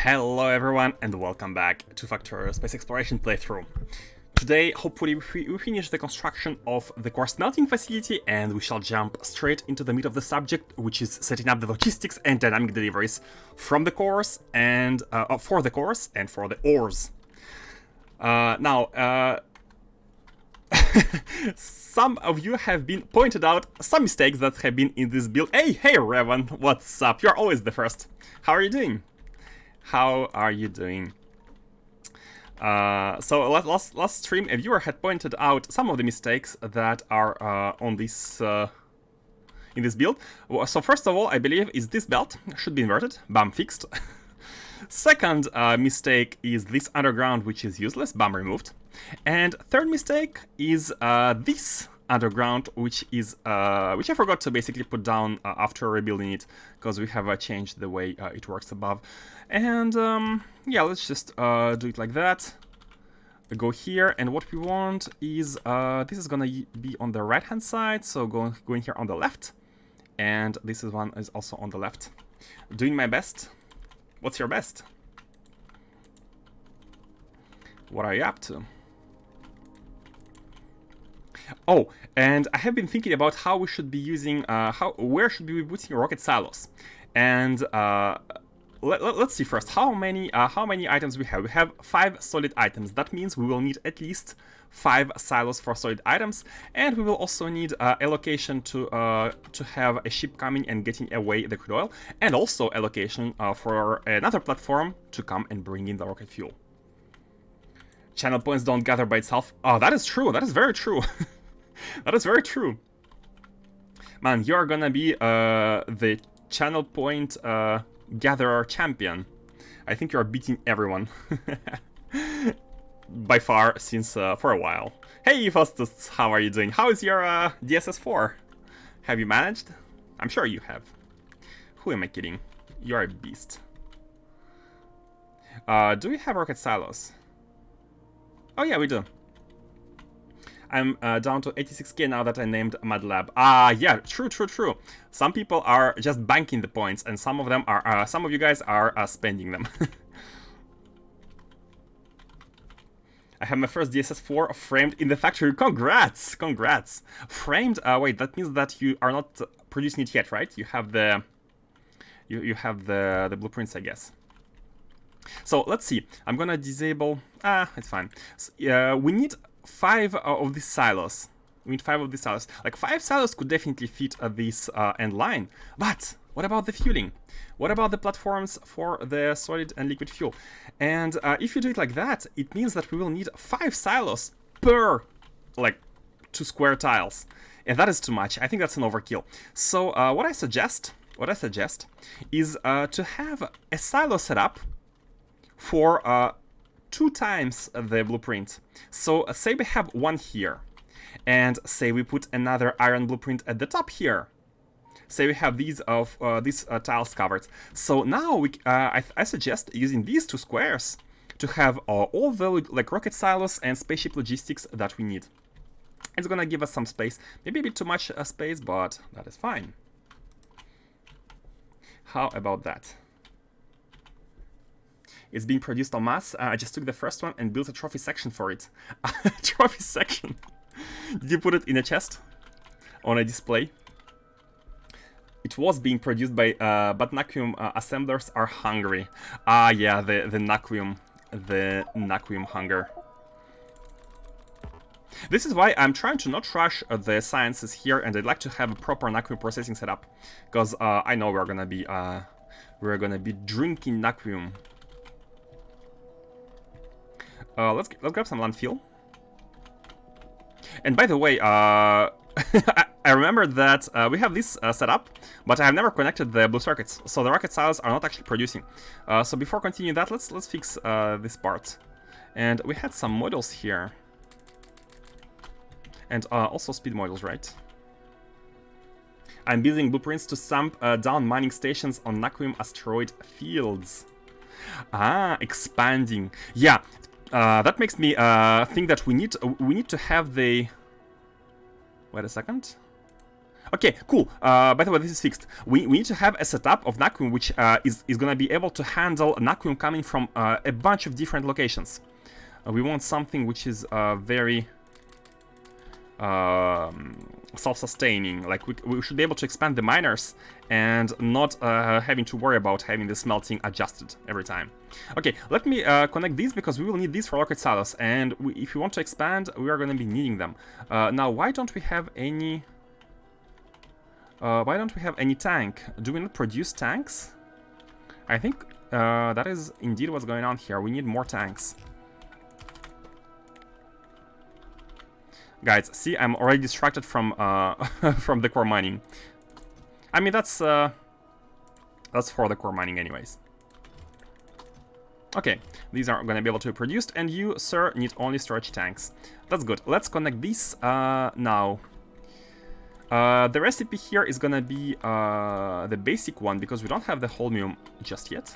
Hello everyone and welcome back to Factorio Space Exploration playthrough. Today, hopefully we finish the construction of the core smelting facility and we shall jump straight into the meat of the subject, which is setting up the logistics and dynamic deliveries from the cores and for the cores and for the ores. Some of you have been pointed out some mistakes that have been in this build. Hey Revan, what's up? You're always the first. How are you doing? How are you doing? So last stream, a viewer had pointed out some of the mistakes that are on this in this build. So first of all, I believe is this belt should be inverted. Bam, fixed. Second mistake is this underground, which is useless. Bam, removed. And third mistake is this underground, which is which I forgot to basically put down after rebuilding it, because we have changed the way it works above. And yeah, let's just do it like that. Go here, and what we want is this is gonna be on the right hand side, so going here on the left, and this one is also on the left. Doing my best. What's your best? What are you up to? Oh, and I have been thinking about how we should be using, where should we be putting rocket silos, and let's see first how many items we have. We have 5 solid items. That means we will need at least 5 silos for solid items, and we will also need allocation to have a ship coming and getting away the crude oil, and also allocation for another platform to come and bring in the rocket fuel. Channel points don't gather by itself. Oh, that is true. That is very true. That is very true. Man, you are gonna be the channel point gatherer champion. I think you are beating everyone. By far, since for a while. Hey Faustus, how are you doing? How is your DSS-4? Have you managed? I'm sure you have. Who am I kidding? You are a beast. Do we have rocket silos? Oh yeah, we do. I'm down to 86k now that I named MadLab. Yeah, true. Some people are just banking the points, and some of them are, some of you guys are spending them. I have my first DSS-4 framed in the factory. Congrats! Framed. Wait, that means that you are not producing it yet, right? You have the you have the blueprints, I guess. So let's see. I'm gonna disable. It's fine. So, we need 5 of these silos. We need 5 of these silos. Like 5 silos could definitely fit this end line. But what about the fueling? What about the platforms for the solid and liquid fuel? And if you do it like that, it means that we will need 5 silos per like 2 square tiles, and that is too much. I think that's an overkill. So what I suggest is to have a silo set up for 2 times the blueprint. So say we have one here, and say we put another iron blueprint at the top here. Say we have these of these tiles covered. So now we, I suggest using these 2 squares to have all the like rocket silos and spaceship logistics that we need. It's gonna give us some space, maybe a bit too much space, but that is fine. How about that? It's being produced en masse. I just took the first one and built a trophy section for it. Trophy section. Did you put it in a chest? On a display? It was being produced by, but Naquium assemblers are hungry. Yeah, the Naquium hunger. This is why I'm trying to not rush the sciences here, and I'd like to have a proper Naquium processing setup, because I know we're gonna be drinking Naquium. Let's grab some landfill. And by the way, I remember that we have this set up, but I have never connected the blue circuits, so the rocket silos are not actually producing. So before continuing that, let's fix this part. And we had some models here, and also speed models, right? I'm building blueprints to stamp down mining stations on Naquium asteroid fields. Expanding. Yeah. That makes me think that we need to have the... Wait a second. Okay, cool. By the way, this is fixed. We need to have a setup of Naquium which is going to be able to handle Naquium coming from a bunch of different locations. We want something which is very self-sustaining. Like we should be able to expand the miners and not having to worry about having the smelting adjusted every time. Okay, let me connect these because we will need these for rocket silos, and if we want to expand, we are going to be needing them. Now, why don't we have any? Why don't we have any tank? Do we not produce tanks? I think that is indeed what's going on here. We need more tanks. Guys, see, I'm already distracted from from the core mining. I mean, that's for the core mining anyways. Okay, these are going to be able to be produced, and you, sir, need only storage tanks. That's good. Let's connect these now. The recipe here is going to be the basic one, because we don't have the holmium just yet.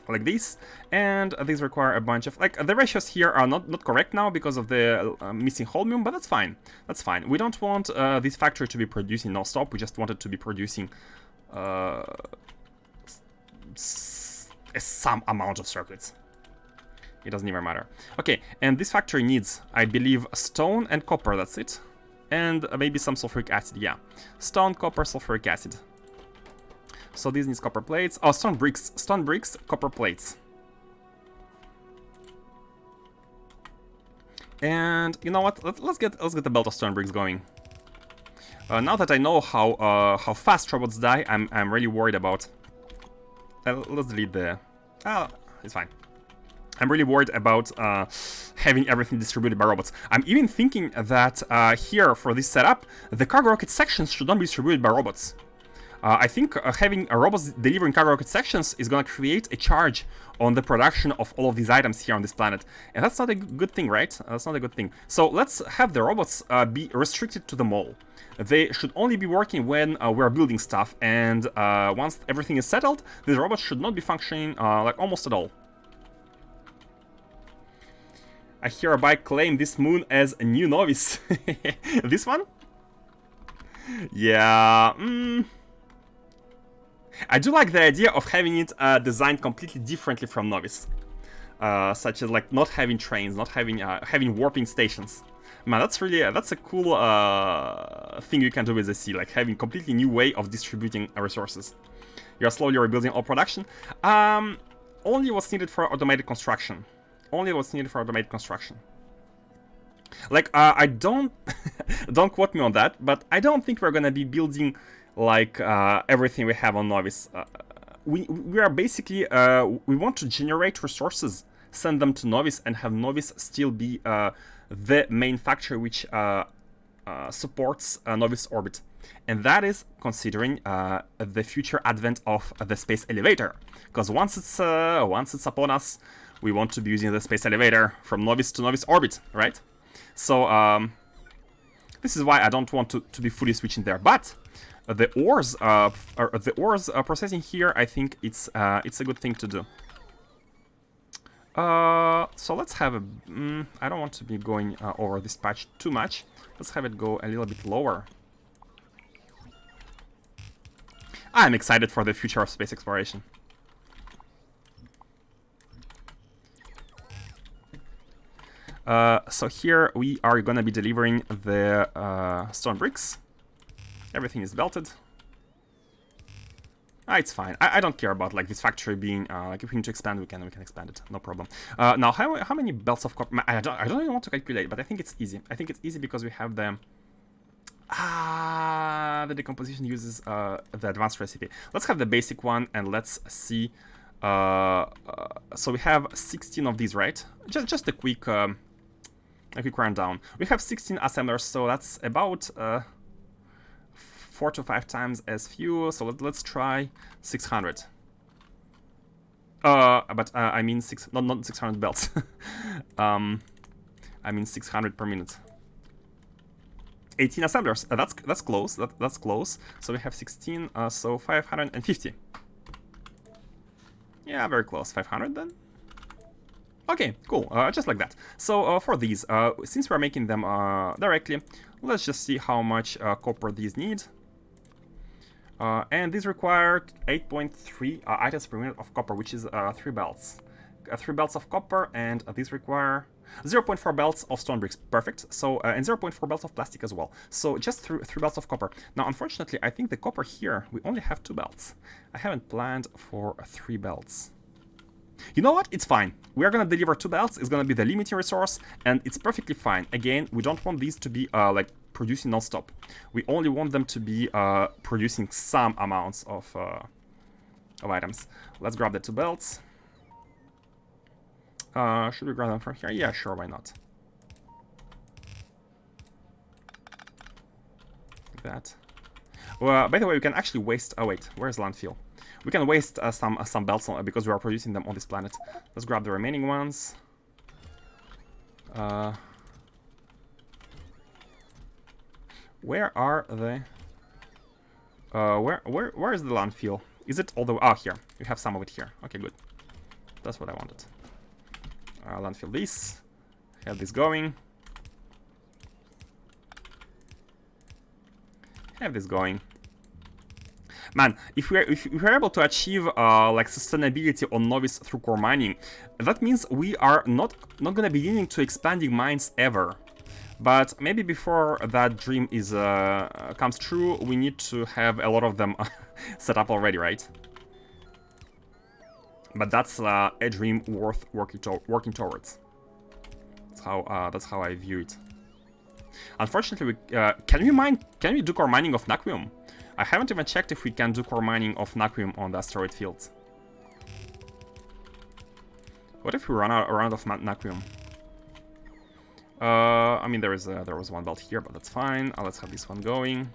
Like this, and these require a bunch of, like, the ratios here are not correct now because of the missing holmium, but that's fine. That's fine. We don't want this factory to be producing non-stop. We just want it to be producing some amount of circuits. It doesn't even matter. Okay, and this factory needs, I believe, stone and copper. That's it, and maybe some sulfuric acid. Yeah, stone, copper, sulfuric acid. So this needs copper plates. Oh, stone bricks, copper plates. And you know what? Let's get the belt of stone bricks going. Now that I know how fast robots die, I'm really worried about. Let's delete the. It's fine. I'm really worried about having everything distributed by robots. I'm even thinking that here for this setup, the cargo rocket sections should not be distributed by robots. I think having robots delivering cargo rocket sections is going to create a charge on the production of all of these items here on this planet. And that's not a good thing, right? That's not a good thing. So let's have the robots be restricted to the mall. They should only be working when we're building stuff. And once everything is settled, these robots should not be functioning like almost at all. I hereby claim this moon as a new novice. This one? Yeah. I do like the idea of having it designed completely differently from Novice. Such as like not having trains, not having having warping stations. Man, that's really that's a cool thing you can do with the sea, like having completely new way of distributing resources. You're slowly rebuilding all production. Only what's needed for automated construction. Only what's needed for automated construction. Like I don't don't quote me on that, but I don't think we're gonna be building like everything we have on Novice. We are basically we want to generate resources, send them to Novice, and have Novice still be the main factory which supports Novice orbit. And that is considering the future advent of the space elevator, because once it's upon us, we want to be using the space elevator from Novice to Novice orbit, right? So this is why I don't want to be fully switching there, but the ores processing here, I think it's a good thing to do. So let's have a. I don't want to be going over this patch too much. Let's have it go a little bit lower. I'm excited for the future of space exploration. So here we are gonna be delivering the stone bricks. Everything is belted. It's fine. I don't care about like this factory being like if we need to expand, we can expand it, no problem. Now how many belts of copper? I don't even want to calculate, but I think it's easy. I think it's easy because we have the the decomposition uses the advanced recipe. Let's have the basic one and let's see. So we have 16 of these, right? Just a quick rundown. We have 16 assemblers, so that's about 4 to 5 times as few. So let's try 600. But I mean not 600 belts. I mean 600 per minute. 18 assemblers. That's close. That's close. So we have 16. So 550. Yeah, very close. 500 then. Okay, cool, just like that. So for these, since we're making them directly, let's just see how much copper these need. And these require 8.3 items per minute of copper, which is 3 belts. 3 belts of copper, and these require 0.4 belts of stone bricks. Perfect. So, and 0.4 belts of plastic as well. So just 3 belts of copper. Now, unfortunately, I think the copper here, we only have 2 belts. I haven't planned for 3 belts. You know what? It's fine. We are gonna deliver 2 belts. It's gonna be the limiting resource, and it's perfectly fine. Again, we don't want these to be like producing non-stop. We only want them to be producing some amounts of items. Let's grab the 2 belts. Should we grab them from here? Yeah, sure, why not? Like that. Well, by the way, we can actually waste... Oh, wait, where's landfill? We can waste some belts because we are producing them on this planet. Let's grab the remaining ones. Where are they? Where is the landfill? Is it all the way? Ah, here. We have some of it here. Okay, good. That's what I wanted. Landfill this. Have this going. Have this going. Man, if we're able to achieve like sustainability on novice through core mining, that means we are not gonna be needing to expanding mines ever. But maybe before that dream is comes true, we need to have a lot of them set up already, right? But that's a dream worth working towards. That's how I view it. Unfortunately, can we do core mining of Naquium? I haven't even checked if we can do core mining of Naquium on the asteroid fields. What if we run out of Naquium? I mean, there was one belt here, but that's fine. Let's have this one going.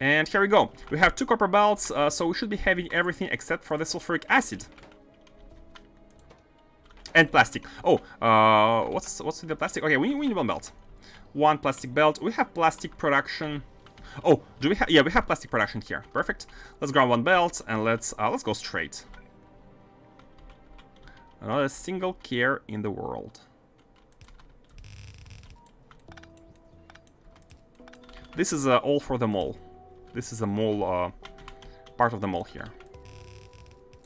And here we go. We have 2 copper belts, so we should be having everything except for the sulfuric acid. And plastic. Oh, what's with the plastic? Okay, we need 1 belt. 1 plastic belt. We have plastic production. Oh, do we have? Yeah, we have plastic production here. Perfect. Let's grab 1 belt and let's go straight. Not a single care in the world. This is all for the mall. This is a mall, part of the mall here.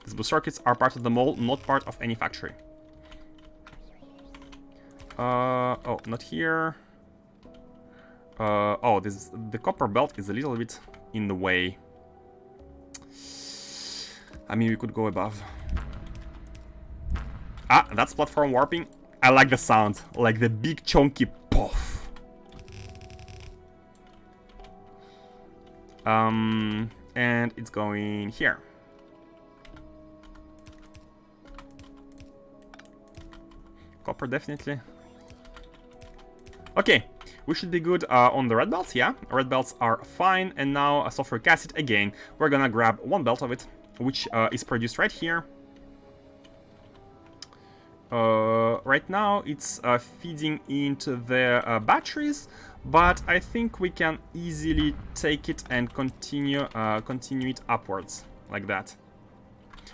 These blue circuits are part of the mall, not part of any factory. Oh, not here. Oh, the copper belt is a little bit in the way. I mean, we could go above. Ah, that's platform warping. I like the sound, like the big chunky poof. And it's going here. Copper, definitely. Okay, we should be good on the red belts, yeah? Red belts are fine, and now sulfuric acid again. We're gonna grab 1 belt of it, which is produced right here. Right now it's feeding into the batteries, but I think we can easily take it and continue it upwards like that.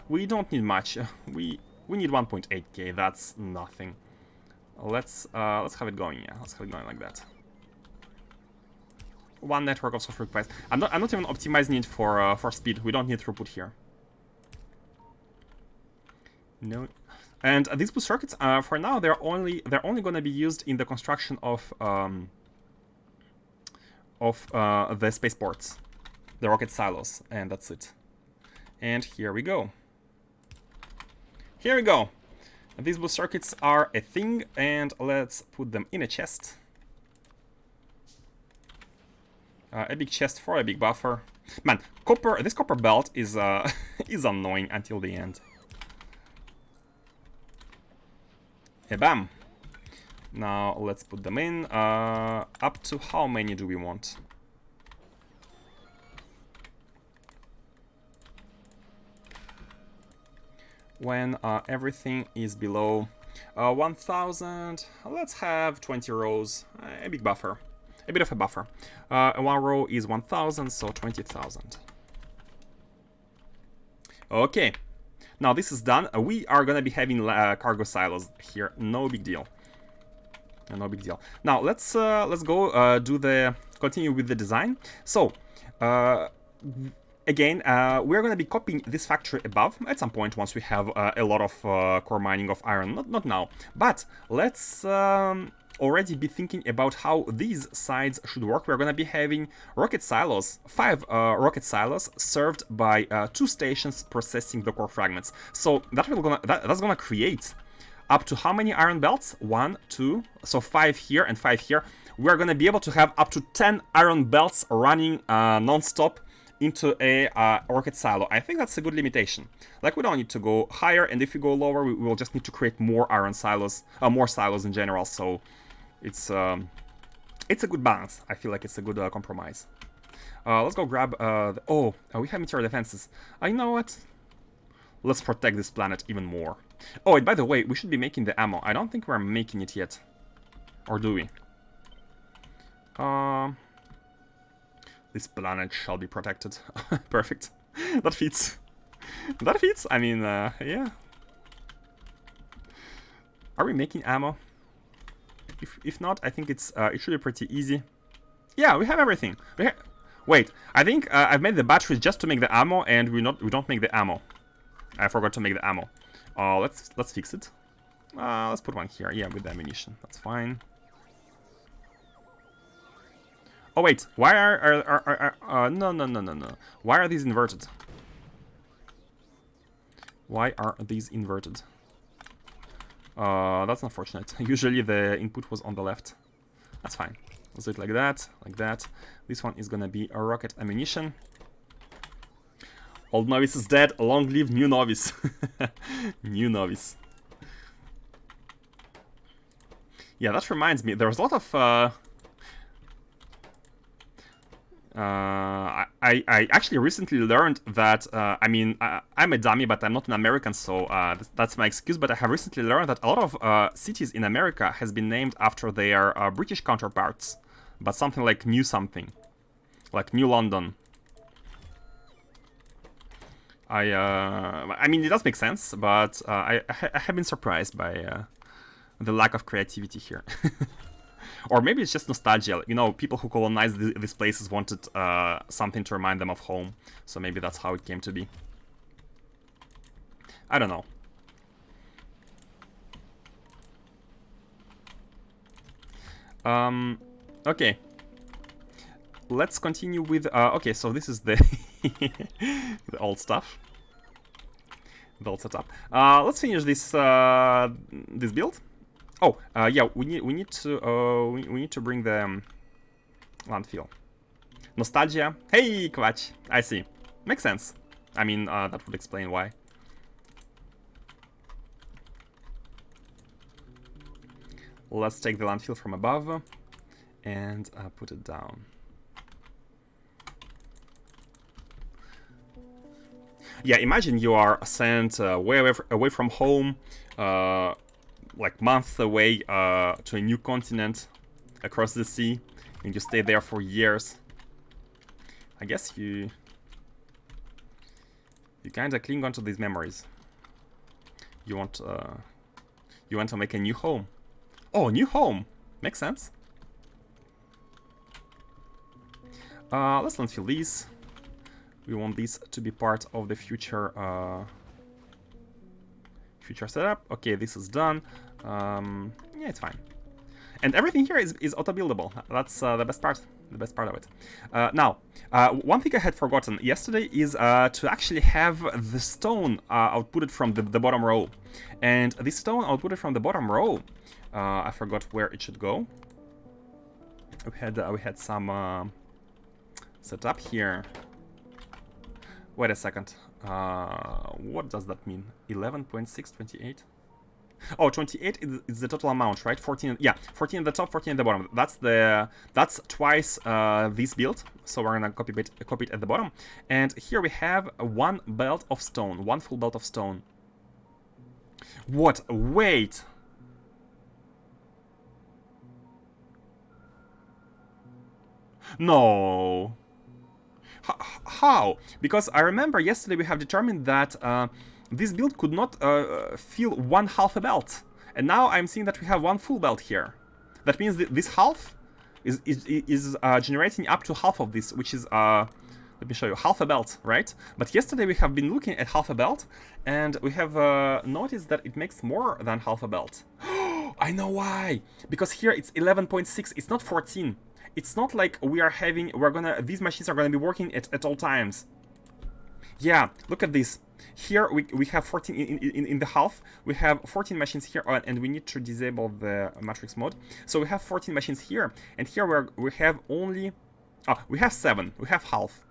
We don't need much. We need 1.8k. That's nothing. Let's have it going. Yeah, let's have it going like that. 1 network of sulfuric pipes. I'm not even optimizing it for speed. We don't need throughput here. No. And these blue circuits, for now, they're only gonna be used in the construction of the spaceports, the rocket silos, and that's it. And here we go. Here we go. These blue circuits are a thing, and let's put them in a chest. A big chest for a big buffer. Man, this copper belt is is annoying until the end. Hey, bam. Now let's put them in. Up to how many do we want? When everything is below 1000, let's have 20 rows. A big buffer. A bit of a buffer. 1 row is 1000, so 20,000. Okay. Now this is done. We are gonna be having cargo silos here. No big deal. No big deal. Now let's go continue with the design. So again, we're going to be copying this factory above at some point once we have a lot of core mining of iron. Not now, but let's already be thinking about how these sides should work. We're going to be having rocket silos, 5 rocket silos served by 2 stations processing the core fragments. So that's gonna create up to how many iron belts? 1, 2, so 5 here and 5 here. We're gonna be able to have up to 10 iron belts running non-stop into a rocket silo. I think that's a good limitation. Like, we don't need to go higher, and if we go lower, we will just need to create more iron silos, more silos in general. So it's a good balance. I feel like it's a good compromise. Let's go grab. We have material defenses. You know what? Let's protect this planet even more. Oh, and by the way, we should be making the ammo. I don't think we're making it yet. Or do we? This planet shall be protected. Perfect. That fits. That fits. I mean, yeah. Are we making ammo? If not, I think it should be pretty easy. Yeah, we have everything. Wait, I think I've made the batteries just to make the ammo, and we don't make the ammo. I forgot to make the ammo. Let's fix it. Let's put one here. Yeah, with the ammunition. That's fine. Oh wait, why no. Why are these inverted? Why are these inverted? That's unfortunate. Usually the input was on the left. That's fine. Let's do it like that, like that. This one is gonna be a rocket ammunition. Old novice is dead. Long live new novice. New novice. Yeah, that reminds me. There was a lot of. I actually recently learned that. I mean, I'm a dummy, but I'm not an American, so that's my excuse. But I have recently learned that a lot of cities in America has been named after their British counterparts, but something like New something, like New London. I mean, it does make sense, but I have been surprised by the lack of creativity here. Or maybe it's just nostalgia. You know, people who colonized these places wanted something to remind them of home. So maybe that's how it came to be. I don't know. Okay. Let's continue with... okay, so this is the, the old stuff. The old setup. Let's finish this this build. Oh, yeah, we need to bring the landfill. Nostalgia. Hey, Kvach. I see. Makes sense. I mean, that would explain why. Let's take the landfill from above and put it down. Yeah, imagine you are sent way away from home, like months away to a new continent across the sea, and you stay there for years. I guess you kind of cling onto these memories. You want to make a new home. Oh, new home makes sense. Let's landfill these. We want these to be part of the future future setup. Okay, this is done. Yeah, it's fine. And everything here is auto-buildable. That's the best part. The best part of it. Now, one thing I had forgotten yesterday is to actually have the stone outputted from the bottom row. And this stone outputted from the bottom row, I forgot where it should go. We had some setup here. Wait a second. What does that mean? 11.628? Oh, 28 is the total amount, right? 14. Yeah, 14 at the top, 14 at the bottom. That's twice this build. So we're gonna copy it at the bottom. And here we have one belt of stone, one full belt of stone. What? Wait. No. How? Because I remember yesterday we have determined that this build could not fill one half a belt. And now I'm seeing that we have one full belt here. That means that this half is generating up to half of this, which is, let me show you, half a belt, right? But yesterday we have been looking at half a belt, and we have noticed that it makes more than half a belt. I know why! Because here it's 11.6, it's not 14. It's not like these machines are gonna be working at all times. Yeah, look at this. Here we have 14 in the half. We have 14 machines here, and we need to disable the matrix mode. So we have 14 machines here, and here we have only, we have 7. We have half.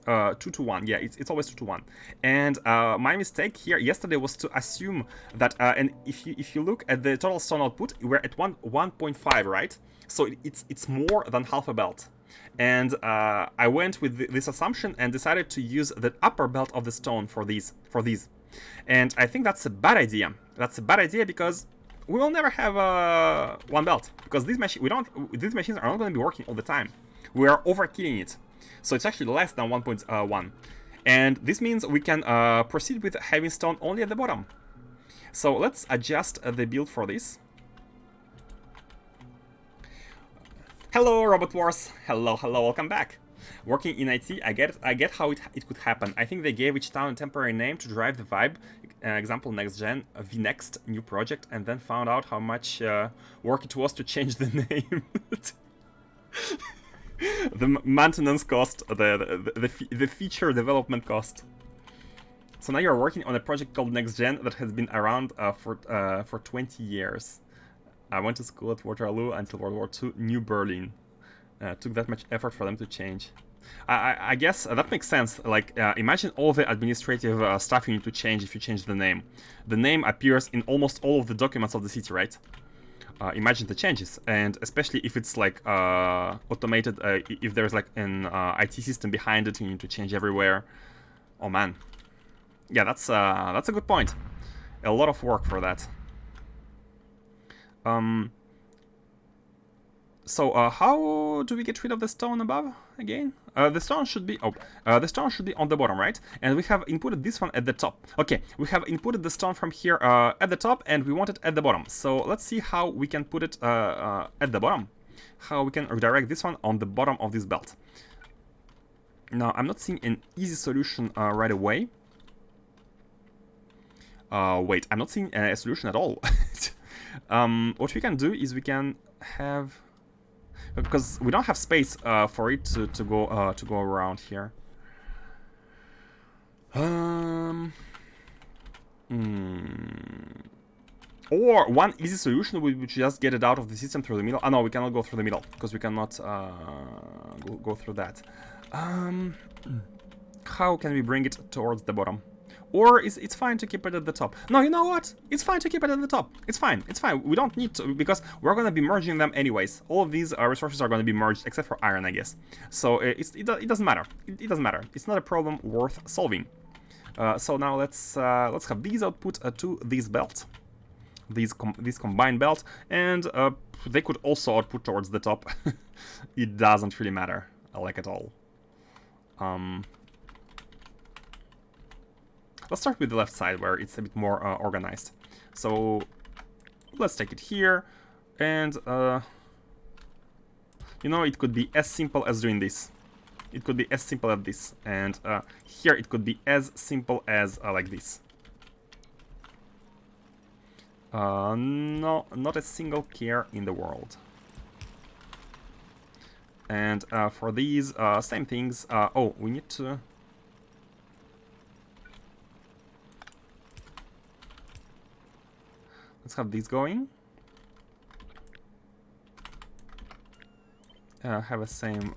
2 to 1. Yeah, it's always 2 to 1. And my mistake here yesterday was to assume that, and if you look at the total stone output, we're at 1.5, right? So it's more than half a belt. And I went with this assumption and decided to use the upper belt of the stone for these. And I think that's a bad idea. That's a bad idea because we will never have one belt, because these machines are not going to be working all the time. We are overkilling it. So it's actually less than 1.1. And this means we can proceed with having stone only at the bottom. So let's adjust the build for this. Hello, Robot Wars. Hello, welcome back. Working in IT, I get how it could happen. I think they gave each town a temporary name to drive the vibe. Example, next gen, the next new project, and then found out how much work it was to change the name. The maintenance cost, the feature development cost. So now you're working on a project called Next Gen that has been around for 20 years. I went to school at Waterloo until World War II, New Berlin. Took that much effort for them to change. I guess that makes sense. Like, imagine all the administrative stuff you need to change if you change the name. The name appears in almost all of the documents of the city, right? Imagine the changes, and especially if it's like automated, if there's like an IT system behind it, you need to change everywhere. Oh man, yeah, that's a good point. A lot of work for that. So how do we get rid of the stone above again? The stone should be the stone should be on the bottom, right? And we have inputted this one at the top. Okay, we have inputted the stone from here at the top, and we want it at the bottom. So let's see how we can put it at the bottom. How we can redirect this one on the bottom of this belt. Now, I'm not seeing an easy solution right away. Wait, I'm not seeing a solution at all. What we can do is we can have, because we don't have space for it to go around here. Or one easy solution would be just get it out of the system through the middle. No, we cannot go through the middle because we cannot go through that. How can we bring it towards the bottom? Or it's fine to keep it at the top. No, you know what? It's fine to keep it at the top. It's fine. It's fine. We don't need to, because we're going to be merging them anyways. All of these resources are going to be merged, except for iron, I guess. So it doesn't matter. It doesn't matter. It's not a problem worth solving. So now let's have these output to this belt, this combined belt, and they could also output towards the top. It doesn't really matter, like at all. Let's start with the left side, where it's a bit more organized. So let's take it here, and you know, it could be as simple as doing this. It could be as simple as this, and here it could be as simple as like this. No, not a single care in the world. And for these, same things. Oh, we need to... Let's have these going. Have the same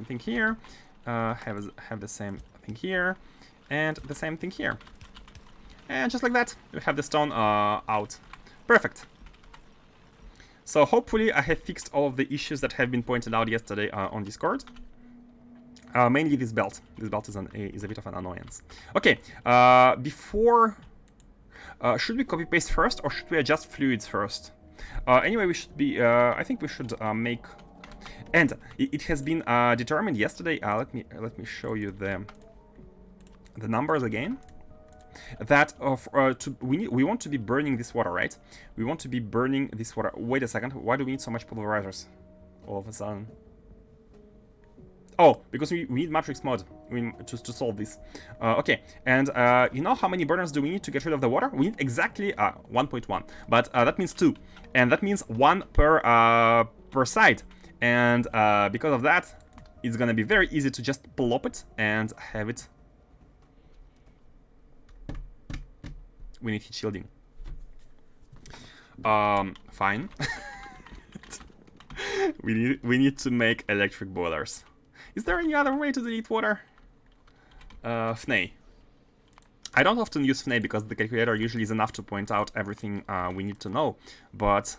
thing here. Have the same thing here, and the same thing here. And just like that, we have the stone out. Perfect. So hopefully I have fixed all of the issues that have been pointed out yesterday on Discord. Mainly this belt. This belt is a bit of an annoyance. Okay, before... should we copy paste first, or should we adjust fluids first? Anyway, we should be... I think we should make... And it has been determined yesterday. Let me show you the the numbers again. That we want to be burning this water, right? We want to be burning this water. Wait a second. Why do we need so much pulverizers all of a sudden? Oh, because we need matrix mod to solve this. Okay, and you know how many burners do we need to get rid of the water? We need exactly 1.1, but that means 2, and that means 1 per side. And because of that, it's gonna be very easy to just plop it and have it. We need heat shielding. Fine. we need to make electric boilers. Is there any other way to delete water? FNAE. I don't often use FNAE because the calculator usually is enough to point out everything we need to know. But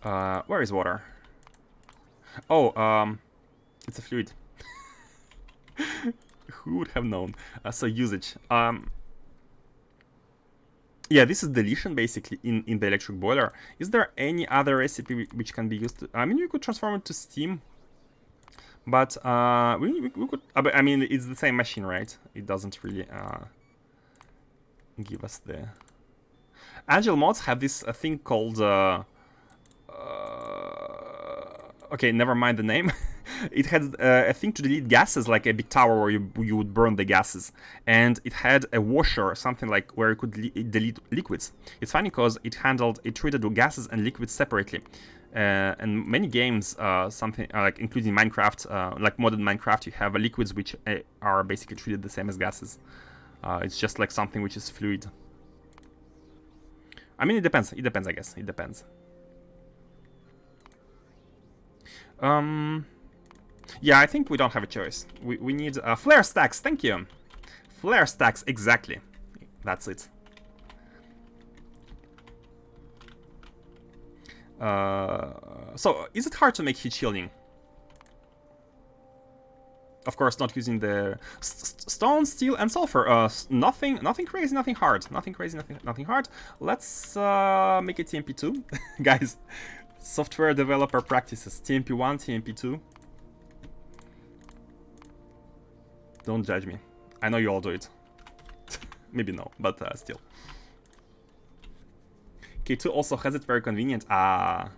where is water? Oh, it's a fluid. Who would have known? So usage. Yeah, this is deletion basically in the electric boiler. Is there any other recipe which can be used? I mean, you could transform it to steam, but we could. I mean, it's the same machine, right? It doesn't really give us the. Agile mods have this thing called. Okay, never mind the name. It had a thing to delete gases, like a big tower where you would burn the gases, and it had a washer or something like where you could delete liquids. It's funny because it treated the gases and liquids separately. And many games, something like including Minecraft, like modern Minecraft, you have liquids which are basically treated the same as gases. It's just like something which is fluid. I mean, it depends. It depends, I guess. It depends. Yeah, I think we don't have a choice. We need flare stacks. Thank you. Flare stacks, exactly. That's it. So, is it hard to make heat shielding? Of course, not using the stone, steel, and sulfur. Nothing crazy, nothing hard. Nothing crazy, nothing hard. Let's make it TMP2, guys. Software developer practices. TMP1, TMP2. Don't judge me. I know you all do it. Maybe no, but still. K2 also has it very convenient. I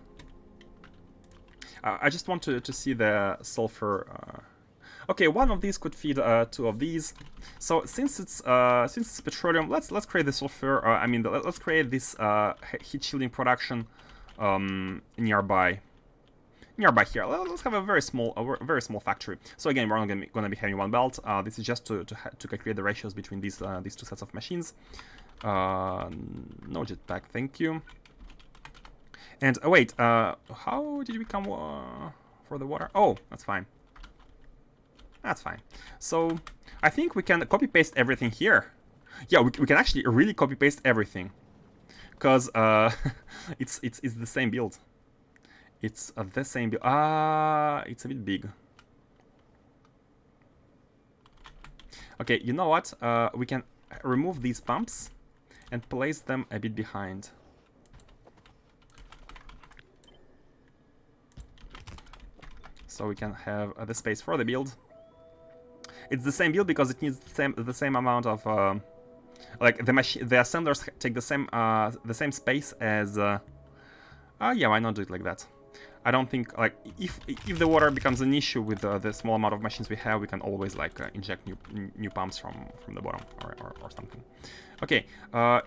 just want to see the sulfur. Okay, one of these could feed 2 of these. So since it's petroleum, let's create the sulfur. I mean, let's create this heat shielding production nearby here. Let's have a very small factory. So again, we're not gonna be having one belt. This is just to calculate the ratios between these 2 sets of machines. No jetpack, thank you. And wait, how did we come for the water? Oh, that's fine. That's fine. So I think we can copy paste everything here. Yeah, we can actually really copy paste everything, because it's the same build. It's the same build. It's a bit big. Okay, you know what? We can remove these pumps and place them a bit behind. So we can have the space for the build. It's the same build because it needs the same amount of like the assemblers take the same space as yeah, why not do it like that? I don't think, like, if the water becomes an issue with the small amount of machines we have, we can always like inject new pumps from the bottom or something. Okay,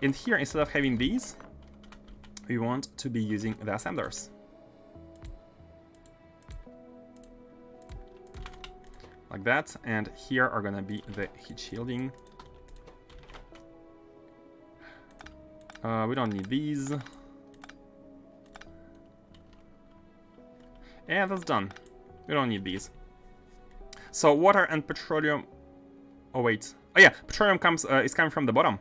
in here, instead of having these, we want to be using the assemblers. Like that, and here are gonna be the heat shielding. We don't need these. Yeah, that's done. We don't need these. So water and petroleum. Oh wait. Oh yeah, petroleum is coming from the bottom.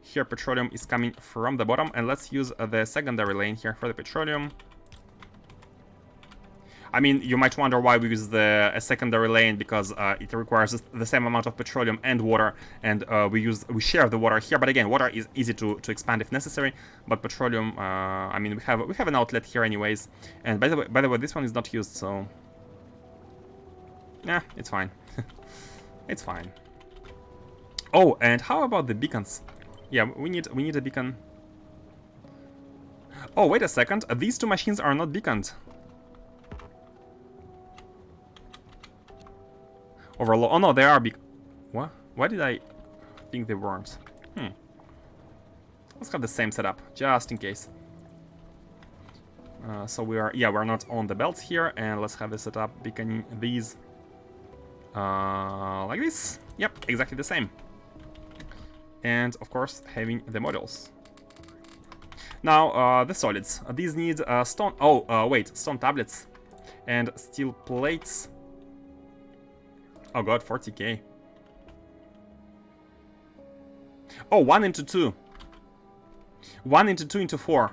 Here, petroleum is coming from the bottom, and let's use the secondary lane here for the petroleum. I mean, you might wonder why we use a secondary lane, because it requires the same amount of petroleum and water, and we share the water here. But again, water is easy to expand if necessary. But petroleum, I mean, we have an outlet here anyways. And by the way, this one is not used, so yeah, it's fine. It's fine. Oh, and how about the beacons? Yeah, we need a beacon. Oh, wait a second. These two machines are not beaconed. Overload. Oh no, they are What? Why did I think they weren't? Let's have the same setup, just in case. So we're not on the belt here, and let's have the setup beaconing these like this. Yep, exactly the same. And of course, having the modules. Now, the solids. These need stone. Oh, wait, stone tablets and steel plates. Oh god, 40k. Oh, 1 into 2. 1 into 2 into 4.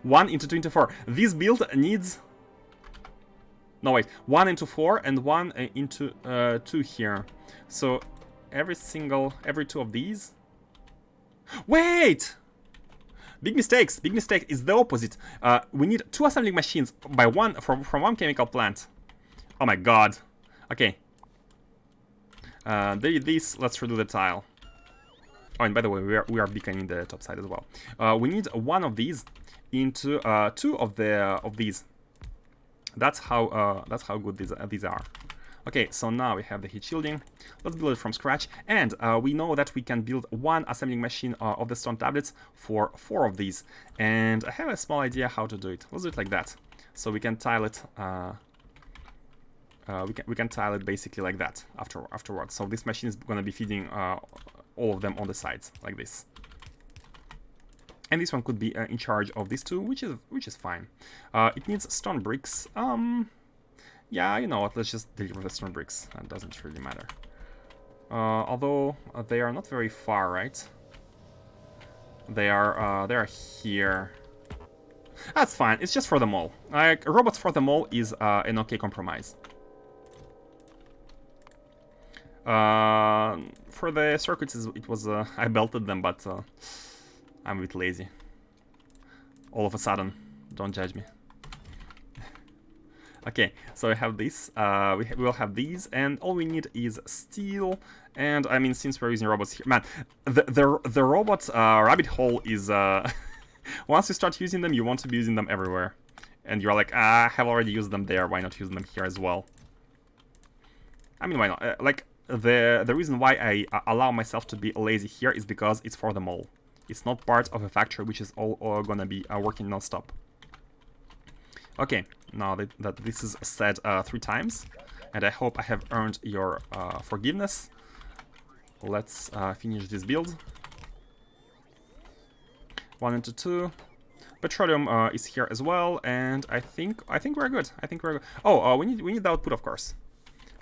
1 into 2 into 4. This build needs... No, wait. 1 into 4 and 1 into 2 here. So every two of these... Wait! Big mistakes. Big mistake is the opposite. We need 2 assembling machines by one from one chemical plant. Oh my god. Okay. This, let's redo the tile. Oh, and by the way, we are beaconing the top side as well. We need 1 of these into 2 of these. That's how good these are. Okay, so now we have the heat shielding. Let's build it from scratch, and we know that we can build 1 assembling machine of the stone tablets for 4 of these. And I have a small idea how to do it. Let's do it like that. So we can tile it. We can tile it basically like that afterwards. So this machine is going to be feeding all of them on the sides like this. And this one could be in charge of these 2, which is fine. It needs stone bricks. Yeah, you know what? Let's just deliver the stone bricks. That doesn't really matter. Although they are not very far, right? They are here. That's fine. It's just for the mall. Like robots for the mall is an okay compromise. For the circuits, it was I belted them, but I'm a bit lazy. All of a sudden, don't judge me. Okay, so we have this. We will have these, and all we need is steel. And I mean, since we're using robots here, man, the robots rabbit hole is once you start using them, you want to be using them everywhere, and you're like, I have already used them there. Why not use them here as well? I mean, why not? Like the reason why I allow myself to be lazy here is because it's for the mall. It's not part of a factory which is all gonna be working non-stop. Okay, now that this is said 3 times, and I hope I have earned your forgiveness. Let's finish this build. 1 into 2. Petroleum is here as well, and I think we're good. I think we're good. Oh, we need the output, of course.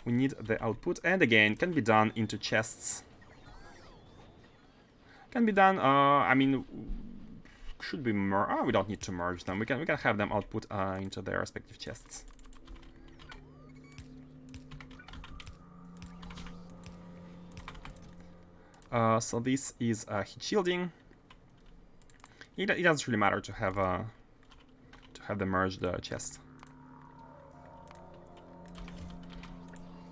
We need the output, and again, can be done into chests. Can be done. I mean, should be we don't need to merge them. We can have them output into their respective chests. So this is heat shielding. It doesn't really matter to have the merged chest.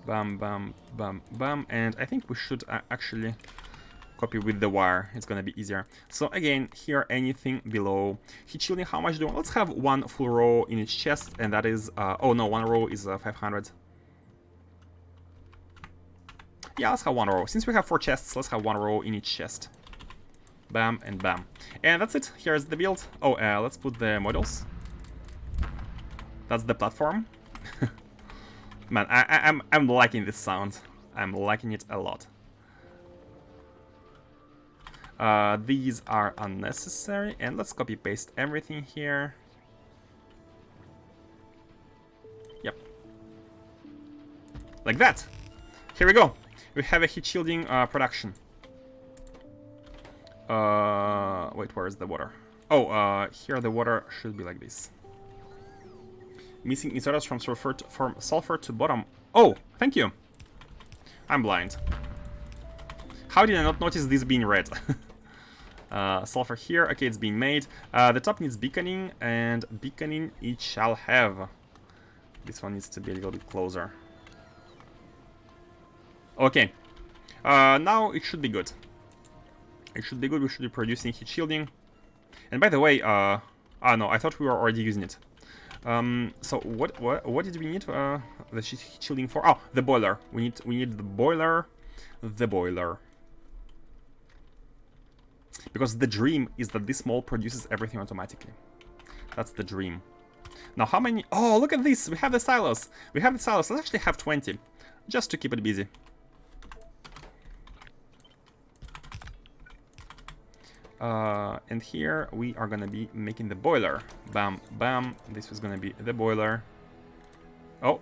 Bam, bam, bam, bam, and I think we should actually copy with the wire. It's gonna be easier. So again, here anything below heat shielding. How much do we want? Let's have 1 full row in each chest, and that is oh no, 1 row is 500. Yeah, let's have 1 row. Since we have 4 chests, let's have 1 row in each chest. Bam and bam, and that's it. Here's the build. Oh, let's put the models. That's the platform. Man, I'm liking this sound. I'm liking it a lot. These are unnecessary, and let's copy paste everything here. Yep, like that. Here we go. We have a heat shielding production. Wait, where is the water? Oh, here the water should be like this. Missing inserters from sulfur to bottom. Oh, thank you. I'm blind. How did I not notice this being red? Sulfur here. Okay, it's being made. The top needs beaconing, and beaconing it shall have. This one needs to be a little bit closer. Okay. Now it should be good. It should be good. We should be producing heat shielding. And by the way, no, I thought we were already using it. So what did we need the heat shielding for? Oh, the boiler. We need the boiler. The boiler. Because the dream is that this mold produces everything automatically. That's the dream. Now, how many? Oh, look at this! We have the silos. We have the silos. Let's actually have 20, just to keep it busy. And here we are gonna be making the boiler. Bam, bam. This is gonna be the boiler. Oh.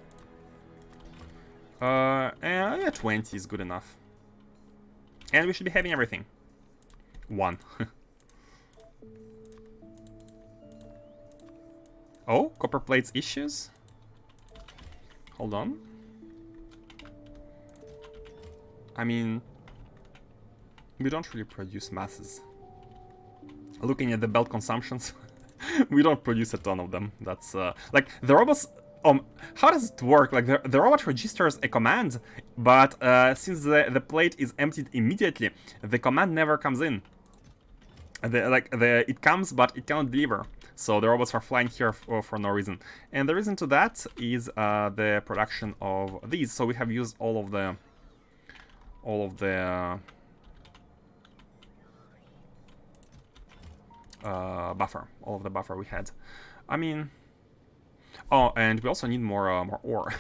And yeah, 20 is good enough. And we should be having everything. 1. Oh, copper plates issues. Hold on. I mean, we don't really produce masses. Looking at the belt consumptions, we don't produce a ton of them. That's like the robots. How does it work? Like the robot registers a command, but since the plate is emptied immediately, the command never comes in. It comes, but it cannot deliver. So the robots are flying here for no reason. And the reason to that is the production of these. So we have used all of the buffer, all of the buffer we had. I mean, oh, and we also need more ore.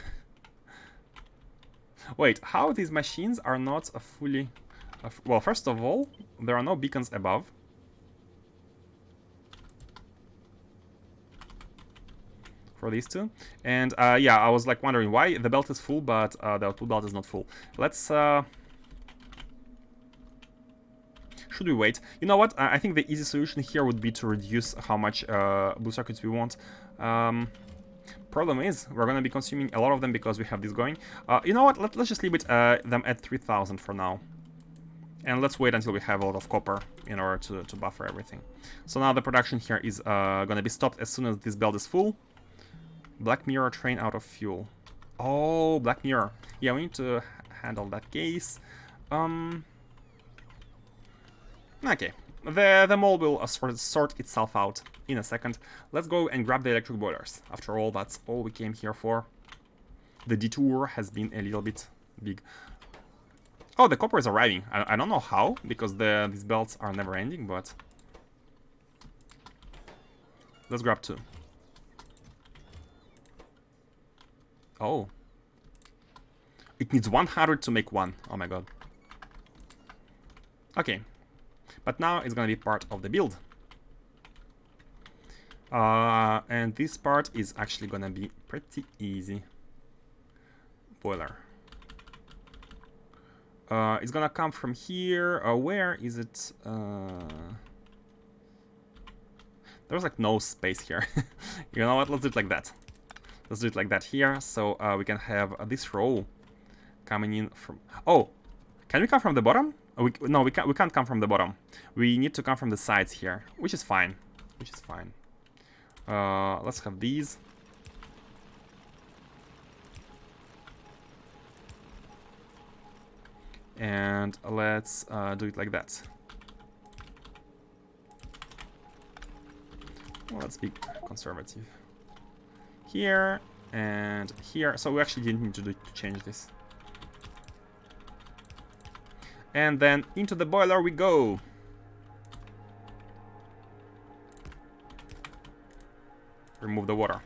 Wait, how these machines are not fully? Well, first of all, there are no beacons above. For these two, and yeah, I was like wondering why the belt is full, but the output belt is not full. Let's. Should we wait? You know what? I think the easy solution here would be to reduce how much blue circuits we want. Problem is, we're gonna be consuming a lot of them because we have this going. You know what? Let's just leave it them at 3,000 for now. And let's wait until we have a lot of copper in order to buffer everything. So now the production here is gonna be stopped as soon as this belt is full. Black Mirror train out of fuel. Oh, Black Mirror. Yeah, we need to handle that case. Okay, the mold will sort itself out in a second. Let's go and grab the electric boilers. After all, that's all we came here for. The detour has been a little bit big. Oh, the copper is arriving. I don't know how, because these belts are never ending, but... Let's grab 2. Oh. It needs 100 to make 1. Oh my god. Okay. But now it's gonna be part of the build. And this part is actually gonna be pretty easy. Boiler. It's gonna come from here. Where is it? There's like no space here. You know what? Let's do it like that. Let's do it like that here, so we can have this row coming in from... Oh, can we come from the bottom? No, we can't come from the bottom. We need to come from the sides here, which is fine. Which is fine. Let's have these. And let's do it like that. Well, let's be conservative. Here and here. So we actually didn't need to change this. And then into the boiler we go. Remove the water.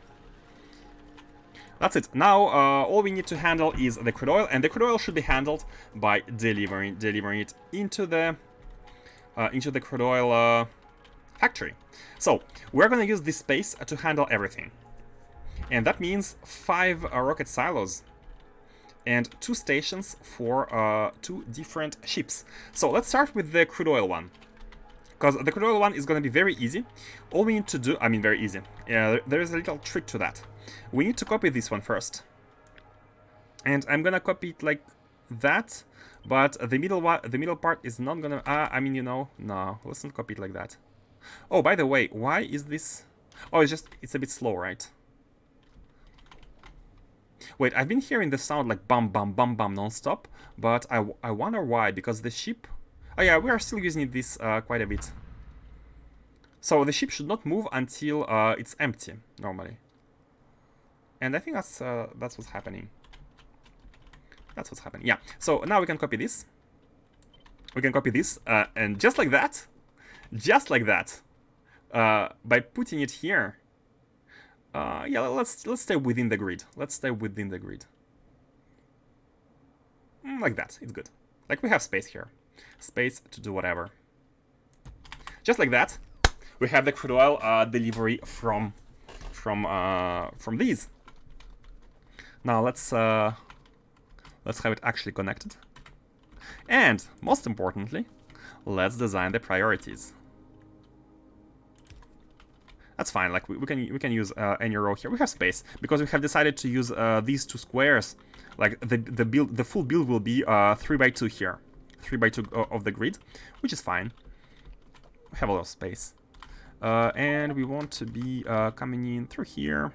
That's it. Now all we need to handle is the crude oil, and the crude oil should be handled by delivering it into the crude oil factory. So we're gonna use this space to handle everything, and that means 5 rocket silos and 2 stations for 2 different ships. So let's start with the crude oil one, because the crude oil one is going to be very easy. All we need to do, I mean very easy, there is a little trick to that. We need to copy this one first, and I'm gonna copy it like that, but the middle part is not gonna, I mean, you know, no, let's not copy it like that. Oh, by the way, why is this? Oh, it's a bit slow, right? Wait, I've been hearing the sound like bum bum bum bum non-stop, but I wonder why, because the ship Oh yeah, we are still using this quite a bit. So the ship should not move until it's empty, normally. And I think that's what's happening. That's what's happening. Yeah. So now we can copy this. We can copy this, and just like that, by putting it here. Yeah, let's stay within the grid. Let's stay within the grid. Like that. It's good. Like we have space here, space to do whatever. Just like that, we have the crude oil delivery from these. Now let's have it actually connected. And most importantly, let's design the priorities. That's fine. Like we can use any row here. We have space because we have decided to use these two squares. Like the full build will be 3x2 here, 3x2 of the grid, which is fine. We have a lot of space, and we want to be coming in through here.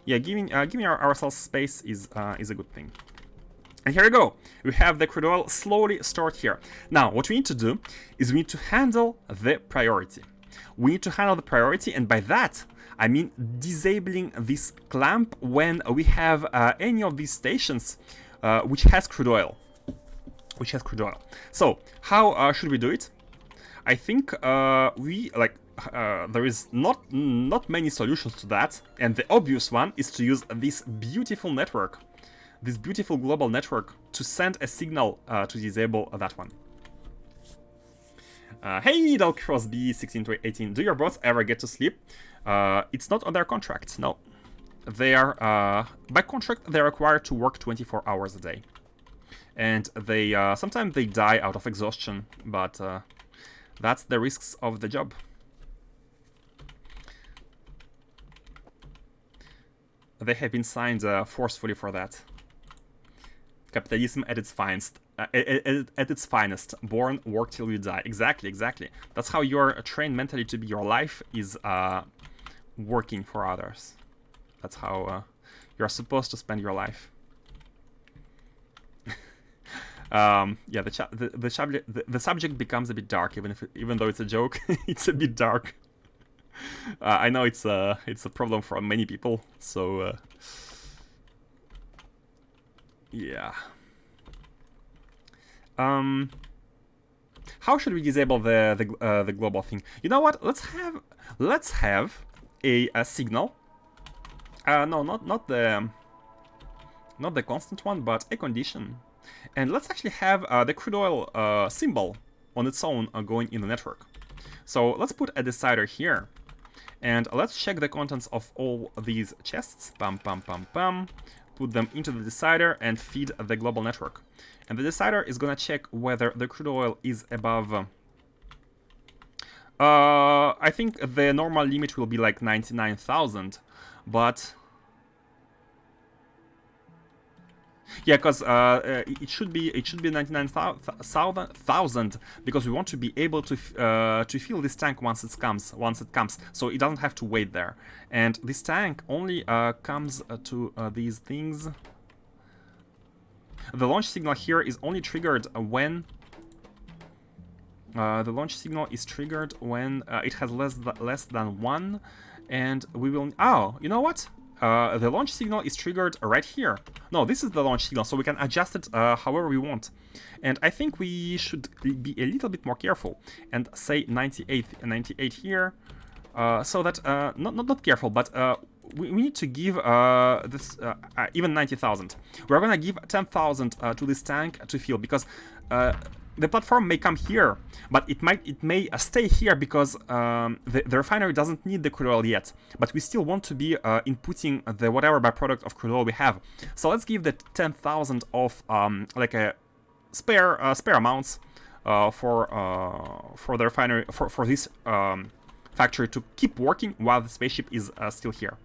Yeah, giving ourselves space is a good thing. And here we go. We have the crude oil slowly stored here. Now, what we need to do is we need to handle the priority. We need to handle the priority, and by that, I mean disabling this clamp when we have any of these stations which has crude oil. So, how should we do it? I think there is not many solutions to that, and the obvious one is to use this beautiful network. This beautiful global network to send a signal to disable that one. Hey, Crosby16 to 18. Do your bots ever get to sleep? It's not on their contract. No, they are by contract they're required to work 24 hours a day, and they sometimes they die out of exhaustion, but that's the risks of the job. They have been signed forcefully for that. Capitalism at its finest. At its finest. Born, work till you die. Exactly. That's how you're trained mentally to be. Your life is working for others. That's how you're supposed to spend your life. Yeah, the subject becomes a bit dark, even though it's a joke. It's a bit dark. I know it's a problem for many people. So. Yeah. How should we disable the global thing? You know what? Let's have a signal. No, not the constant one, but a condition. And let's actually have the crude oil symbol on its own going in the network. So let's put a decider here. And let's check the contents of all these chests. Put them into the decider and feed the global network. And the decider is gonna check whether the crude oil is above... I think the normal limit will be like 99,000, but... Yeah, because it should be 99,000 because we want to be able to fill this tank once it comes, so it doesn't have to wait there. And this tank only comes to these things. The launch signal here is only triggered when it has less than 1, and we will. Oh, you know what? The launch signal is triggered right here. No, this is the launch signal, so we can adjust it however we want. And I think we should be a little bit more careful and say 98 here, so that not careful, but we need to give this even 90,000. We're gonna give 10,000 to this tank to fill, because the platform may come here, but it may stay here because the refinery doesn't need the crude oil yet. But we still want to be inputting the whatever byproduct of crude oil we have. So let's give the 10,000 of like a spare amounts for the refinery for this factory to keep working while the spaceship is still here.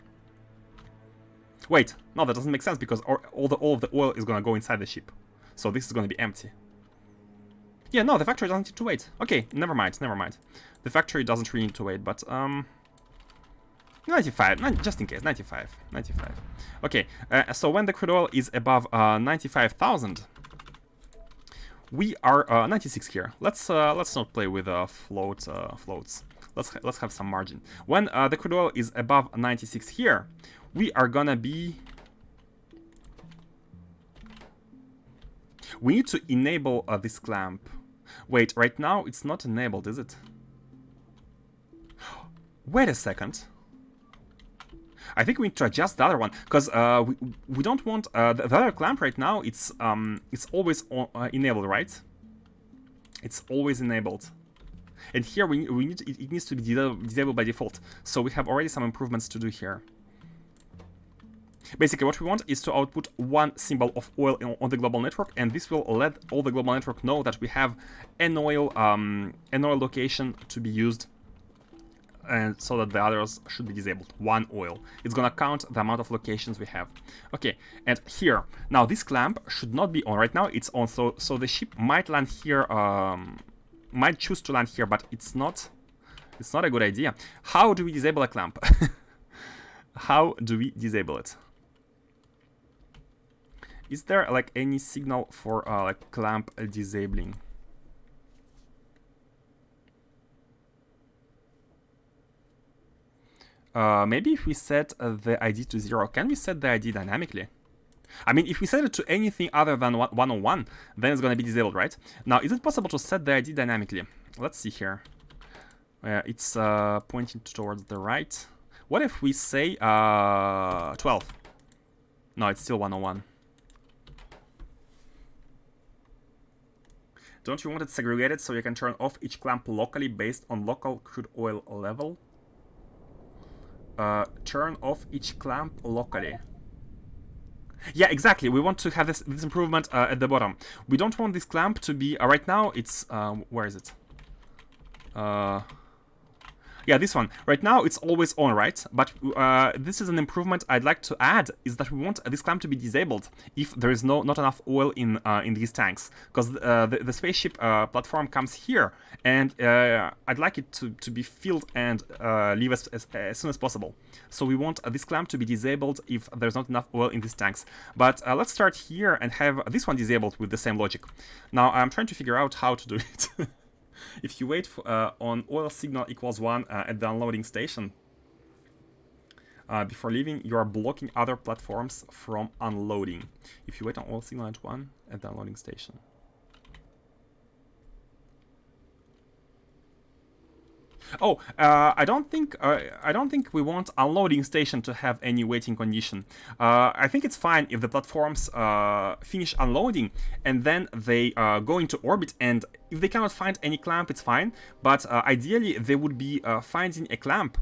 Wait, no, that doesn't make sense because all of the oil is gonna go inside the ship, so this is gonna be empty. Yeah, no, the factory doesn't need to wait. Okay, never mind. The factory doesn't really need to wait, but 95, just in case, 95. Okay, so when the crude oil is above 95,000, we are 96 here. Let's not play with floats. Let's have some margin. When the crude oil is above 96 here, we are gonna be. We need to enable this clamp. Wait, right now it's not enabled, is it? Wait a second. I think we need to adjust the other one, because we don't want the other clamp right now. It's always enabled, right? It's always enabled, and here we need it needs to be disabled by default. So we have already some improvements to do here. Basically, what we want is to output one symbol of oil on the global network, and this will let all the global network know that we have an oil location to be used. And so that the others should be disabled. One oil. It's gonna count the amount of locations we have. Okay, and here now this clamp should not be on right now. It's on, so the ship might land here. Might choose to land here, but it's not. It's not a good idea. How do we disable a clamp? How do we disable it? Is there like any signal for like clamp disabling? Maybe if we set the ID to 0, can we set the ID dynamically? I mean, if we set it to anything other than 101, then it's going to be disabled, right? Now, is it possible to set the ID dynamically? Let's see here. It's pointing towards the right. What if we say 12? No, it's still 101. Don't you want it segregated so you can turn off each clamp locally based on local crude oil level? Turn off each clamp locally. Yeah, exactly. We want to have this improvement at the bottom. We don't want this clamp to be right now. It's where is it? Yeah, this one. Right now, it's always on, right? But this is an improvement I'd like to add, is that we want this clamp to be disabled if there is not enough oil in these tanks. Because the spaceship platform comes here, and I'd like it to be filled and leave as soon as possible. So we want this clamp to be disabled if there's not enough oil in these tanks. But let's start here and have this one disabled with the same logic. Now, I'm trying to figure out how to do it. If you wait on oil signal equals 1 at the unloading station, before leaving, you are blocking other platforms from unloading. If you wait on oil signal at 1 at the unloading station. Oh, I don't think we want unloading station to have any waiting condition. I think it's fine if the platforms finish unloading and then they go into orbit, and if they cannot find any clamp, it's fine. But ideally, they would be finding a clamp,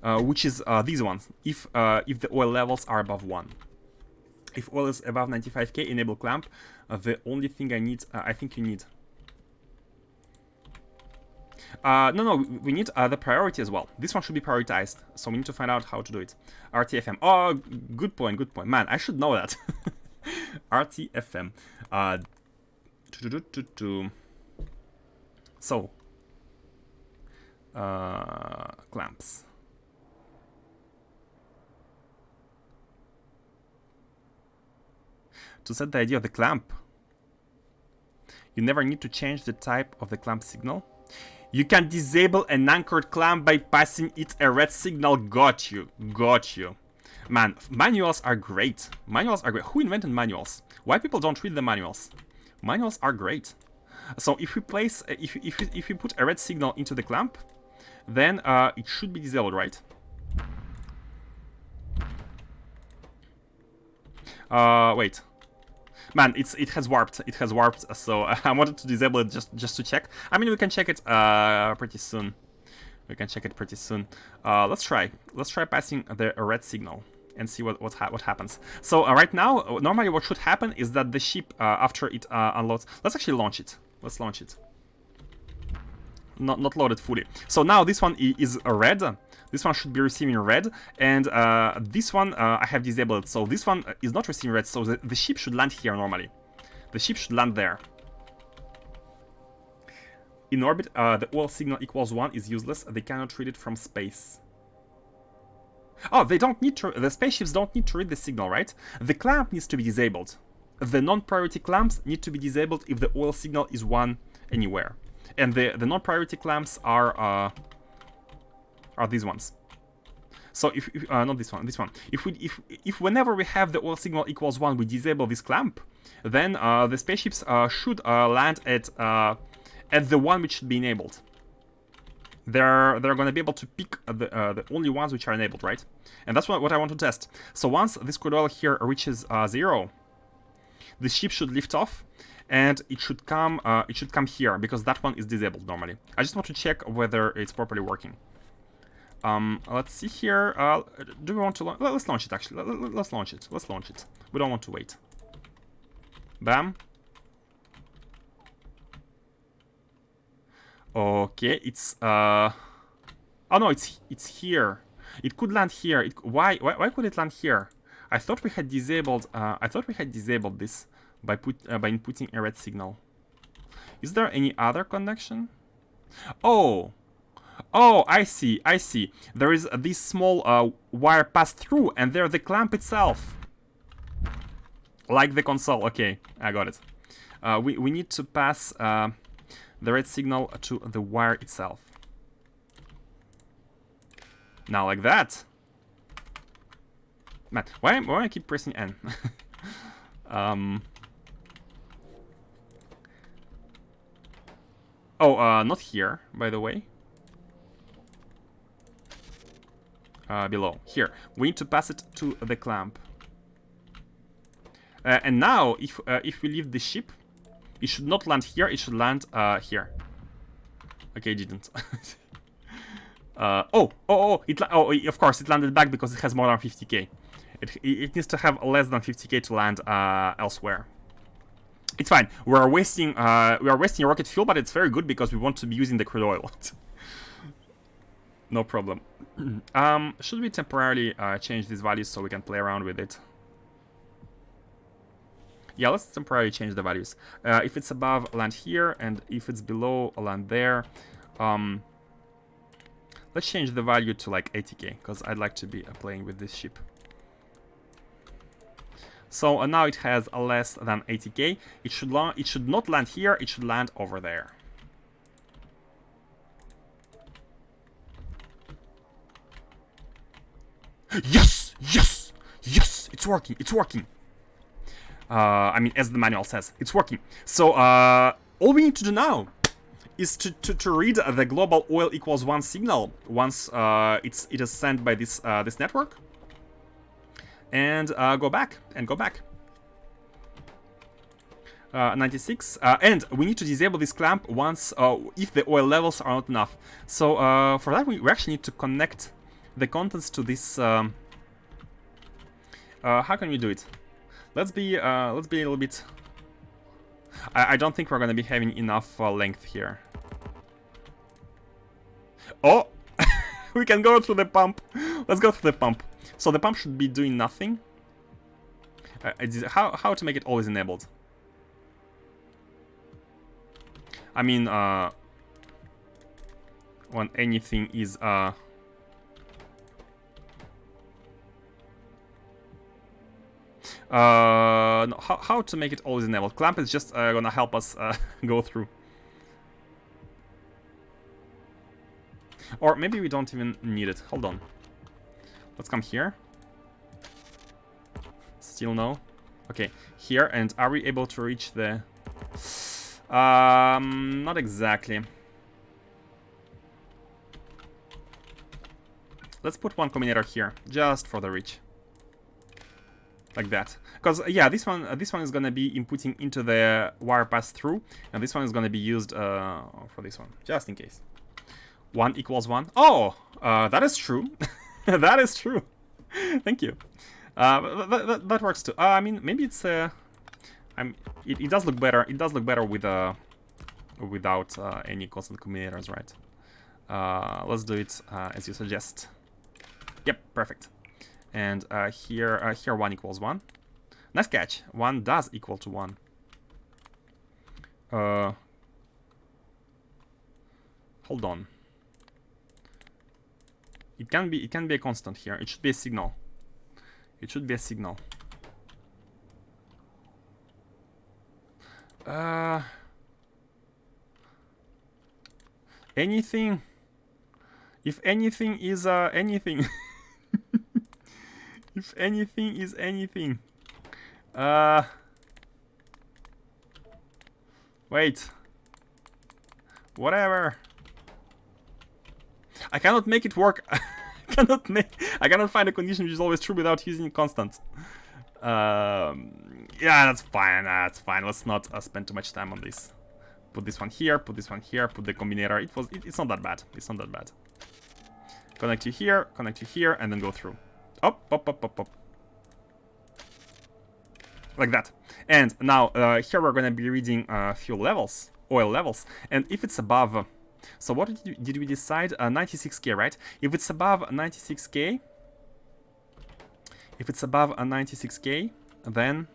which is these ones. If the oil levels are above 1. If oil is above 95k, enable clamp. The only thing I think you need. No, we need the priority as well. This one should be prioritized, so we need to find out how to do it. RTFM. Oh, good point. Man, I should know that. RTFM. So, clamps. To set the idea of the clamp, you never need to change the type of the clamp signal. You can disable an anchored clamp by passing it a red signal. Got you. Man, manuals are great. Who invented manuals? Why people don't read the manuals? Manuals are great. So if we place, if we put a red signal into the clamp, then it should be disabled, right? Wait. Man, it has warped. So I wanted to disable it just to check. I mean, we can check it pretty soon. Let's try passing the red signal and see what happens. So right now, normally what should happen is that the ship, after it unloads, let's actually launch it. Let's launch it. Not loaded fully. So now this one is red. This one should be receiving red, and this one I have disabled. So this one is not receiving red. So the ship should land here normally. The ship should land there. In orbit, the oil signal equals 1 is useless. They cannot read it from space. Oh, they don't need to. The spaceships don't need to read the signal, right? The clamp needs to be disabled. The non-priority clamps need to be disabled if the oil signal is 1 anywhere, and the non-priority clamps are these ones. So if not this one, if whenever we have the oil signal equals 1, we disable this clamp, then the spaceships should land at the one which should be enabled. They're going to be able to pick the only ones which are enabled, right? And that's what I want to test. So once this crude oil here reaches 0, the ship should lift off, and it should come here, because that one is disabled normally. I just want to check whether it's properly working. Let's see here. Do we want to launch? Let's launch it, actually. Let's launch it. Let's launch it. We don't want to wait. Bam. Okay, it's oh no, it's here. It could land here. Why could it land here? I thought we had disabled this by inputting a red signal. Is there any other connection? Oh, I see. There is this small wire passed through, and there the clamp itself, like the console. Okay, I got it. We need to pass the red signal to the wire itself. Now, like that. Man, why I keep pressing N? Not here, by the way. Below. Here. We need to pass it to the clamp. And now, if we leave the ship, it should not land here, it should land here. Okay, it didn't. Of course, it landed back because it has more than 50k. It needs to have less than 50k to land elsewhere. It's fine. We are wasting rocket fuel, but it's very good because we want to be using the crude oil. No problem. Should we temporarily change these values so we can play around with it? Yeah, let's temporarily change the values. If it's above, land here, and if it's below, land there. Let's change the value to like 80k, because I'd like to be playing with this ship. So now it has less than 80k. It should not land here, it should land over there. Yes! Yes! Yes! It's working! It's working! I mean, as the manual says, it's working. So all we need to do now is to read the global oil equals 1 signal once it is sent by this this network, and go back. 96, and we need to disable this clamp once if the oil levels are not enough. So for that we actually need to connect the contents to this. How can we do it? Let's be a little bit. I don't think we're gonna be having enough length here. Oh, we can go through the pump. Let's go through the pump. So the pump should be doing nothing. How to make it always enabled? I mean, when anything is no, how to make it always enabled? Clamp is just gonna help us go through. Or maybe we don't even need it. Hold on. Let's come here. Still no. Okay, here. And are we able to reach the... not exactly. Let's put one combinator here, just for the reach. Like that. Because, yeah, this one is gonna be inputting into the wire pass-through, and this one is gonna be used for this one, just in case. 1 equals 1. Oh, that is true. That is true. Thank you. That works too. I mean, maybe it's it does look better. It does look better with without any constant combinators, right? Let's do it as you suggest. Yep, perfect. And here 1 equals 1. Nice catch. 1 does equal to 1. Hold on. It can be a constant here. It should be a signal. It should be a signal. Anything. If anything is anything. If anything is anything. Wait. Whatever. I cannot make it work. I cannot find a condition which is always true without using constants. Yeah, that's fine. That's fine. Let's not spend too much time on this. Put this one here. Put this one here. Put the combinator. It's not that bad. It's not that bad. Connect you here. Connect you here, and then go through. Up, up, up, up, up. Like that. And now here we're gonna be reading fuel levels, oil levels, and if it's above. So what did we decide? 96k, right? If it's above 96k, then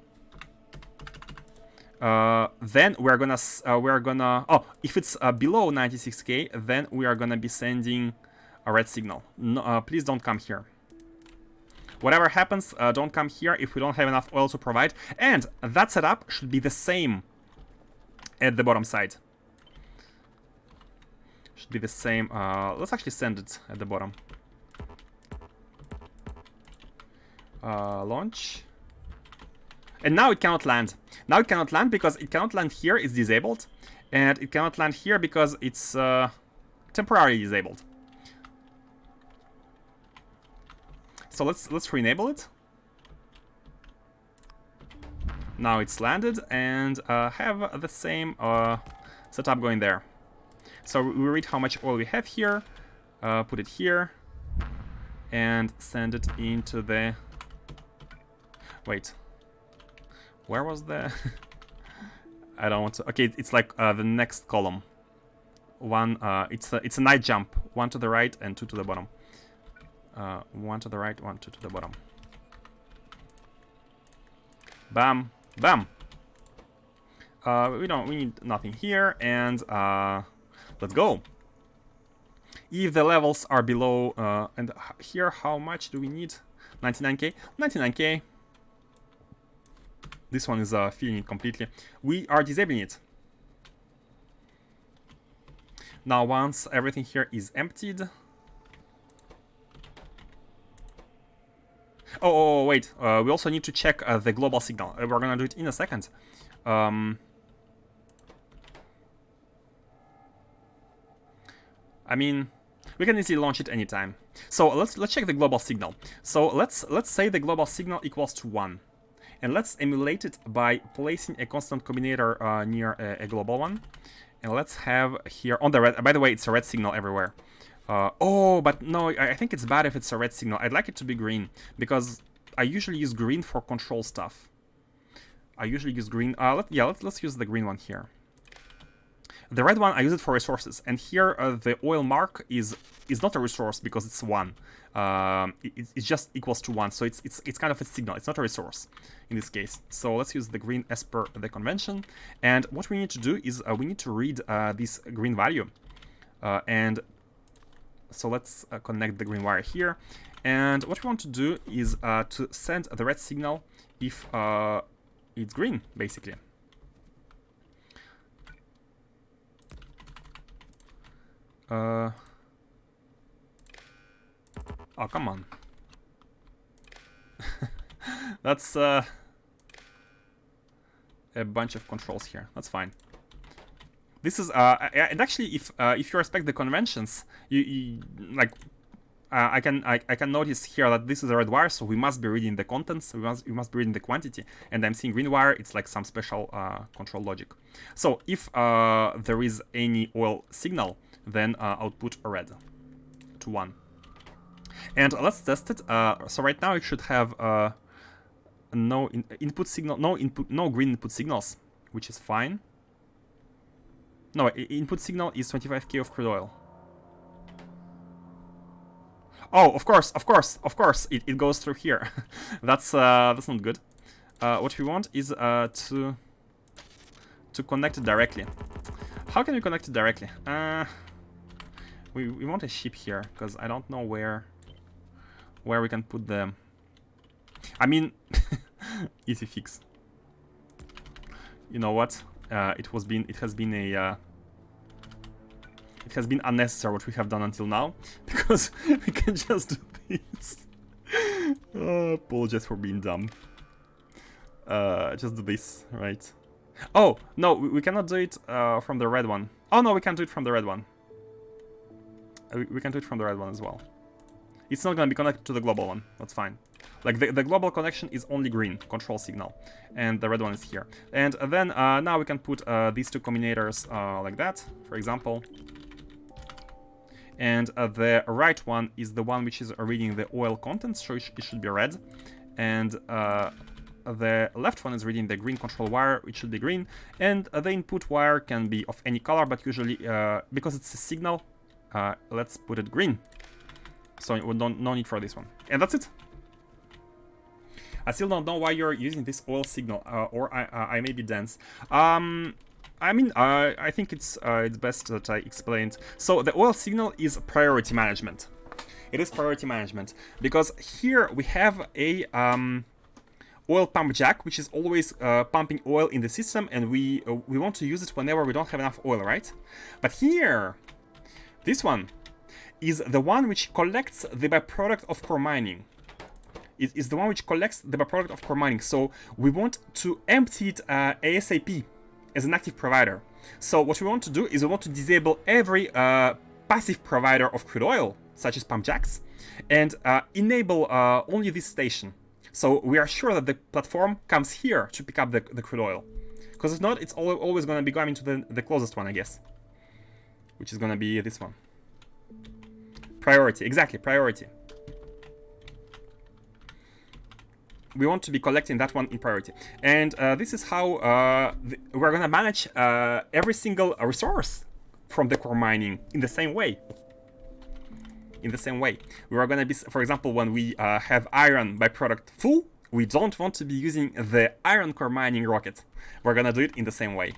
we're gonna oh, if it's below 96k, then we are gonna be sending a red signal. No, please don't come here. Whatever happens, don't come here if we don't have enough oil to provide. And that setup should be the same at the bottom side. Should be the same. Let's actually send it at the bottom. Launch. And now it cannot land. Now it cannot land because it cannot land here. It's disabled. And it cannot land here because it's temporarily disabled. So let's re-enable it. Now it's landed and have the same setup going there. So we read how much oil we have here, put it here, and send it into the... Wait. Where was the... I don't want to... Okay, it's like the next column. One, it's a night jump. One to the right and two to the bottom. One to the right, one, two to the bottom. Bam, bam. We need nothing here, and let's go. If the levels are below, and here, how much do we need? 99k, 99k. This one is filling it completely. We are disabling it. Now, once everything here is emptied. Oh, wait. We also need to check the global signal. We're gonna do it in a second. I mean, we can easily launch it anytime. So let's check the global signal. So let's say the global signal equals to 1. And let's emulate it by placing a constant combinator near a global one. And let's have here on the red. By the way, it's a red signal everywhere. Oh, but no, I think it's bad if it's a red signal. I'd like it to be green, because I usually use green for control stuff. I usually use green. Let's use the green one here. The red one, I use it for resources. And here, the oil mark is not a resource because it's 1. It just equals to 1, so it's kind of a signal. It's not a resource in this case. So let's use the green as per the convention. And what we need to do is we need to read this green value. And so let's connect the green wire here. And what we want to do is to send the red signal if it's green, basically. Oh, come on. That's a bunch of controls here. That's fine. This is and actually, if you respect the conventions, you like I can notice here that this is a red wire, so we must be reading the contents. We must be reading the quantity, and I'm seeing green wire. It's like some special control logic. So if there is any oil signal, then output a red to 1. And let's test it. So right now it should have no input signal, no green input signals, which is fine. No, input signal is 25k of crude oil. Oh, of course, it goes through here. That's not good. What we want is to connect it directly. How can we connect it directly? We want a ship here, because I don't know where we can put the... I mean, easy fix. You know what? It has been unnecessary what we have done until now, because we can just do this. Apologize for being dumb. Just do this, right? Oh, no, we cannot do it from the red one. Oh no, we can do it from the red one. We can do it from the red one as well. It's not gonna be connected to the global one, that's fine. Like, the global connection is only green, control signal, and the red one is here. And then now we can put these two combinators like that, for example. And the right one is the one which is reading the oil content, so it should be red. And the left one is reading the green control wire, which should be green. And the input wire can be of any color, but usually, because it's a signal, let's put it green. So no need for this one. And that's it. I still don't know why you're using this oil signal, or I may be dense. I mean, I think it's best that I explained. So the oil signal is priority management. It is priority management because here we have a oil pump jack, which is always pumping oil in the system, and we want to use it whenever we don't have enough oil, right? But here, this one is the one which collects the byproduct of core mining. It is the one which collects the byproduct of core mining. So we want to empty it ASAP as an active provider. So what we want to do is we want to disable every passive provider of crude oil, such as pump jacks, and enable only this station. So we are sure that the platform comes here to pick up the crude oil. Because if not, it's always going to be going to the closest one, I guess. Which is going to be this one. Priority, exactly, priority. We want to be collecting that one in priority. And this is how we're going to manage every single resource from the core mining in the same way. In the same way. We are going to be, for example, when we have iron byproduct full, we don't want to be using the iron core mining rocket. We're going to do it in the same way.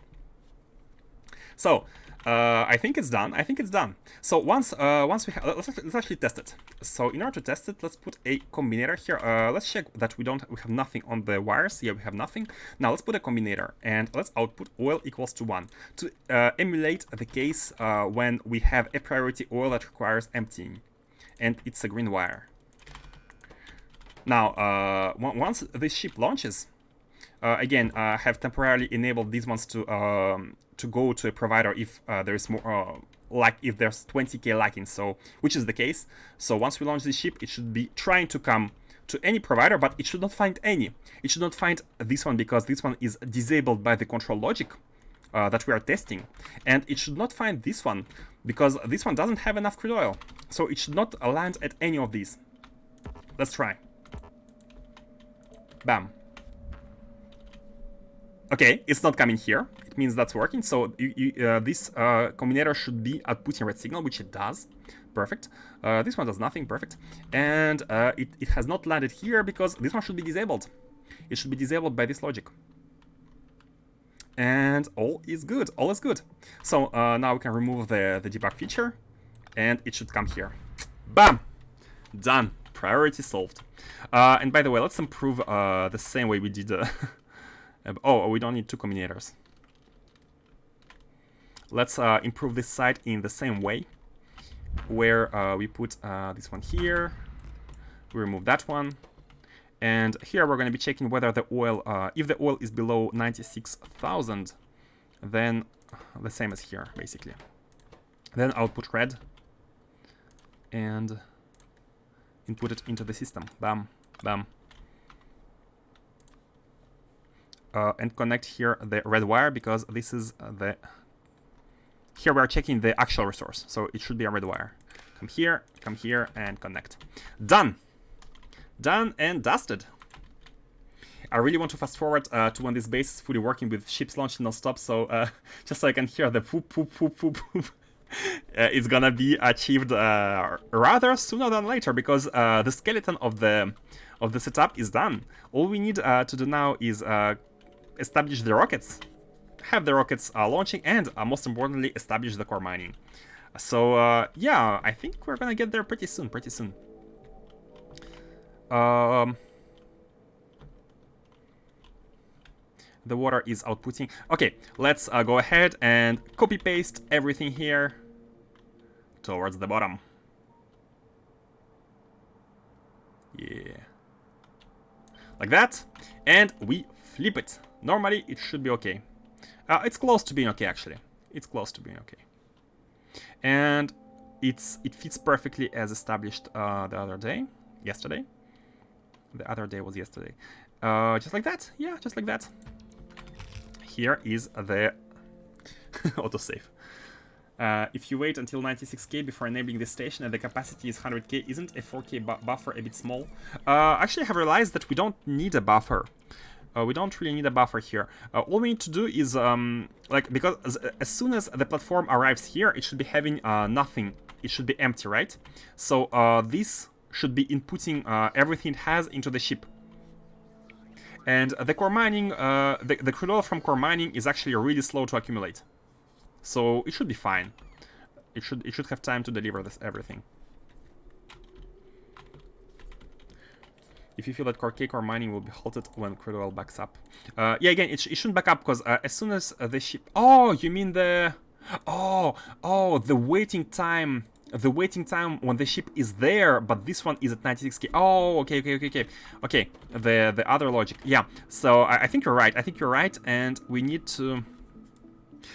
So, I think it's done. I think it's done. So once we have, let's actually test it. So in order to test it, let's put a combinator here. Let's check that we have nothing on the wires. Yeah, we have nothing. Now let's put a combinator and let's output oil equals to 1 to emulate the case when we have a priority oil that requires emptying, and it's a green wire. Now once this ship launches, again, I have temporarily enabled these ones to go to a provider if there is more, like if there's 20k lacking, so which is the case. So once we launch this ship, it should be trying to come to any provider, but it should not find any. It should not find this one because this one is disabled by the control logic that we are testing, and it should not find this one because this one doesn't have enough crude oil. So it should not land at any of these. Let's try. Bam. Okay, it's not coming here. It means that's working. So this combinator should be outputting red signal, which it does. Perfect. This one does nothing. Perfect. And it has not landed here because this one should be disabled. It should be disabled by this logic. And all is good. All is good. So now we can remove the debug feature, and it should come here. Bam! Done. Priority solved. And by the way, let's improve the same way we did. Oh, we don't need two combinators. Let's improve this side in the same way, where we put this one here, we remove that one, and here we're going to be checking whether the oil, if the oil is below 96,000, then the same as here, basically. Then output red, and input it into the system. Bam, bam. And connect here the red wire because this is the... Here we are checking the actual resource, so it should be a red wire. Come here, and connect. Done! Done and dusted. I really want to fast forward to when this base is fully working with ships launching non-stop, so just so I can hear the poop, poop, poop, poop, poop. It's gonna be achieved rather sooner than later because the skeleton of the setup is done. All we need to do now is establish the rockets, have the rockets launching, and most importantly, establish the core mining. So yeah, I think we're gonna get there pretty soon. Um, the water is outputting. Okay, let's go ahead and copy paste everything here towards the bottom. Yeah, like that, and we flip it. Normally it should be okay. It's close to being okay, actually. It's close to being okay, and it fits perfectly as established the other day, yesterday. The other day was yesterday. Just like that. Yeah, just like that. Here is the autosave. If you wait until 96k before enabling the station and the capacity is 100k, isn't a 4k buffer a bit small? Actually, I have realized that we don't need a buffer. We don't really need a buffer here. All we need to do is, because as soon as the platform arrives here, it should be having nothing. It should be empty, right? So this should be inputting everything it has into the ship. And the core mining, the crude oil from core mining is actually really slow to accumulate. So it should be fine. It should have time to deliver this everything. If you feel that core mining will be halted when crude oil backs up. Yeah, again, it shouldn't back up because as soon as the ship... Oh, you mean the... Oh, the waiting time. The waiting time when the ship is there, but this one is at 96k. Oh, okay. Okay, the other logic. Yeah, so I think you're right. And we need to...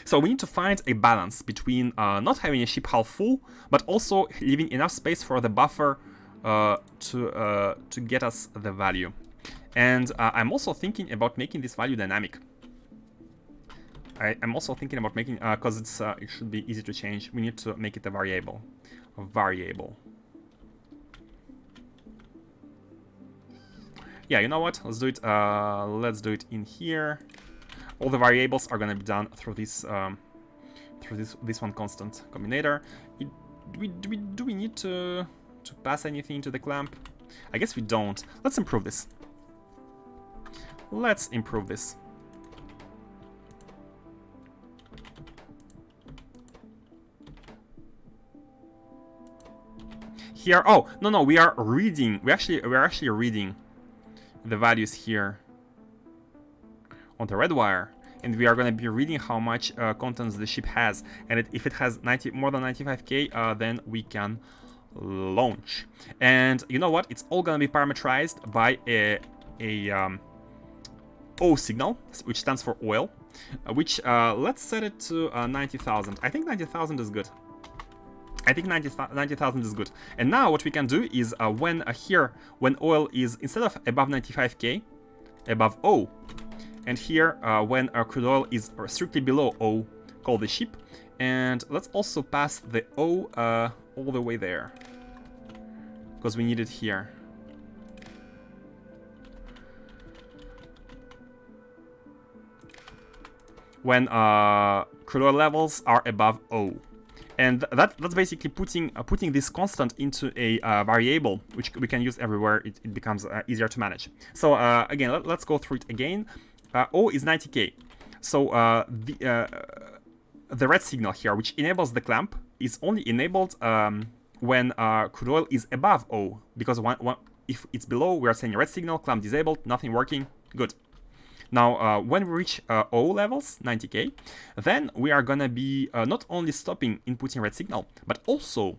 So we need to find a balance between not having a ship half full, but also leaving enough space for the buffer to get us the value. And I'm also thinking about making this value dynamic. I'm also thinking about making, because it should be easy to change, we need to make it a variable. Yeah, you know what? Let's do it. Let's do it in here. All the variables are gonna be done through this one constant combinator. Do we need to pass anything to the clamp? I guess we don't. Let's improve this. Here, oh no, we are reading. We're actually reading the values here on the red wire, and we are going to be reading how much contents the ship has, and if it has more than 95k, then we can launch. And you know what? It's all going to be parameterized by a O signal, which stands for oil, which let's set it to 90,000. I think 90,000 is good. 90,000 is good. And now what we can do is when oil is, instead of above 95k, above O, and here when our crude oil is strictly below O, call the ship. And let's also pass the O all the way there, because we need it here. When crude oil levels are above O. And that's basically putting this constant into a variable, which we can use everywhere. It becomes easier to manage. So again, let's go through it again. O is 90k. So the red signal here, which enables the clamp, is only enabled when crude oil is above O. Because if it's below, we are saying red signal, clamp disabled, nothing working, good. Now, when we reach O levels, 90k, then we are gonna be not only stopping inputting red signal, but also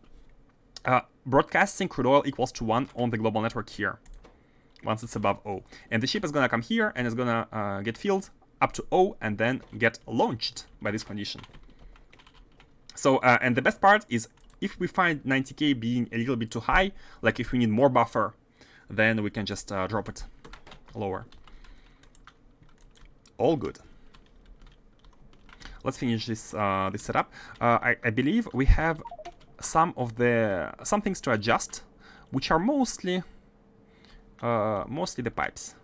broadcasting crude oil equals to 1 on the global network here, once it's above O. And the ship is gonna come here and is gonna get filled up to O and then get launched by this condition. So, and the best part is, if we find 90k being a little bit too high, like if we need more buffer, then we can just drop it lower. All good. Let's finish this this setup. I believe we have some things to adjust, which are mostly the pipes.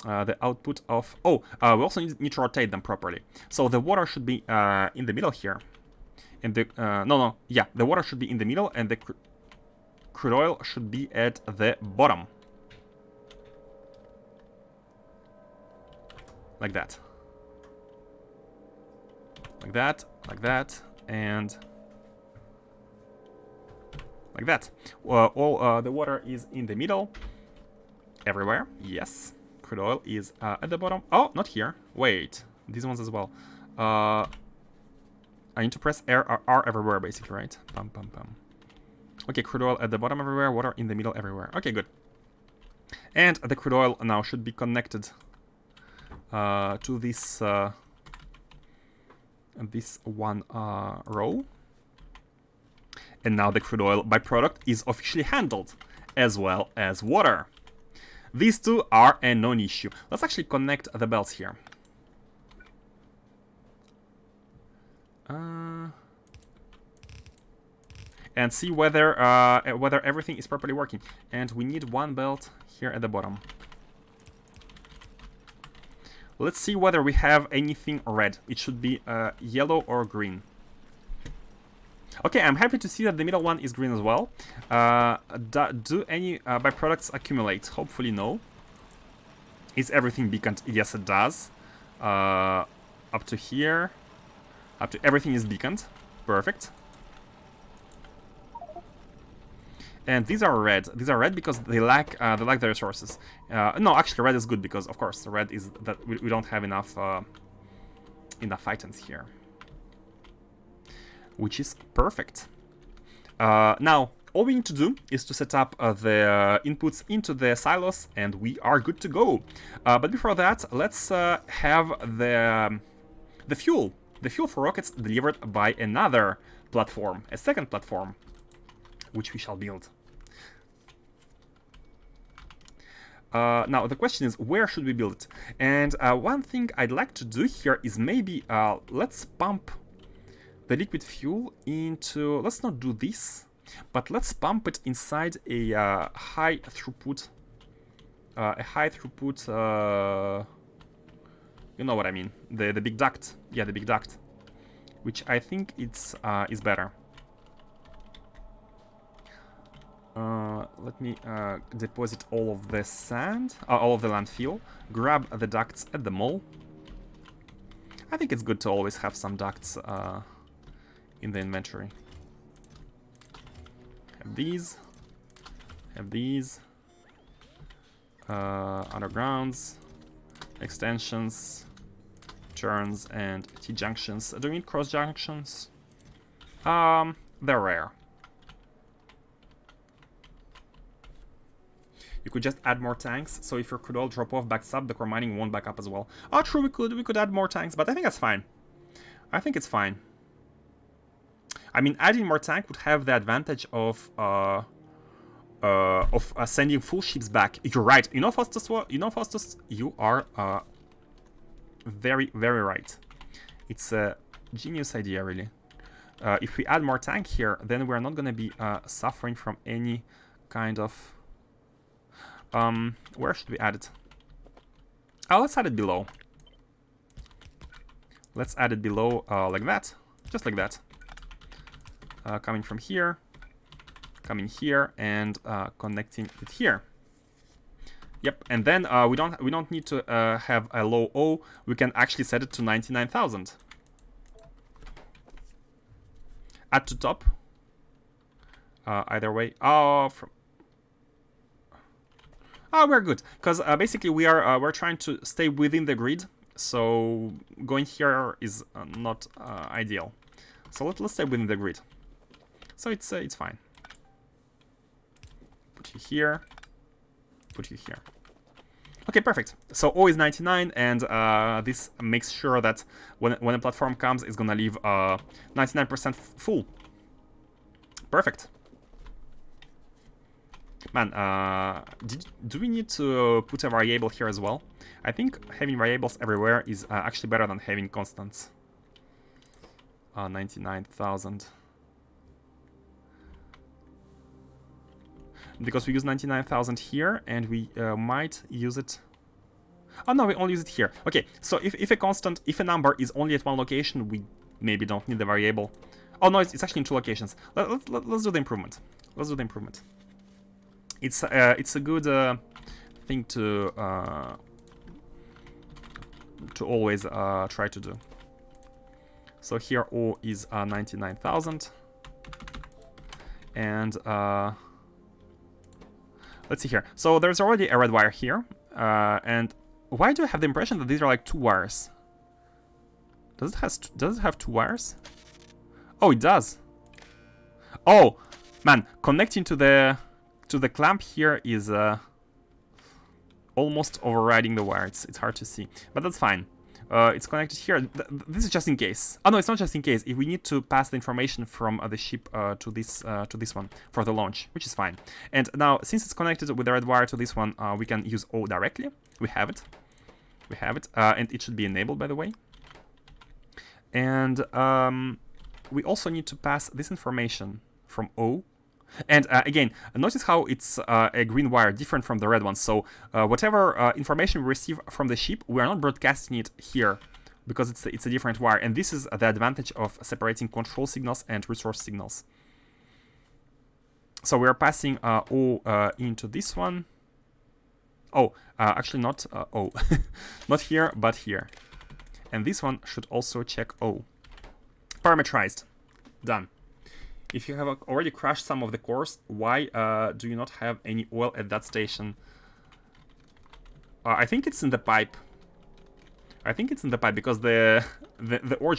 The output of we also need to rotate them properly. So the water should be in the middle here, and the the water should be in the middle, and the crude oil should be at the bottom. Like that. like that, and like that. All the water is in the middle, everywhere. Yes, crude oil is at the bottom. Oh, not here. Wait, these ones as well. I need to press R everywhere, basically, right? Pum pum pum. Okay, crude oil at the bottom everywhere, water in the middle everywhere. Okay, good. And the crude oil now should be connected to this this one row. And now the crude oil byproduct is officially handled, as well as water. These two are a non-issue. Let's actually connect the belts here. And see whether everything is properly working. And we need one belt here at the bottom. Let's see whether we have anything red. It should be yellow or green. Okay, I'm happy to see that the middle one is green as well. Do any byproducts accumulate? Hopefully no. Is everything beaconed? Yes, it does. Up to here. Up to everything is beaconed. Perfect. And these are red. These are red because they lack the resources. No, actually, red is good because, of course, red is that we don't have enough items here, which is perfect. Now, all we need to do is to set up the inputs into the silos, and we are good to go. But before that, let's have the fuel. The fuel for rockets delivered by another platform, a second platform, which we shall build. Now, the question is, where should we build it? And one thing I'd like to do here is maybe let's pump the liquid fuel into... Let's not do this, but let's pump it inside a high throughput... you know what I mean. The big duct. Yeah, the big duct. Which I think it's is better. Let me deposit all of the sand, all of the landfill, grab the ducts at the mall. I think it's good to always have some ducts in the inventory. Have these, undergrounds, extensions, turns, and T-junctions. Do we need cross-junctions? They're rare. You could just add more tanks, so if your crude oil drop-off backs up, the core mining won't back up as well. Oh, true, we could add more tanks, but I think that's fine. I think it's fine. I mean, adding more tank would have the advantage of sending full ships back. You're right. You know, Faustus, you are very, very right. It's a genius idea, really. If we add more tank here, then we're not going to be suffering from any kind of... where should we add it? Oh, let's add it below. Let's add it below like that. Just like that. Coming from here, coming here, and connecting it here. Yep, and then we don't need to have a low O. We can actually set it to 99,000. Add to top. Either way. Oh, we're good, because basically we're trying to stay within the grid. So going here is not ideal. So let's stay within the grid. So it's fine. Put you here. Put you here. Okay, perfect. So O is 99, and this makes sure that when a platform comes, it's gonna leave 99% full. Perfect. Man, do we need to put a variable here as well? I think having variables everywhere is actually better than having constants. 99,000. Because we use 99,000 here, and we might use it... Oh no, we only use it here. Okay, so if a number is only at one location, we maybe don't need the variable. Oh no, it's actually in two locations. Let's do the improvement. Let's do the improvement. It's a good thing to always try to do. So here O is 99,000. And let's see here. So there's already a red wire here. And why do I have the impression that these are like 2 wires? Does it have 2 wires? Oh, it does. Oh, man, connecting to the clamp here is almost overriding the wire. It's hard to see, but that's fine. It's connected here. This is just in case. Oh no, it's not just in case. If we need to pass the information from the ship to this one for the launch, which is fine. And now, since it's connected with the red wire to this one, we can use O directly. We have it. We have it, and it should be enabled, by the way. And we also need to pass this information from O. And again, notice how it's a green wire, different from the red one. So whatever information we receive from the ship, we are not broadcasting it here because it's a different wire. And this is the advantage of separating control signals and resource signals. So we are passing O into this one. Oh, actually not O. Not here, but here. And this one should also check O. Parameterized. Done. If you have already crashed some of the cores, why do you not have any oil at that station? I think it's in the pipe. I think it's in the pipe because the oil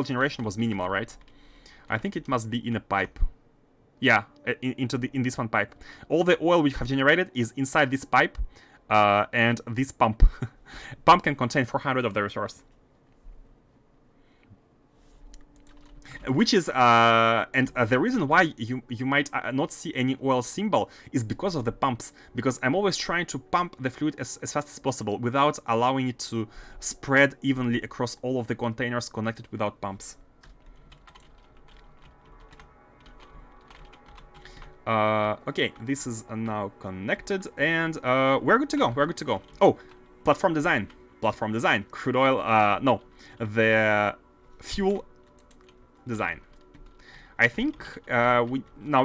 generation was minimal, right? I think it must be in a pipe. Yeah, in this one pipe. All the oil we have generated is inside this pipe, and this pump. Pump can contain 400 of the resource. Which is and the reason why you might not see any oil symbol is because of the pumps, because I'm always trying to pump the fluid as fast as possible without allowing it to spread evenly across all of the containers connected without pumps. Okay, this is now connected, and we're good to go. We're good to go. Oh, platform design. Platform design. Crude oil. No, the fuel design. I think we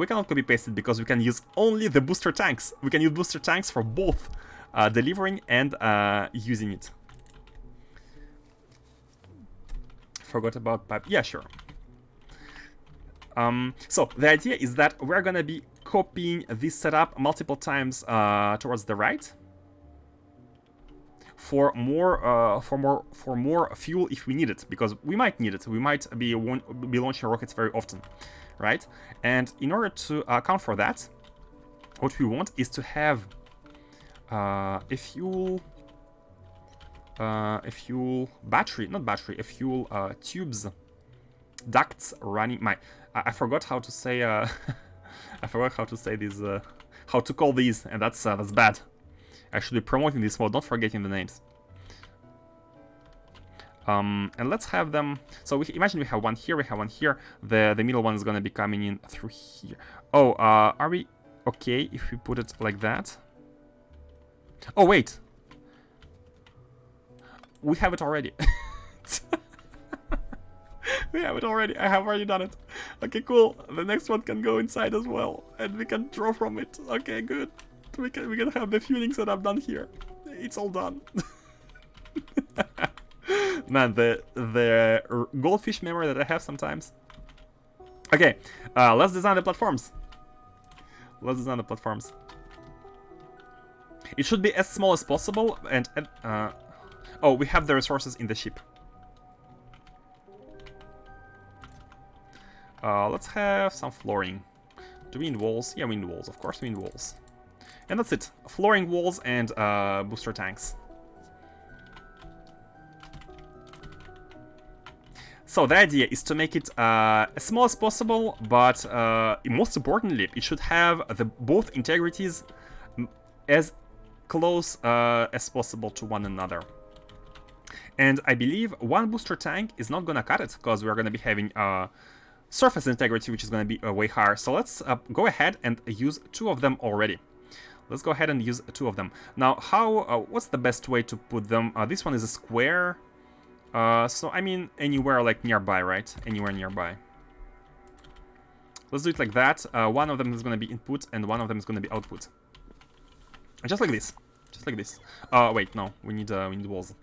cannot copy paste it because we can use only the booster tanks. We can use booster tanks for both delivering and using it. Forgot about pipe. Yeah, sure. So the idea is that we're gonna be copying this setup multiple times towards the right for more fuel if we need it, because we might need it. We might be launching rockets very often, right? And in order to account for that, what we want is to have a fuel tubes, ducts running. I forgot how to say I forgot how to say these, how to call these, and that's bad. I should be promoting this mode, not forgetting the names. And let's have them. So imagine we have one here, we have one here. The middle one is gonna be coming in through here. Oh, are we okay if we put it like that? Oh wait, we have it already. We have it already. I have already done it. Okay, cool. The next one can go inside as well, and we can draw from it. Okay, good. We can have the fueling setup done here. It's all done. Man, the goldfish memory that I have sometimes. Okay, let's design the platforms. Let's design the platforms. It should be as small as possible, and oh, we have the resources in the ship. Let's have some flooring. Do we need walls? Yeah, we need walls. Of course we need walls. And that's it. Flooring, walls, and booster tanks. So the idea is to make it as small as possible, but most importantly, it should have both integrities as close as possible to one another. And I believe one booster tank is not gonna cut it, because we're gonna be having surface integrity, which is gonna be way higher. So let's go ahead and use 2 of them already. Let's go ahead and use 2 of them. Now, what's the best way to put them? This one is a square. So, I mean, anywhere like nearby, right? Anywhere nearby. Let's do it like that. One of them is going to be input and one of them is going to be output. Just like this. Just like this. Wait, no. We need walls.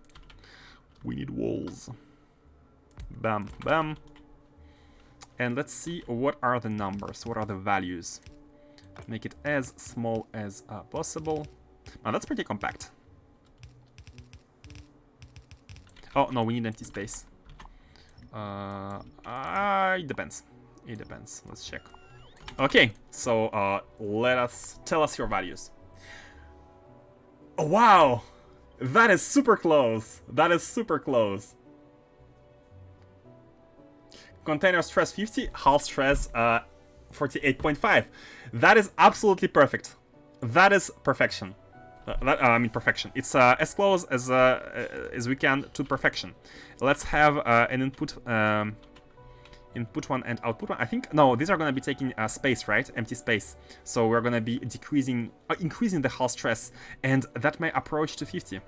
We need walls. bam, bam. And let's see what are the numbers, what are the values. Make it as small as possible. Now that's pretty compact. Oh, no, we need empty space. It depends. It depends. Let's check. Okay, so tell us your values. Oh, wow! That is super close. That is super close. Container stress 50, hull stress 48.5. That is absolutely perfect. That is perfection. I mean perfection. It's as close as we can to perfection. Let's have an input one and output one. I think no, these are gonna be taking space, right? Empty space. So we're gonna be increasing the hull stress, and that may approach to 50.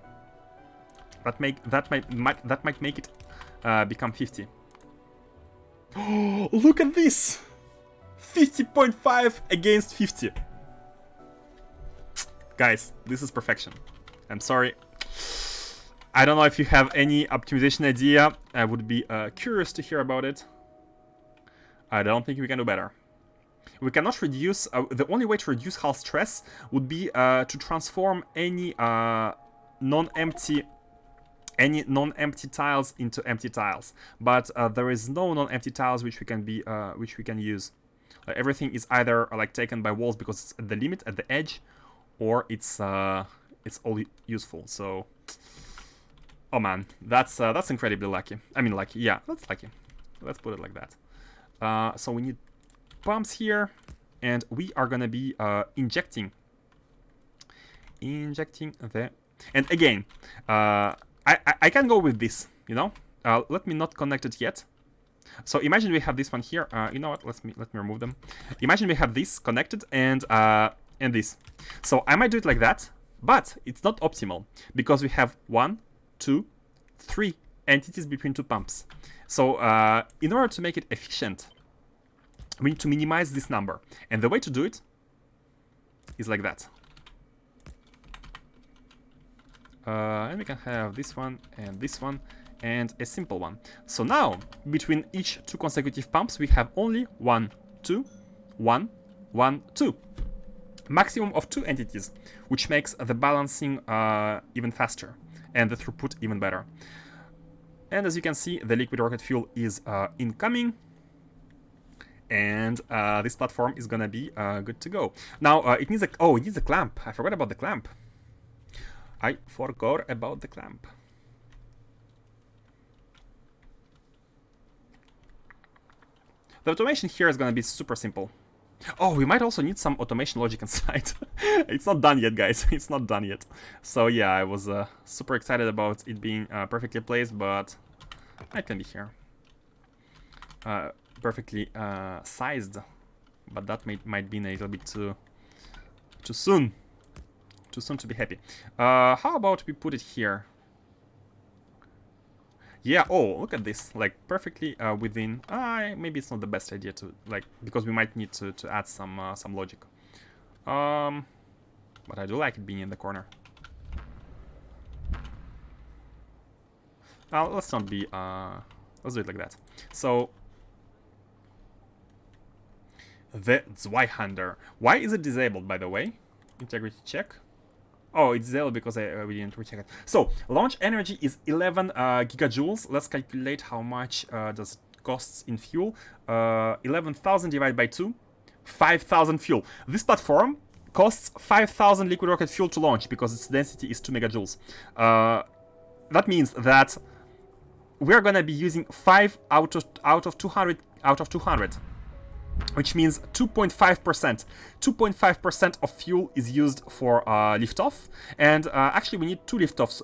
That might make it become 50. Oh, look at this! 50.5 against 50. Guys, this is perfection. I'm sorry. I don't know if you have any optimization idea. I would be curious to hear about it. I don't think we can do better. We cannot reduce... the only way to reduce hull stress would be to transform any non-empty tiles into empty tiles. But there is no non-empty tiles which we can use. Everything is either taken by walls because it's at the limit, at the edge, or it's all useful. So, oh man, that's incredibly lucky. I mean, lucky, yeah, that's lucky. Let's put it like that. So we need pumps here, and we are gonna be injecting the. And again, I can go with this, you know. Let me not connect it yet. So imagine we have this one here. You know what? Let me remove them. Imagine we have this connected and this. So I might do it like that, but it's not optimal because we have 1, 2, 3 entities between two pumps. So in order to make it efficient, we need to minimize this number, and the way to do it is like that. And we can have this one and a simple one. So now between each two consecutive pumps we have only 1, 2, 1, 1, 2. Maximum of 2 entities, which makes the balancing even faster and the throughput even better. And as you can see, the liquid rocket fuel is incoming, and this platform is gonna be good to go. Now it needs a clamp. I forgot about the clamp. The automation here is gonna be super simple. Oh, we might also need some automation logic inside. It's not done yet, guys. It's not done yet. So yeah, I was super excited about it being perfectly placed, but it can be here. Perfectly sized, but that might be a little bit too soon. Too soon to be happy. How about we put it here? Yeah, oh, look at this, like perfectly within. Maybe it's not the best idea to because we might need to add some logic. But I do like it being in the corner. Let's not be. Let's do it like that. So the Zweihander. Why is it disabled, by the way? Integrity check. Oh, it's disabled because we didn't recheck it. So, launch energy is 11 gigajoules. Let's calculate how much does it costs in fuel. 11,000 divided by 2, 5,000 fuel. This platform costs 5,000 liquid rocket fuel to launch because its density is 2 megajoules. That means that we're gonna be using 5 out of 200. Which means 2.5%. 2.5% of fuel is used for liftoff, and actually we need 2 liftoffs,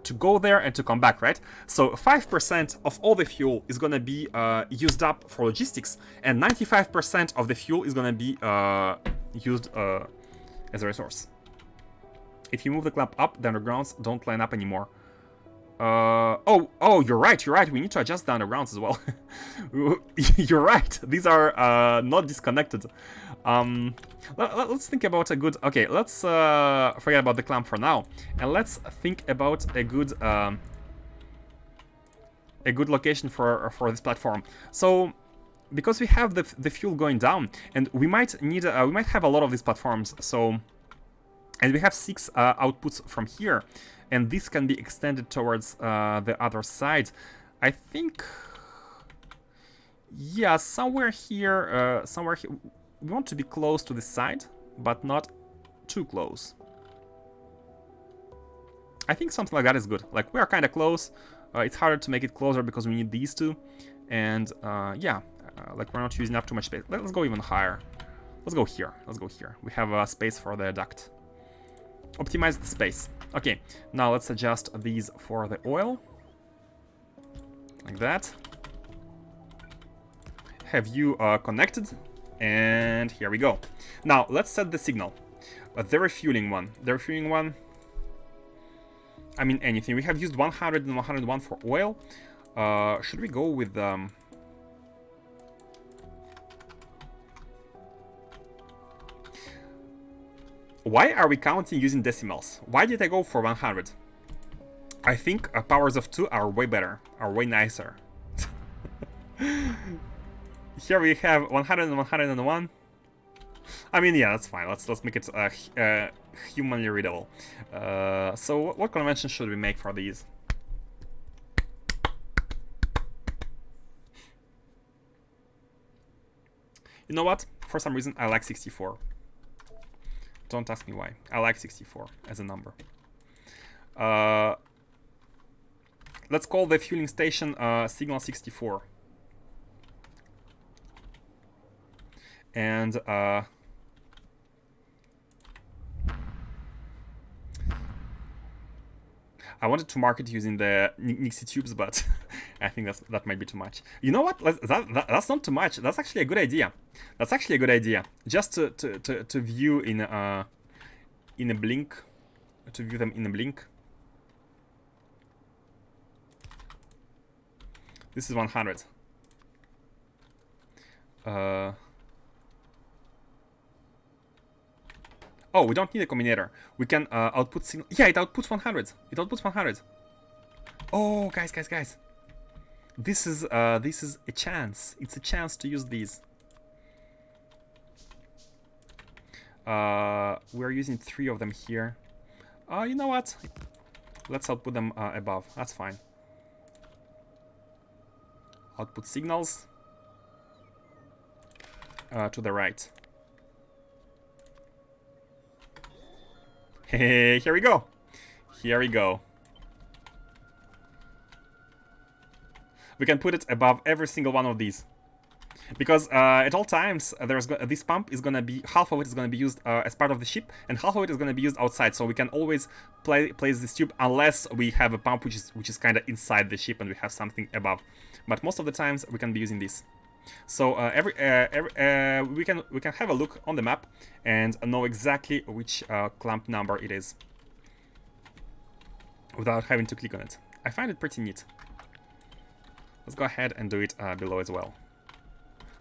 to go there and to come back, right? So 5% of all the fuel is gonna be used up for logistics, and 95% of the fuel is gonna be used as a resource. If you move the clamp up, the undergrounds don't line up anymore. Oh, you're right. We need to adjust the undergrounds as well. You're right. These are not disconnected. Let's think about a good... Okay, let's forget about the clamp for now. And let's think about a good a good location for this platform. So because we have the fuel going down, and we might need we might have a lot of these platforms. So, and we have 6 outputs from here, and this can be extended towards the other side. I think, yeah, somewhere here, we want to be close to the side, but not too close. I think something like that is good. Like, we are kind of close. It's harder to make it closer because we need these two. And yeah, like, we're not using up too much space. Let's go even higher. Let's go here. Let's go here. We have space for the duct. Optimize the space. Okay, now let's adjust these for the oil. Like that. Have you connected. And here we go. Now, let's set the signal. The refueling one. The refueling one... I mean, anything. We have used 100 and 101 for oil. Should we go with... Why are we counting using decimals? Why did I go for 100? I think powers of 2 are way better, are way nicer. Here we have 100 and 101. I mean, yeah, that's fine. Let's make it humanly readable. So what convention should we make for these? You know what? For some reason, I like 64. Don't ask me why. I like 64 as a number. Let's call the fueling station signal 64. And I wanted to mark it using the Nixie tubes, but I think that might be too much. You know what? That's not too much. That's actually a good idea. That's actually a good idea. Just to view in a blink, to view them in a blink. This is 100. Oh, we don't need a combinator. We can output signal. Yeah, it outputs 100. It outputs 100. Oh, guys. This is a chance. It's a chance to use these. We're using 3 of them here. You know what? Let's output them above. That's fine. Output signals to the right. Hey, here we go. Here we go. We can put it above every single one of these. Because at all times, this pump is gonna be, half of it is gonna be used as part of the ship, and half of it is gonna be used outside. So we can always place this tube unless we have a pump which is kind of inside the ship and we have something above. But most of the times we can be using this. So we can have a look on the map and know exactly which clamp number it is without having to click on it. I find it pretty neat. Let's go ahead and do it below as well.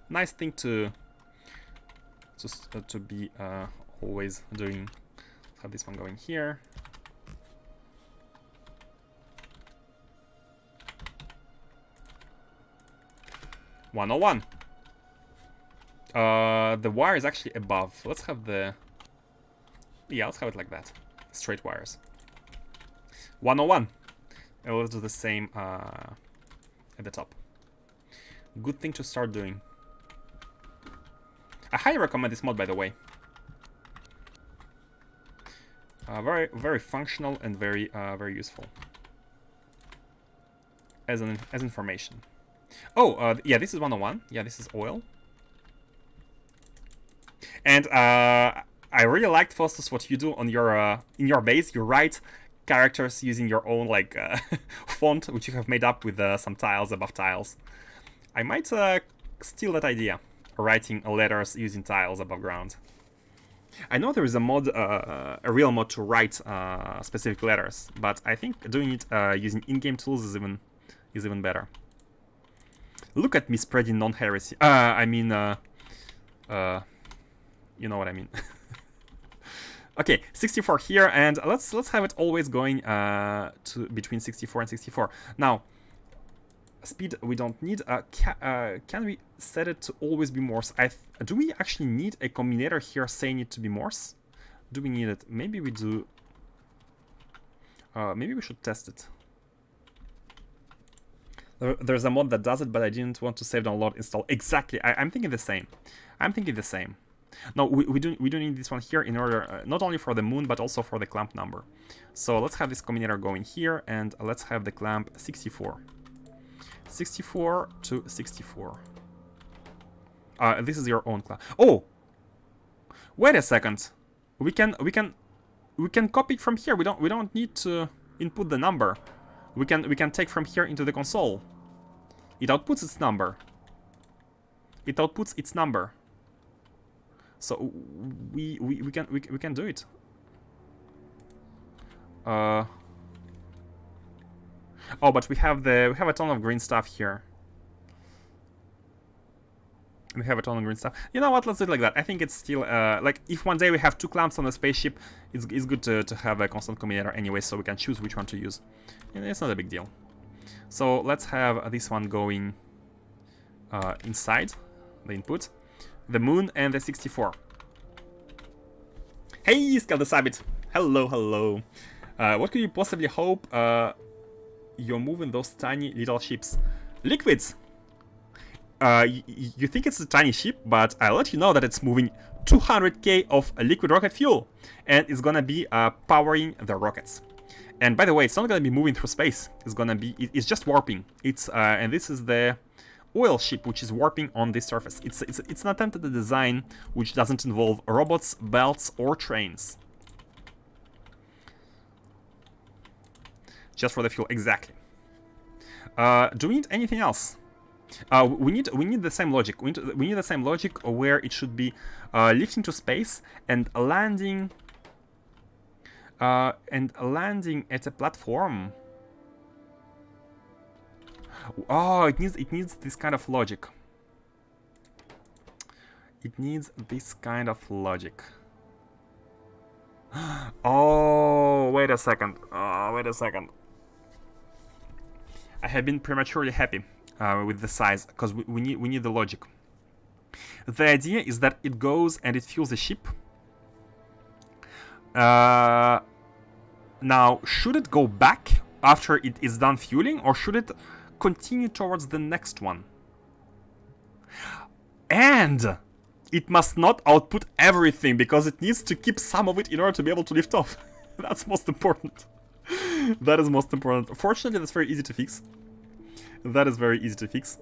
Nice thing to be always doing. Let's have this one going here. $101. The wire is actually above. Let's have the... Yeah, let's have it like that. Straight wires. 101. And let's do the same at the top. Good thing to start doing. I highly recommend this mod, by the way. Very functional and very useful as information. Oh, yeah, this is 101. Yeah, this is oil. And I really liked, Faustus, what you do on your in your base. You write characters using your own like font, which you have made up with some tiles above tiles. I might steal that idea, writing letters using tiles above ground. I know there is a mod, a real mod to write specific letters, but I think doing it using in-game tools is even better. Look at me spreading non-heresy. I mean, you know what I mean. Okay, 64 here, and let's have it always going to between 64 and 64. Now, Speed we don't need. Can we set it to always be Morse? Do we actually need a combinator here saying it to be Morse? Do we need it? Maybe we do. Maybe we should test it. There's a mod that does it, but I didn't want to save, download, install. Exactly. I'm thinking the same. I'm thinking the same. No, we do need this one here in order not only for the moon but also for the clamp number. So let's have this combinator going here, and let's have the clamp 64. 64 to 64. This is your own clamp. Oh, wait a second. We can copy it from here. We don't need to input the number. We can take from here into the console. It outputs its number. It outputs its number. So we can do it. Oh, but we have a ton of green stuff here. We have a ton of green stuff. You know what? Let's do it like that. I think it's still like if one day we have 2 clamps on the spaceship, it's good to have a constant combinator anyway, so we can choose which one to use. And it's not a big deal. So let's have this one going inside the input, the moon and the 64. Hey, Scale the Sabit. Hello, hello. What could you possibly hope? You're moving those tiny little ships. Liquids. You think it's a tiny ship, but I'll let you know that it's moving 200k of liquid rocket fuel, and it's gonna be powering the rockets. And by the way, it's not gonna be moving through space. It's gonna be, it's just warping. It's and this is the oil ship which is warping on this surface. It's an attempt at a design which doesn't involve robots, belts, or trains. Just for the fuel, exactly. Do we need anything else? We need the same logic. We need the same logic where it should be lifting to space and landing at a platform. Oh, it needs this kind of logic. It needs this kind of logic. Oh, wait a second. Wait a second. I have been prematurely happy with the size because we need the logic. The idea is that it goes and it fuels the ship. Now, should it go back after it is done fueling, or should it continue towards the next one? And it must not output everything because it needs to keep some of it in order to be able to lift off. That's most important. That is most important. Fortunately, that's very easy to fix. That is very easy to fix.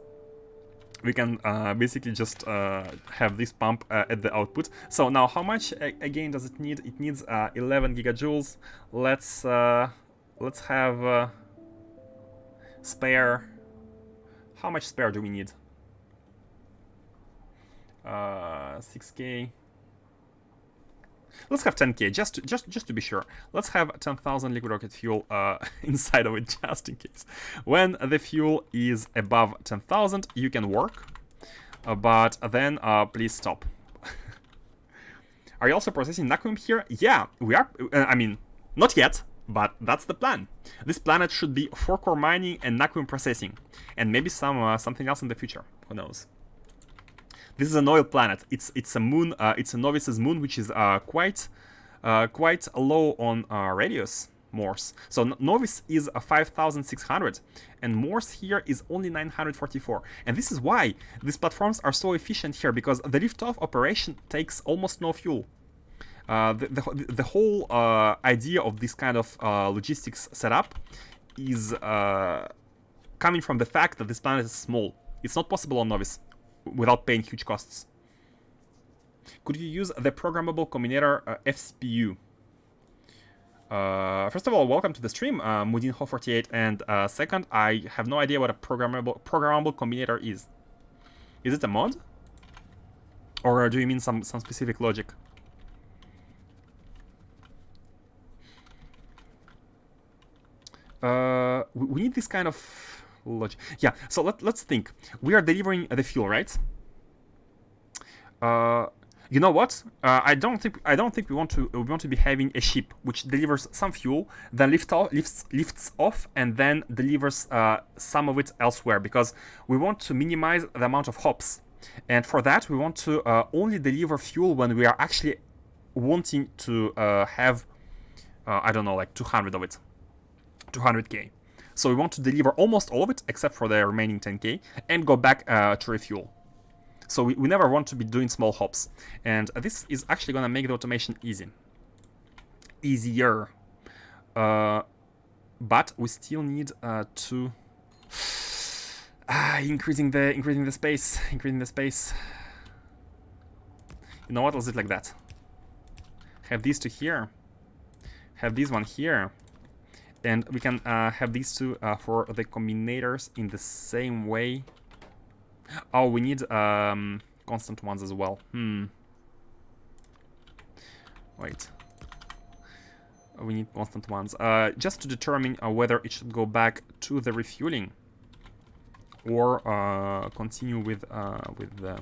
We can basically just have this pump at the output. So now, how much again does it need? It needs 11 gigajoules. Let's have spare. How much spare do we need? 6k. Let's have 10k, just to be sure. Let's have 10,000 liquid rocket fuel inside of it, just in case. When the fuel is above 10,000, you can work, but then please stop. Are you also processing Naquium here? Yeah, we are. I mean, not yet, but that's the plan. This planet should be 4-core mining and Naquium processing, and maybe something else in the future. Who knows? This is an oil planet. It's a moon. It's a Novice's moon, which is quite low on radius. Morse. So Novice is 5,600, and Morse here is only 944. And this is why these platforms are so efficient here, because the liftoff operation takes almost no fuel. The whole idea of this kind of logistics setup is coming from the fact that this planet is small. It's not possible on Novice without paying huge costs. Could you use the programmable combinator FCPU? First of all, welcome to the stream, Mudinho48, and second, I have no idea what a programmable combinator is. Is it a mod? Or do you mean some specific logic? We need this kind of logic. Yeah, so let's think. We are delivering the fuel, right? You know what? I don't think we want to be having a ship which delivers some fuel, then lifts off, and then delivers some of it elsewhere, because we want to minimize the amount of hops, and for that we want to only deliver fuel when we are actually wanting to have I don't know, like 200 of it, 200k. So we want to deliver almost all of it except for the remaining 10k and go back to refuel. So we never want to be doing small hops. And this is actually going to make the automation easier. But we still need to increasing the space. You know what? Let's do it like that. Have these two here. Have this one here. And we can have these two for the combinators in the same way. Oh, we need constant ones as well. Wait. We need constant ones. Just to determine whether it should go back to the refueling or continue with the...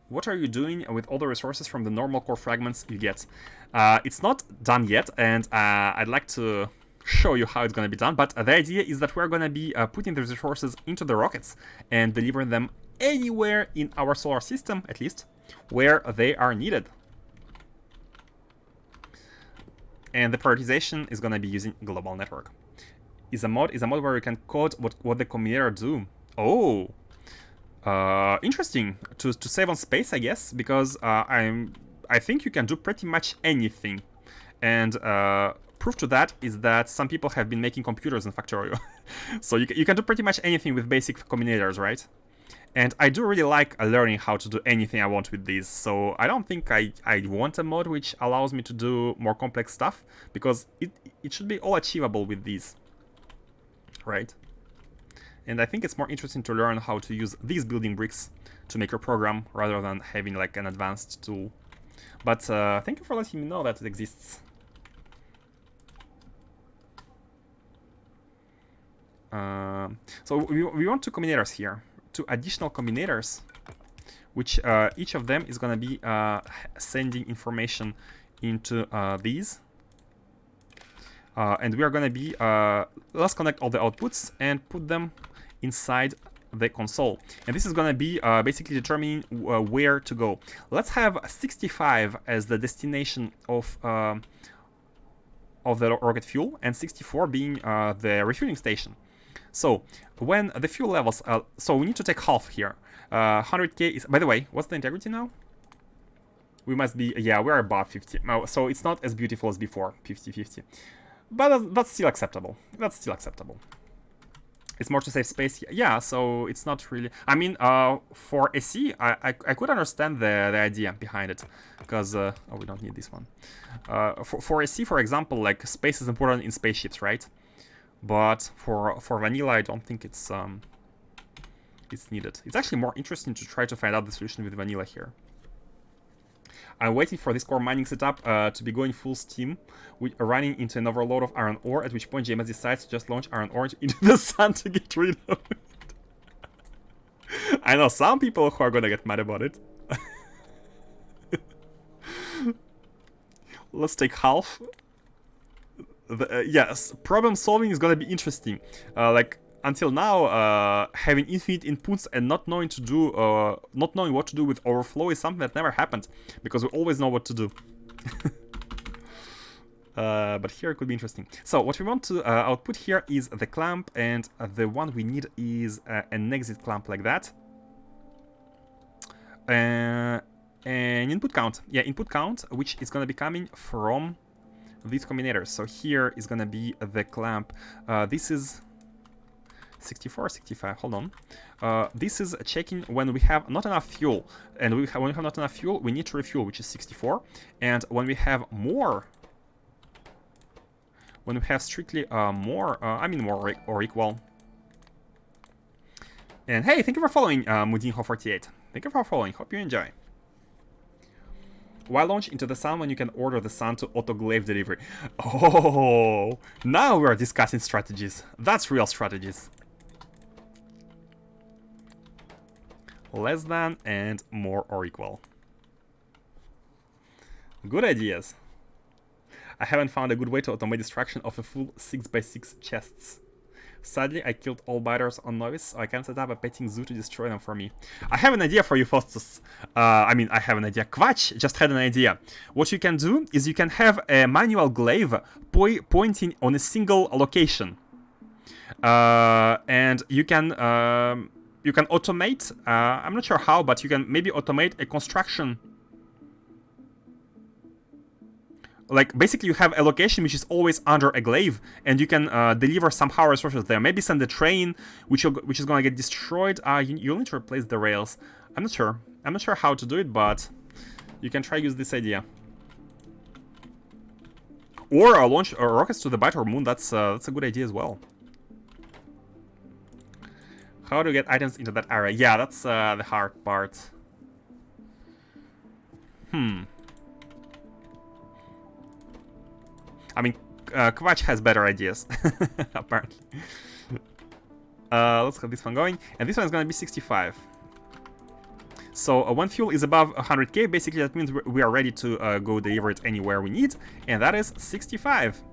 What are you doing with all the resources from the normal core fragments you get? It's not done yet, and I'd like to show you how it's going to be done, but the idea is that we're going to be putting the resources into the rockets and delivering them anywhere in our solar system, at least, where they are needed. And the prioritization is going to be using global network. Is a mod where you can code what the combinator do. Oh, interesting. To save on space, I guess, because I think you can do pretty much anything. And proof to that is that some people have been making computers in Factorio. So you can do pretty much anything with basic combinators, right? And I do really like learning how to do anything I want with these. So I don't think I want a mod which allows me to do more complex stuff, because it should be all achievable with these, right? And I think it's more interesting to learn how to use these building bricks to make your program rather than having like an advanced tool. But thank you for letting me know that it exists. So we want two combinators here, two additional combinators, which each of them is going to be sending information into these. And we are going to be, let's connect all the outputs and put them inside the console. And this is going to be basically determining where to go. Let's have 65 as the destination of the rocket fuel, and 64 being the refueling station. So when the fuel levels, so we need to take half here. 100k is, by the way, what's the integrity now? We must be, yeah, we're above 50. So it's not as beautiful as before, 50-50. But that's still acceptable. It's more to save space. Yeah, so it's not really... I mean, for SE, I could understand the idea behind it. Because... oh, we don't need this one. For SE, for example, like, space is important in spaceships, right? But for vanilla, I don't think it's needed. It's actually more interesting to try to find out the solution with vanilla here. I'm waiting for this core mining setup to be going full steam, running into an overload of iron ore, at which point JMS decides to just launch iron ore into the sun to get rid of it. I know some people who are gonna get mad about it. Let's take half. Yes, problem solving is gonna be interesting. Like, until now, having infinite inputs and not knowing what to do with overflow is something that never happened, because we always know what to do. But here it could be interesting. So what we want to output here is the clamp, and the one we need is an exit clamp like that. And input count. Yeah, input count, which is going to be coming from these combinators. So here is going to be the clamp. This is 64, 65, hold on. This is checking when we have not enough fuel. And when we have not enough fuel, we need to refuel, which is 64. And when we have more, when we have strictly more, I mean more or equal. And hey, thank you for following, Mudinho48. Thank you for following, hope you enjoy. Why launch into the sun when you can order the sun to autoclave delivery? Oh, now we are discussing strategies. That's real strategies. less than, and more or equal. Good ideas. I haven't found a good way to automate destruction of a full 6x6 chests. Sadly, I killed all biters on novice, so I can't set up a petting zoo to destroy them for me. I have an idea for you, Faustus. I have an idea. Quatch just had an idea. What you can do is you can have a manual glaive pointing on a single location. And you can automate, I'm not sure how, but you can maybe automate a construction. Like, basically you have a location which is always under a glaive, and you can deliver somehow resources there. Maybe send a train, which is gonna get destroyed. You'll need to replace the rails. I'm not sure. I'm not sure how to do it, but you can try use this idea. Or launch rockets to the biter moon. That's a good idea as well. How to get items into that area? Yeah, that's the hard part. I mean, Kvach has better ideas, apparently. Let's get this one going. And this one is going to be 65. So when fuel is above 100k, basically that means we are ready to go deliver it anywhere we need. And that is 65.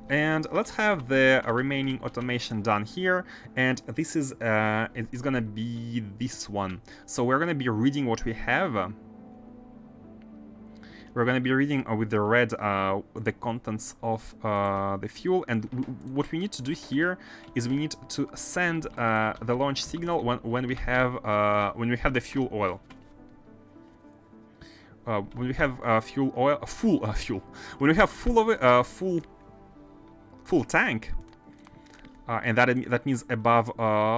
And let's have the remaining automation done here. And this is it's going to be this one. So we're going to be reading what we have. We're going to be reading with the red the contents of the fuel, and what we need to do here is we need to send the launch signal when we have the fuel oil. When we have fuel oil, fuel. When we have full tank, and that means above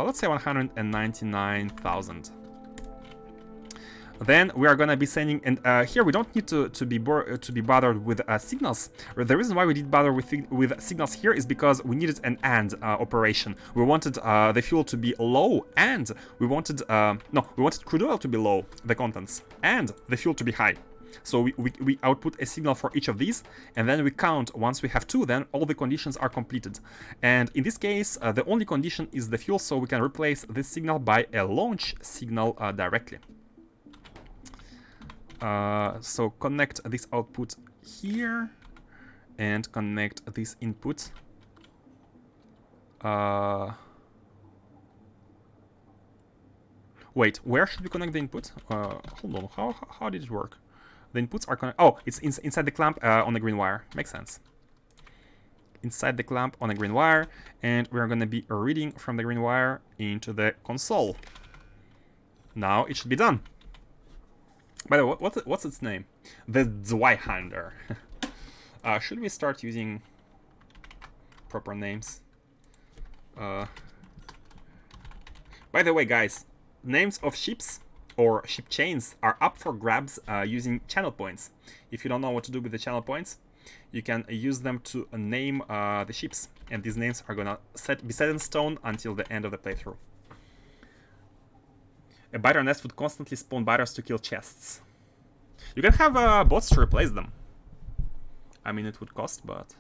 let's say 199,000. Then we are gonna be sending, and here we don't need to be bothered with signals. The reason why we did bother with signals here is because we needed an AND operation. We wanted the fuel to be low, and we wanted crude oil to be low, the contents, and the fuel to be high. So we output a signal for each of these, and then we count. Once we have two, then all the conditions are completed. And in this case, the only condition is the fuel, so we can replace this signal by a launch signal directly. So connect this output here and connect this input. Wait, where should we connect the input? Hold on, how did it work? The inputs are connected. Oh, it's inside the clamp on the green wire. Makes sense. Inside the clamp on a green wire, and we're going to be reading from the green wire into the console. Now it should be done. By the way, what's its name? The Zweihander. Should we start using proper names? By the way, guys, names of ships or ship chains are up for grabs using channel points. If you don't know what to do with the channel points, you can use them to name the ships, and these names are gonna be set in stone until the end of the playthrough. A biter nest would constantly spawn biters to kill chests. You can have bots to replace them. I mean, it would cost, but...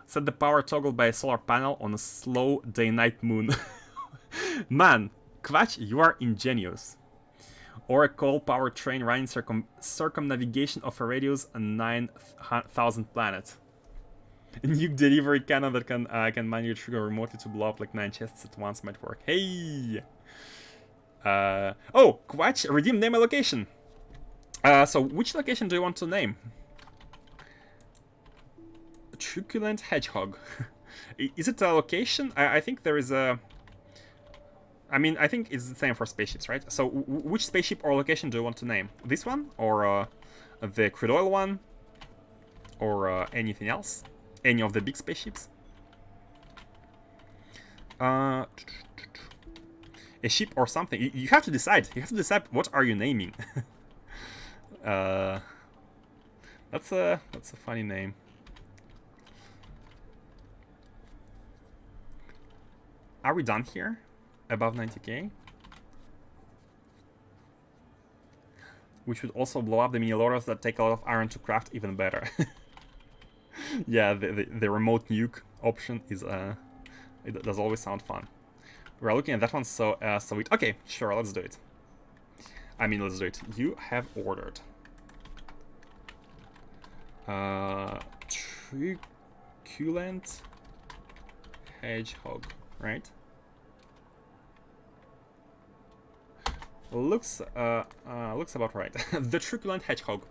Set the power toggle by a solar panel on a slow day-night moon. Man, Kvach, you are ingenious. Or a coal-powered train running circumnavigation of a radius of 9,000 planets. A nuke delivery cannon that can manually trigger remotely to blow up like 9 chests at once might work. Hey! Oh, Kvach, redeem name a location. So which location do you want to name? Truculent Hedgehog. Is it a location? I think there is a... I mean, I think it's the same for spaceships, right? So which spaceship or location do you want to name? This one? Or the crude oil one? Or anything else? Any of the big spaceships? A ship or something. You have to decide. You have to decide what are you naming. That's a funny name. Are we done here? Above 90k? We should also blow up the mini loaders that take a lot of iron to craft even better. Yeah, the remote nuke option is it does always sound fun. We're looking at that one, so okay, sure, let's do it. I mean, let's do it. You have ordered truculent hedgehog, right? Looks about right. The truculent hedgehog.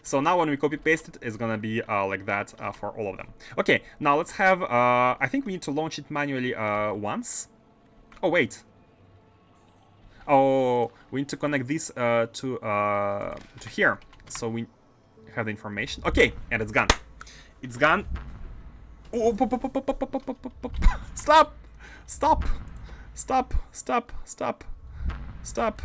So now when we copy paste it, it's gonna be like that for all of them. Okay, now let's have. I think we need to launch it manually once. Oh wait. Oh, we need to connect this to here. So we have the information. Okay, and it's gone. It's gone. Oh, stop! Stop! Stop! Stop! Stop! Stop!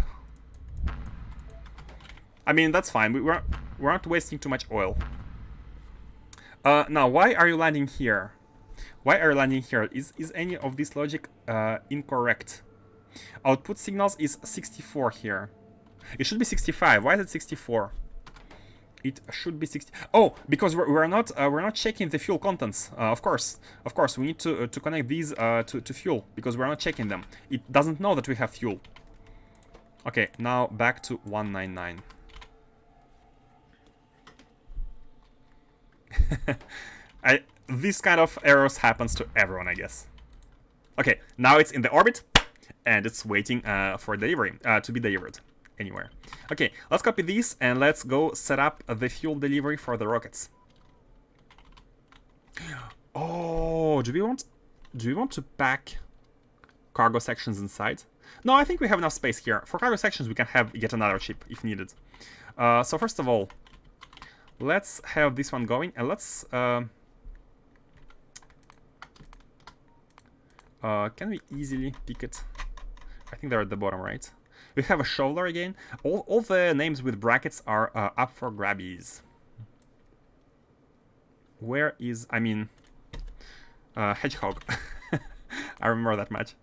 I mean, that's fine. We're not wasting too much oil. Now, why are you landing here? Why are you landing here? Is any of this logic incorrect? Output signals is 64 here. It should be 65. Why is it 64? It should be 60. Oh, because we're not checking the fuel contents. Of course, we need to connect these to fuel because we're not checking them. It doesn't know that we have fuel. Okay, now back to 199. This kind of errors happens to everyone, I guess. Okay, now it's in the orbit, and it's waiting for delivery, to be delivered anywhere. Okay, let's copy this, and let's go set up the fuel delivery for the rockets. Oh, do we want to pack cargo sections inside? No, I think we have enough space here. For cargo sections, we can have yet another ship if needed. So first of all, let's have this one going, and let's... can we easily pick it? I think they're at the bottom, right? We have a shoveler again. All the names with brackets are up for grabbies. Where is... I mean... hedgehog. I remember that much.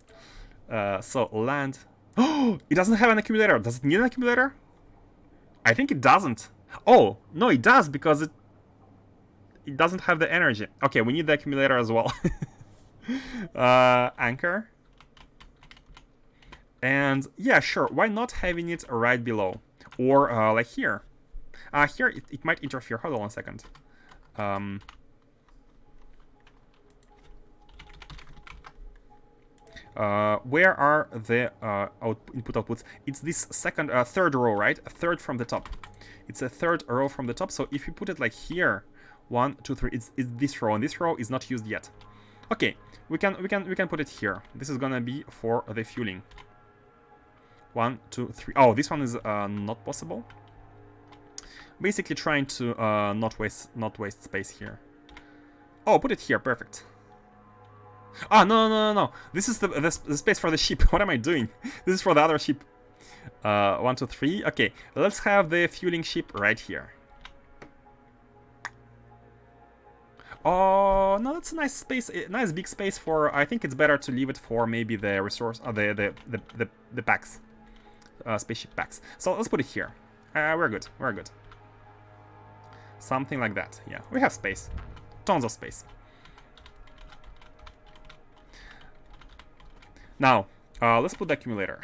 So, land... Oh! It doesn't have an accumulator. Does it need an accumulator? I think it doesn't. Oh! No, it does, because it doesn't have the energy. Okay, we need the accumulator as well. Anchor. And yeah, sure, why not having it right below? Or like here. Here it might interfere. Hold on 1 second. Where are the input outputs? It's this third row, right? A third from the top. It's a third row from the top. So if you put it like here, 1, 2, 3, it's this row, and this row is not used yet. Okay, we can put it here. This is gonna be for the fueling. 1, 2, 3. Oh, this one is not possible. Basically, trying to not waste space here. Oh, put it here. Perfect. Ah, no. This is the space for the ship. What am I doing? This is for the other ship. 1, 2, 3. Okay, let's have the fueling ship right here. Oh no, that's a nice space, nice big space for. I think it's better to leave it for maybe the resource, the packs, spaceship packs. So let's put it here. We're good. We're good. Something like that. Yeah, we have space, tons of space. Now, let's put the accumulator.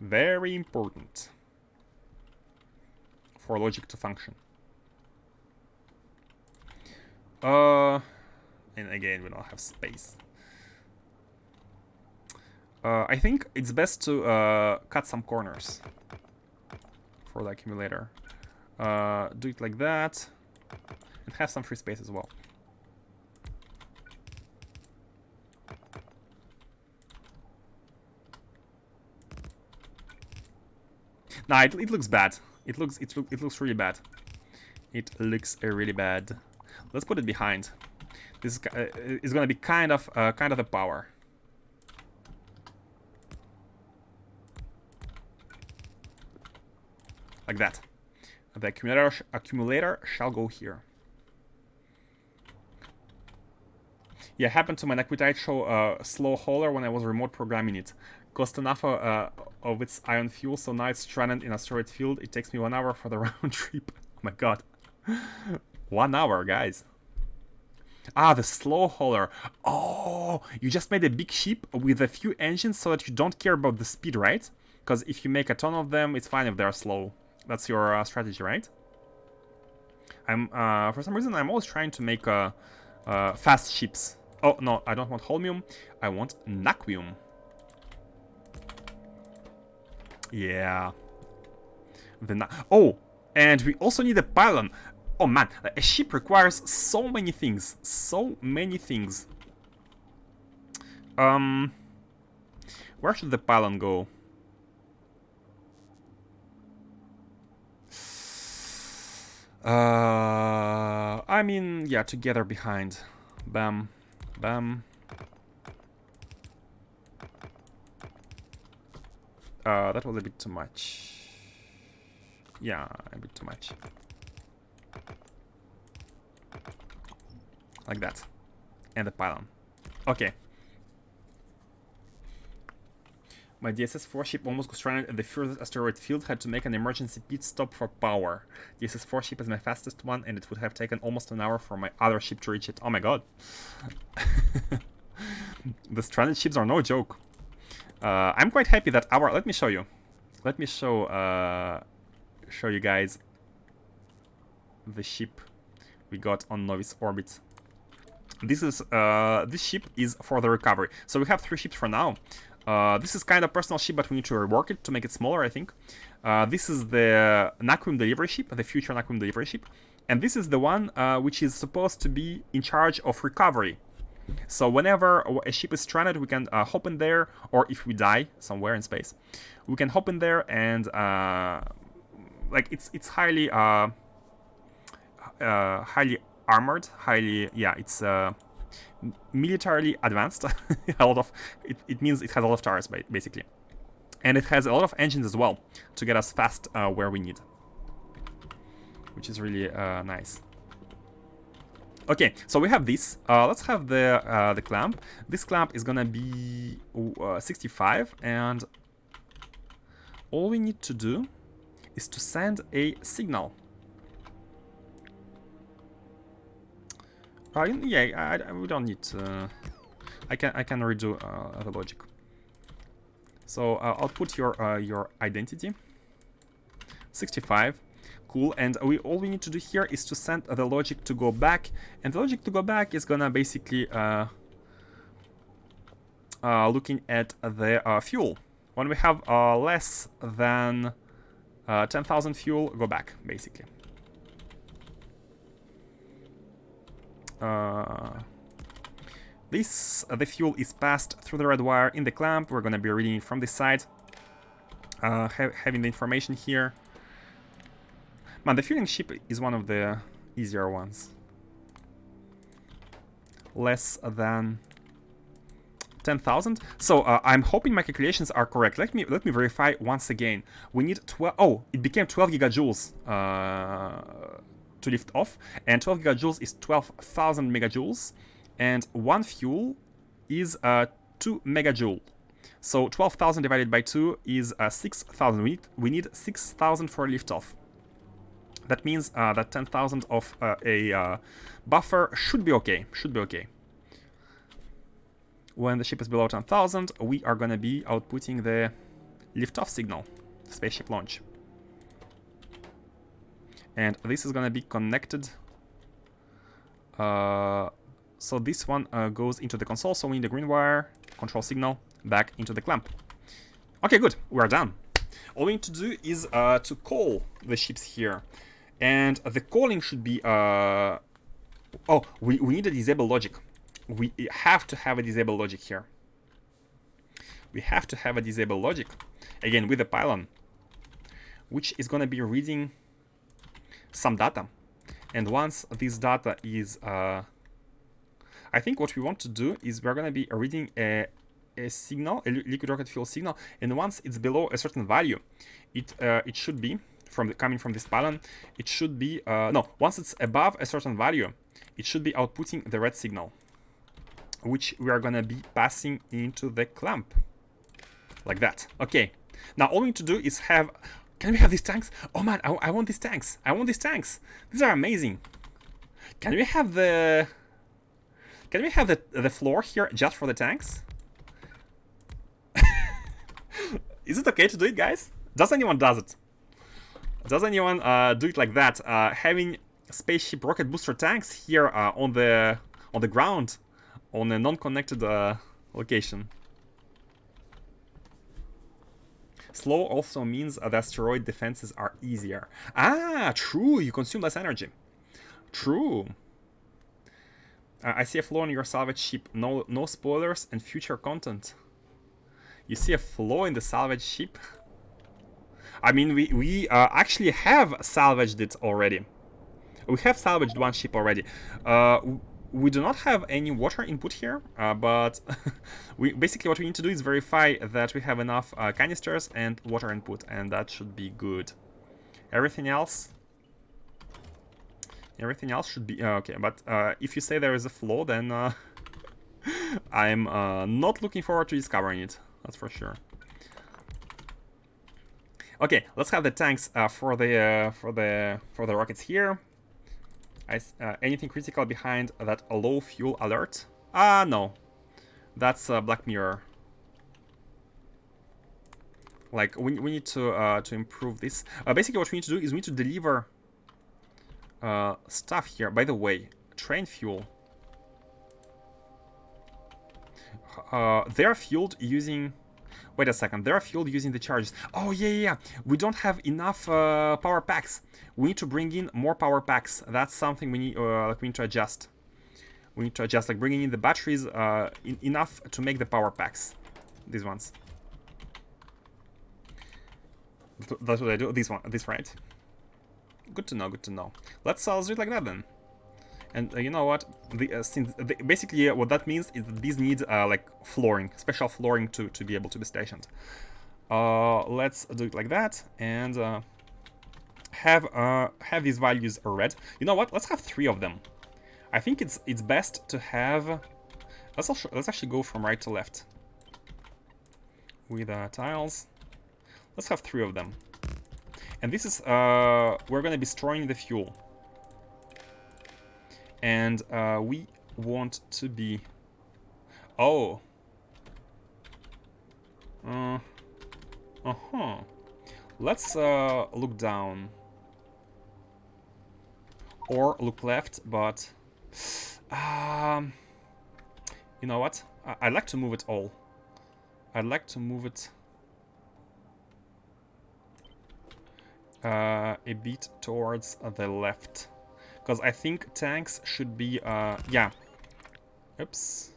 Very important for logic to function. And again, we don't have space. I think it's best to cut some corners for the accumulator. Do it like that, and have some free space as well. Nah, it looks bad. It looks really bad. It looks really bad. Let's put it behind. This is gonna be kind of the power. Like that. The accumulator shall go here. Yeah, happened to my Naquitite show slow hauler when I was remote programming it. Cost enough of its ion fuel, so now it's stranded in a asteroid field. It takes me 1 hour for the round trip. Oh my god. 1 hour, guys. Ah, the slow hauler. Oh, you just made a big ship with a few engines so that you don't care about the speed, right? Because if you make a ton of them, it's fine if they're slow. That's your strategy, right? I'm for some reason I'm always trying to make fast ships. Oh no, I don't want holmium. I want naquium. Yeah. Oh, and we also need a pylon. Oh man, a ship requires so many things. So many things. Where should the pylon go? I mean, yeah, together behind. Bam, bam. That was a bit too much. Yeah, a bit too much. Like that. And the pylon. Okay. My DSS-4 ship almost got stranded at the furthest asteroid field, had to make an emergency pit stop for power. DSS-4 ship is my fastest one, and it would have taken almost an hour for my other ship to reach it. Oh my god. The stranded ships are no joke. I'm quite happy that our... Let me show you. Let me show you guys the ship we got on Novice orbit. This ship is for the recovery. So we have 3 ships for now. This is kind of personal ship, but we need to rework it to make it smaller, I think. This is the Naquium delivery ship, the future Naquium delivery ship. And this is the one which is supposed to be in charge of recovery. So whenever a ship is stranded, we can hop in there, or if we die somewhere in space, we can hop in there and like it's highly highly armored, it's militarily advanced. A lot of it means it has a lot of turrets basically, and it has a lot of engines as well to get us fast where we need, which is really nice. Okay, so we have this. Let's have the clamp. This clamp is gonna be 65, and all we need to do is to send a signal. Yeah, we don't need to. I can redo the logic. So I'll put your identity. 65. Cool, and all we need to do here is to send the logic to go back, and the logic to go back is gonna basically looking at the fuel. When we have less than 10,000 fuel, go back basically. The fuel is passed through the red wire in the clamp. We're gonna be reading it from this side, having the information here. Man, the fueling ship is one of the easier ones. Less than 10,000. So I'm hoping my calculations are correct. Let me verify once again. We need 12. Oh, it became 12 gigajoules to lift off, and 12 gigajoules is 12,000 megajoules, and one fuel is 2 megajoule. So 12,000 divided by 2 is 6,000. We need 6,000 for liftoff. That means that 10,000 of a buffer should be okay. When the ship is below 10,000, we are going to be outputting the liftoff signal, spaceship launch. And this is going to be connected. So this one goes into the console, so we need the green wire, control signal, back into the clamp. Okay, good. We are done. All we need to do is to call the ships here. And the calling should be... we need a disable logic. We have to have a disable logic here. We have to have a disable logic. Again, with the pylon, which is going to be reading some data. And once this data is... I think what we want to do is we're going to be reading a signal, a liquid rocket fuel signal. And once it's below a certain value, it should be... coming from this pylon, it should be once it's above a certain value, it should be outputting the red signal, which we are gonna be passing into the clamp like that. Okay, now all we need to do is have... Can we have these tanks? Oh man, I want these tanks. These are amazing. Can we have the Can we have the floor here just for the tanks? Is it okay to do it, guys? Does anyone does it? Does anyone do it like that? Having spaceship rocket booster tanks here on the ground, on a non-connected location. Slow also means the asteroid defenses are easier. Ah, true. You consume less energy. True. I see a flaw in your salvage ship. No spoilers and future content. You see a flaw in the salvage ship? I mean, we actually have salvaged it already. We have salvaged one ship already. We do not have any water input here, but basically what we need to do is verify that we have enough canisters and water input, and that should be good. Everything else should be okay. But if you say there is a flaw, then I'm not looking forward to discovering it. That's for sure. Okay, let's have the tanks for the rockets here. Anything critical behind that low fuel alert? No, that's Black Mirror. Like we need to improve this. Basically, what we need to do is we need to deliver stuff here. By the way, train fuel. They're fueled using. Wait a second, they're fueled using the charges. Oh, yeah. We don't have enough power packs. We need to bring in more power packs. That's something we need to adjust. We need to adjust, like bringing in the batteries enough to make the power packs. These ones. That's what I do. This right? Good to know. Good to know. Let's do it like that then. And you know what? Basically, what that means is that these need like flooring, special flooring to be able to be stationed. Let's do it like that and have these values red. You know what? Let's have 3 of them. I think it's best to have. Let's actually go from right to left with tiles. Let's have 3 of them. And this is we're gonna be storing the fuel. And we want to be... Oh. Let's look down. Or look left, but... you know what? I'd like to move it all. I'd like to move it... a bit towards the left. Because I think tanks should be, yeah. Oops.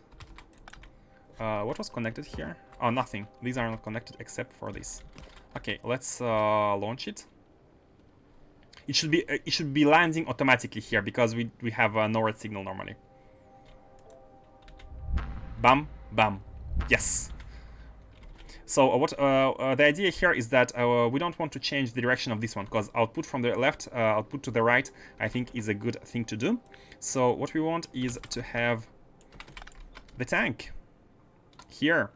What was connected here? Oh, nothing. These are not connected except for this. Okay, let's launch it. It should be landing automatically here because we have no red signal normally. Bam, bam. Yes. So what the idea here is that we don't want to change the direction of this one because output from the left, output to the right, I think is a good thing to do. So what we want is to have the tank here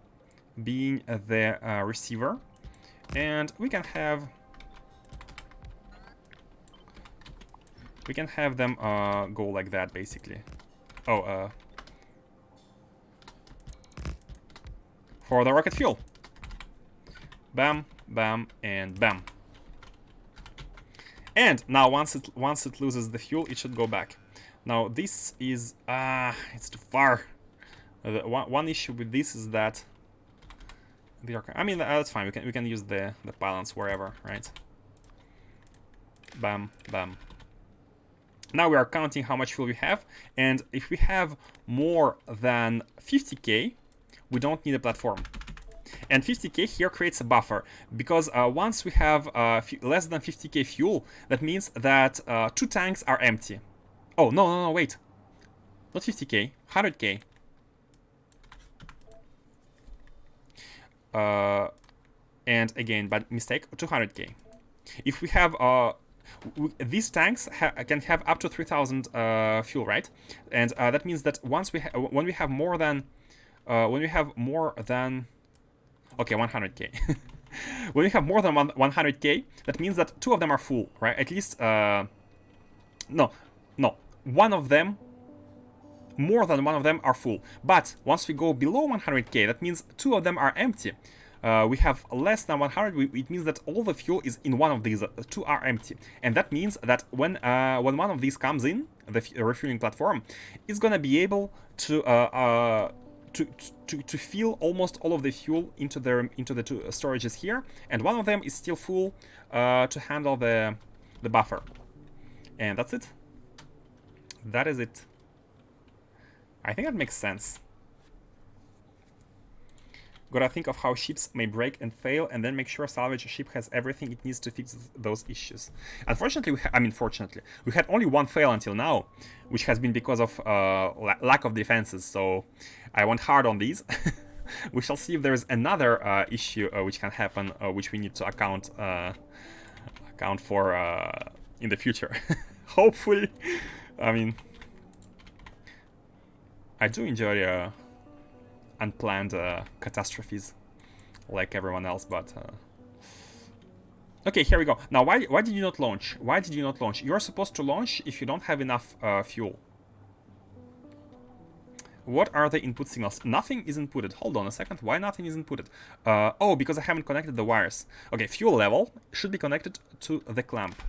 being the receiver, and we can have them go like that basically. Oh, for the rocket fuel. Bam, bam, and bam. And now once it loses the fuel, it should go back. Now this is it's too far. One issue with this is that I mean that's fine. We can use the pylons wherever, right? Bam, bam. Now we are counting how much fuel we have, and if we have more than 50k, we don't need a platform. And 50k here creates a buffer, because once we have less than 50k fuel, that means that 2 tanks are empty. Oh, no, wait. Not 50k, 100k. And again, bad mistake, 200k. If we have... these tanks can have up to 3,000 fuel, right? And that means that when we have more than... Okay, 100k. When we have more than 100k, that means that 2 of them are full, right? At least, no, one of them, more than one of them are full. But once we go below 100k, that means 2 of them are empty. We have less than 100. It means that all the fuel is in one of these. 2 are empty, and that means that when one of these comes in, the refueling platform is gonna be able to fill almost all of the fuel into the two storages here, and one of them is still full to handle the buffer. And that's it. That is it. I think that makes sense. Gotta think of how ships may break and fail, and then make sure salvage ship has everything it needs to fix those issues. Unfortunately, fortunately, we had only one fail until now, which has been because of lack of defenses, so I went hard on these. We shall see if there's another issue which can happen, which we need to account for in the future. Hopefully. I mean, I do enjoy unplanned catastrophes like everyone else, but okay, here we go. Now, why did you not launch? Why did you not launch? You're supposed to launch if you don't have enough fuel. What are the input signals? Nothing is inputted. Hold on a second. Why nothing is inputted? Oh, because I haven't connected the wires. Okay, fuel level should be connected to the clamp.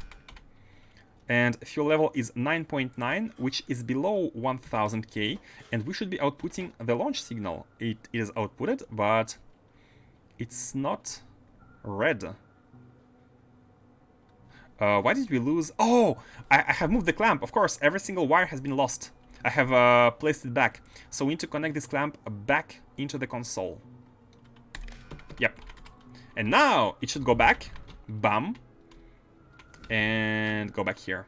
And fuel level is 9.9, which is below 1000k, and we should be outputting the launch signal. It is outputted, but it's not red. Why did we lose? Oh, I have moved the clamp. Of course, every single wire has been lost. I have placed it back. So we need to connect this clamp back into the console. Yep. And now it should go back. Bam. And go back here.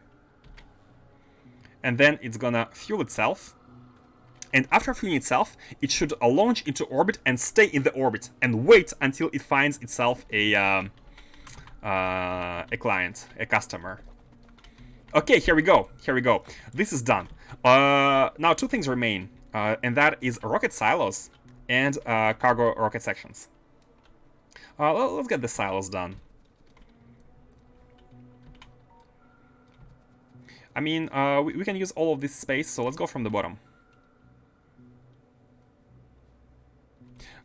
And then it's gonna fuel itself. And after fueling itself, it should launch into orbit and stay in the orbit and wait until it finds itself a client, a customer. Okay, here we go. Here we go. This is done. Now 2 things remain, and that is rocket silos and cargo rocket sections. Let's get the silos done. I mean, we can use all of this space, so let's go from the bottom.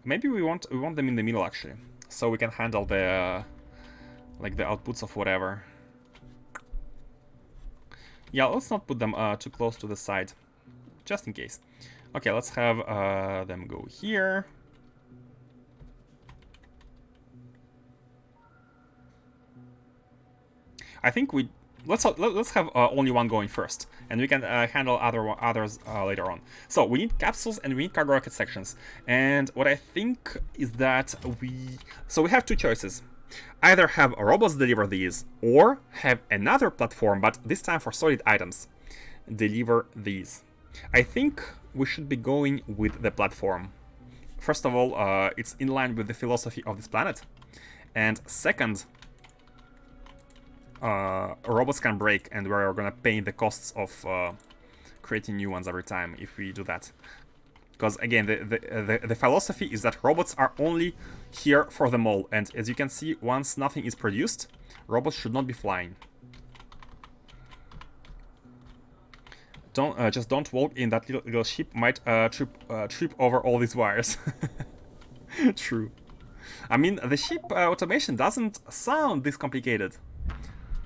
Maybe we want them in the middle actually, so we can handle the like the outputs of whatever. Yeah, let's not put them too close to the side, just in case. Okay, let's have them go here. I think let's have only one going first, and we can handle others later on. So we need capsules and we need cargo rocket sections. And what I think is that we have 2 choices. Either have robots deliver these, or have another platform, but this time for solid items, deliver these. I think we should be going with the platform. First of all, it's in line with the philosophy of this planet. And second, robots can break, and we're gonna pay the costs of creating new ones every time if we do that. Because again, the philosophy is that robots are only here for the mall, and as you can see, once nothing is produced, robots should not be flying. Just don't walk in that little ship. Might trip over all these wires. True. I mean, the ship automation doesn't sound this complicated.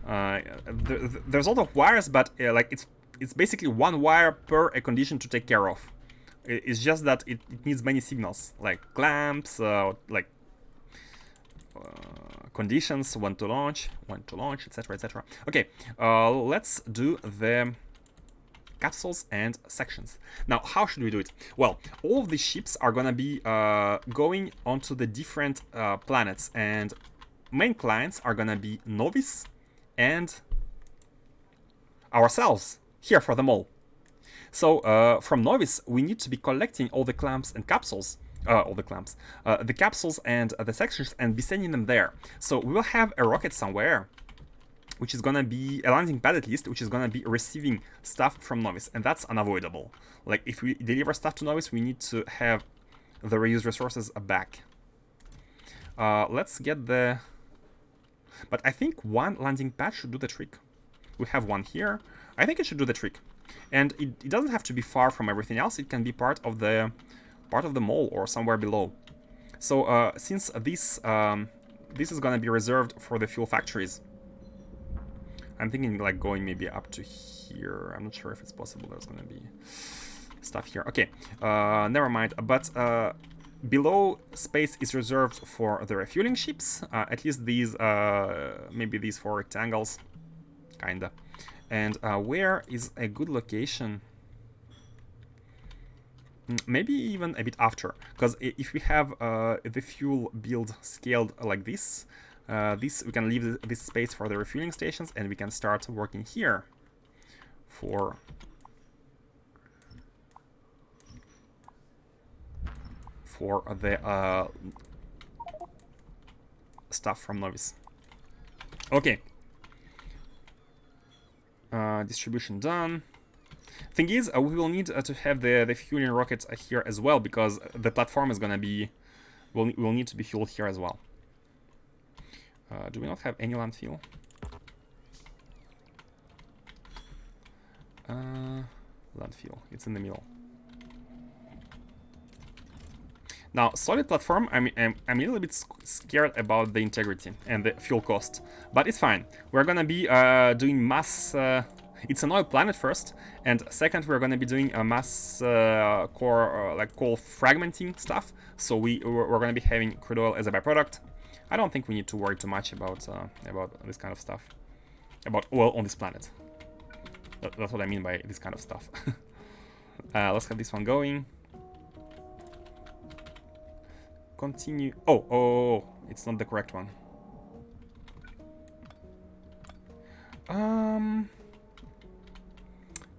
There's a lot of wires, but like it's basically one wire per a condition to take care of. It's just that it needs many signals, like clamps, conditions, when to launch, etc., etc. Okay, let's do the capsules and sections. Now, how should we do it? Well, all of these ships are gonna be going onto the different planets, and main clients are gonna be Novice and ourselves here for them all. So from Novice, we need to be collecting all the clamps and capsules, the capsules and the sections, and be sending them there. So we will have a rocket somewhere, which is gonna be a landing pad at least, which is gonna be receiving stuff from Novice, and that's unavoidable. Like if we deliver stuff to Novice, we need to have the reused resources back. Let's get the... But I think one landing pad should do the trick. We have one here. I think it should do the trick. And it doesn't have to be far from everything else. It can be part of the mall or somewhere below. So since this is gonna be reserved for the fuel factories, I'm thinking like going maybe up to here. I'm not sure if it's possible. There's gonna be stuff here. Okay, never mind. But below space is reserved for the refueling ships. At least these, maybe these 4 rectangles, kinda. And where is a good location? Maybe even a bit after, because if we have the fuel build scaled like this, we can leave this space for the refueling stations, and we can start working here for the stuff from Novice. Okay. Distribution done. Thing is, we will need to have the fueling rockets here as well, because the platform is gonna be will need to be fueled here as well. Do we not have any landfill? Landfill. It's in the middle. Now, solid platform, I'm a little bit scared about the integrity and the fuel cost, but it's fine. We're gonna be doing mass. It's an oil planet first, and second, we're gonna be doing a mass core like coal fragmenting stuff. So we're gonna be having crude oil as a byproduct. I don't think we need to worry too much about this kind of stuff, about oil on this planet. That's what I mean by this kind of stuff. Let's have this one going. Continue. Oh, it's not the correct one.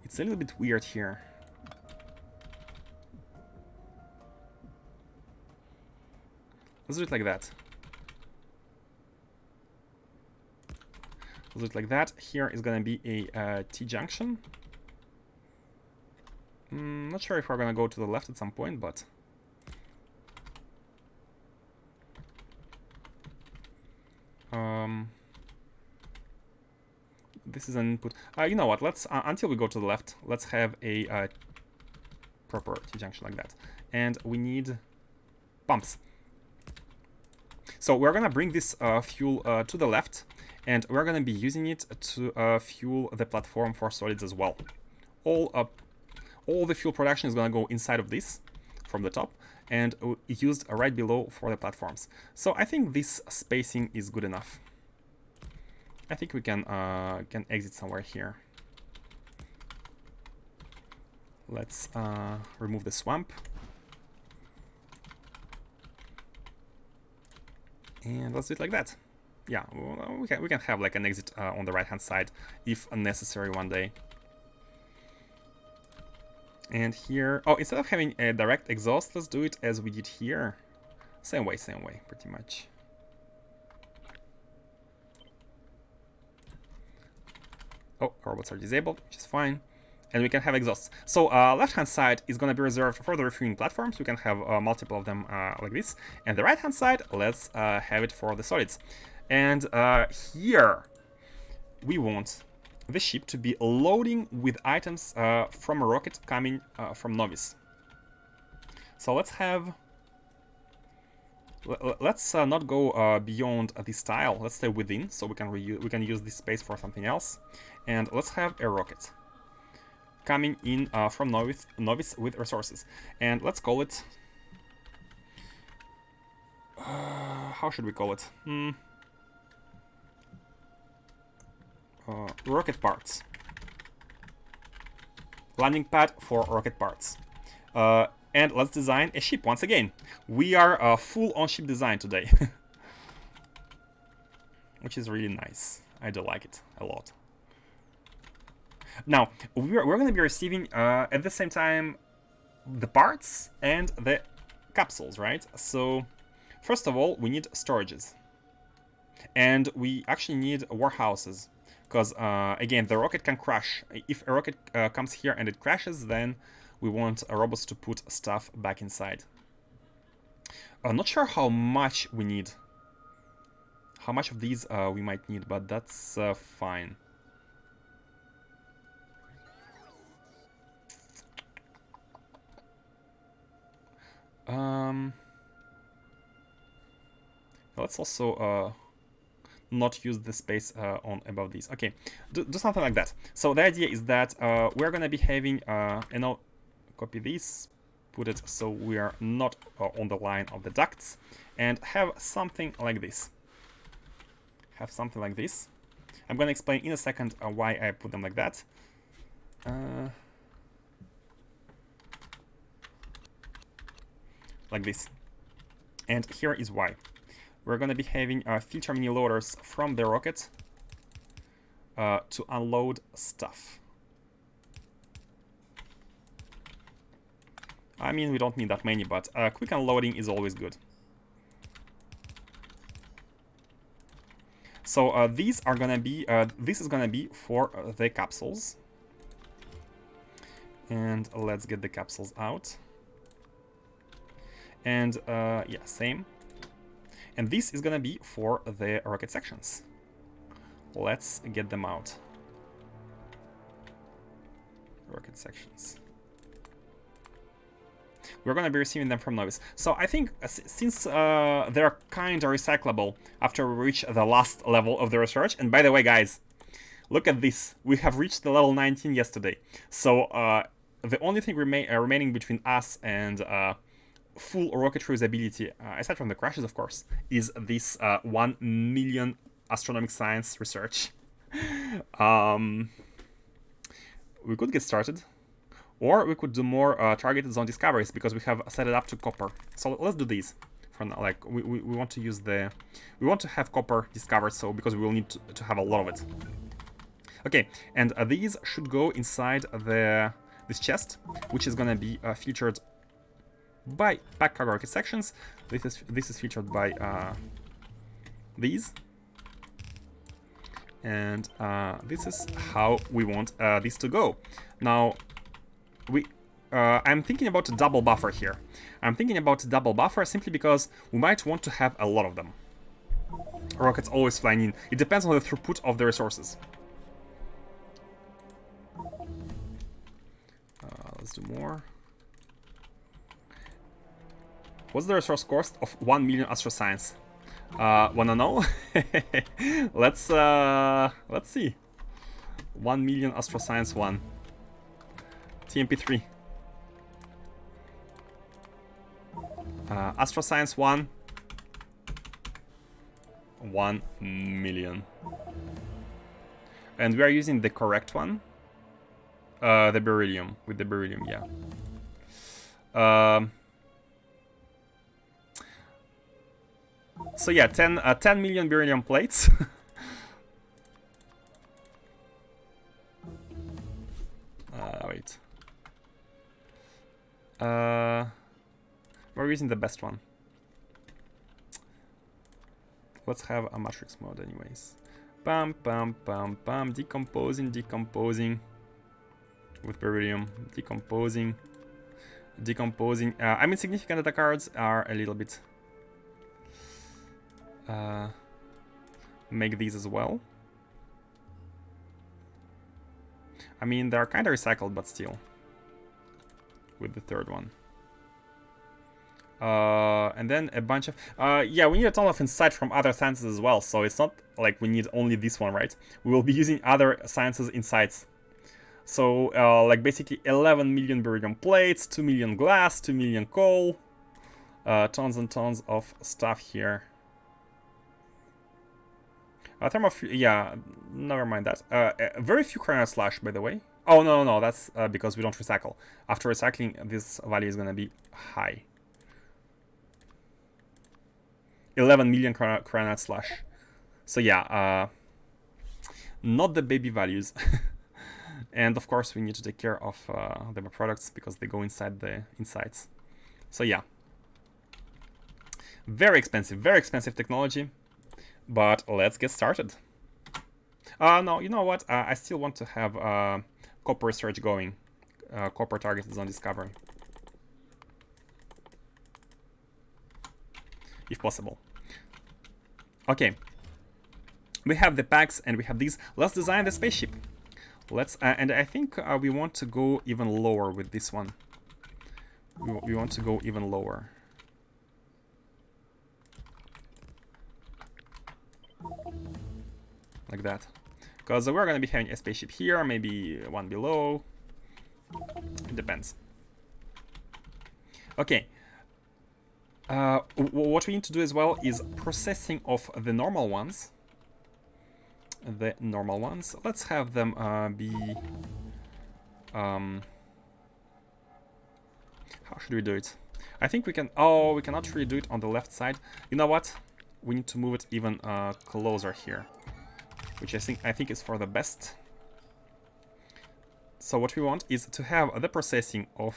It's a little bit weird here. Let's do it like that. Let's do it like that. Here is gonna be a T-junction. Not sure if we're gonna go to the left at some point, but this is an input. You know what? Let's until we go to the left, let's have a proper T-junction like that, and we need pumps. So we're gonna bring this fuel to the left, and we're gonna be using it to fuel the platform for solids as well. All the fuel production is gonna go inside of this from the top, and used right below for the platforms. So I think this spacing is good enough. I think we can exit somewhere here. Let's remove the swamp. And let's do it like that. Yeah, we can have like an exit on the right hand side if necessary one day. And here, instead of having a direct exhaust, let's do it as we did here. Same way, pretty much. Oh, robots are disabled, which is fine. And we can have exhausts. So left-hand side is going to be reserved for the refueling platforms. We can have multiple of them like this. And the right-hand side, let's have it for the solids. And here, we want the ship to be loading with items from a rocket coming from Novice. So let's have... Let's not go beyond this tile. Let's stay within, so we can use this space for something else. And let's have a rocket coming in from Novice with resources. And let's call it... how should we call it? Rocket parts. Landing pad for rocket parts. And let's design a ship once again. We are full on ship design today. Which is really nice. I do like it a lot. Now, we're going to be receiving at the same time the parts and the capsules, right? So, first of all, we need storages. And we actually need warehouses. Because, again, the rocket can crash. If a rocket comes here and it crashes, then we want robots to put stuff back inside. I'm not sure how much we need. How much of these we might need, but that's fine. Let's also not use the space on above these. Okay, do something like that. So the idea is that we're gonna be having, copy this, put it so we are not on the line of the ducts, and have something like this. Have something like this. I'm gonna explain in a second why I put them like that. Like this. And here is why. We're going to be having filter mini loaders from the rocket to unload stuff. I mean, we don't need that many, but quick unloading is always good. So these are gonna be, this is gonna be for the capsules. And let's get the capsules out. And yeah, same. And this is gonna be for the rocket sections. Let's get them out. Rocket sections. We're gonna be receiving them from Novice. So I think since they're kind of recyclable after we reach the last level of the research, and by the way, guys, look at this. We have reached the level 19 yesterday. So the only thing remaining between us and full rocket reusability, aside from the crashes, of course, is this 1 million astronomic science research. We could get started, or we could do more targeted zone discoveries because we have set it up to copper. So let's do these. For now, like we want to use we want to have copper discovered, so because we will need to have a lot of it. Okay, and these should go inside this chest, which is gonna be featured by pack cargo rocket sections. This is featured by these, and this is how we want this to go. Now I'm thinking about a double buffer here. I'm thinking about a double buffer simply because we might want to have a lot of them. Rockets always flying in. It depends on the throughput of the resources. Let's do more. What's the resource cost of 1 million astroscience? Wanna know? Let's see. 1 million astroscience 1. TMP3. Astroscience 1. 1 million. And we are using the correct one. The beryllium. With the beryllium, yeah. So yeah, 10 million beryllium plates. Wait. We're using the best one. Let's have a matrix mode anyways. Bam, bam, bam, bam. Decomposing, decomposing. With beryllium. Decomposing. Decomposing. I mean, significant data cards are a little bit... make these as well. I mean, they're kind of recycled, but still. With the third one. And then a bunch of... yeah, we need a ton of insight from other sciences as well, so it's not like we need only this one, right? We will be using other sciences insights. So, like basically 11 million beryllium plates, 2 million glass, 2 million coal. Tons and tons of stuff here. Yeah, never mind that. Very few cryonic slash, by the way. Oh, no, that's because we don't recycle. After recycling, this value is going to be high. 11 million cryonic slash. So yeah, not the baby values. And of course, we need to take care of the products because they go inside the insides. So yeah. Very expensive technology. But let's get started. No, you know what? I still want to have copper research going. Copper targeted zone discovery. If possible. Okay. We have the packs and we have these. Let's design the spaceship. Let's and I think we want to go even lower with this one. We want to go even lower. like that. Because we're going to be having a spaceship here, maybe one below. It depends. Okay. What we need to do as well is processing of the normal ones. Let's have them be... how should we do it? I think we can... Oh, we cannot really do it on the left side. You know what? We need to move it even closer here, which I think is for the best. So what we want is to have the processing of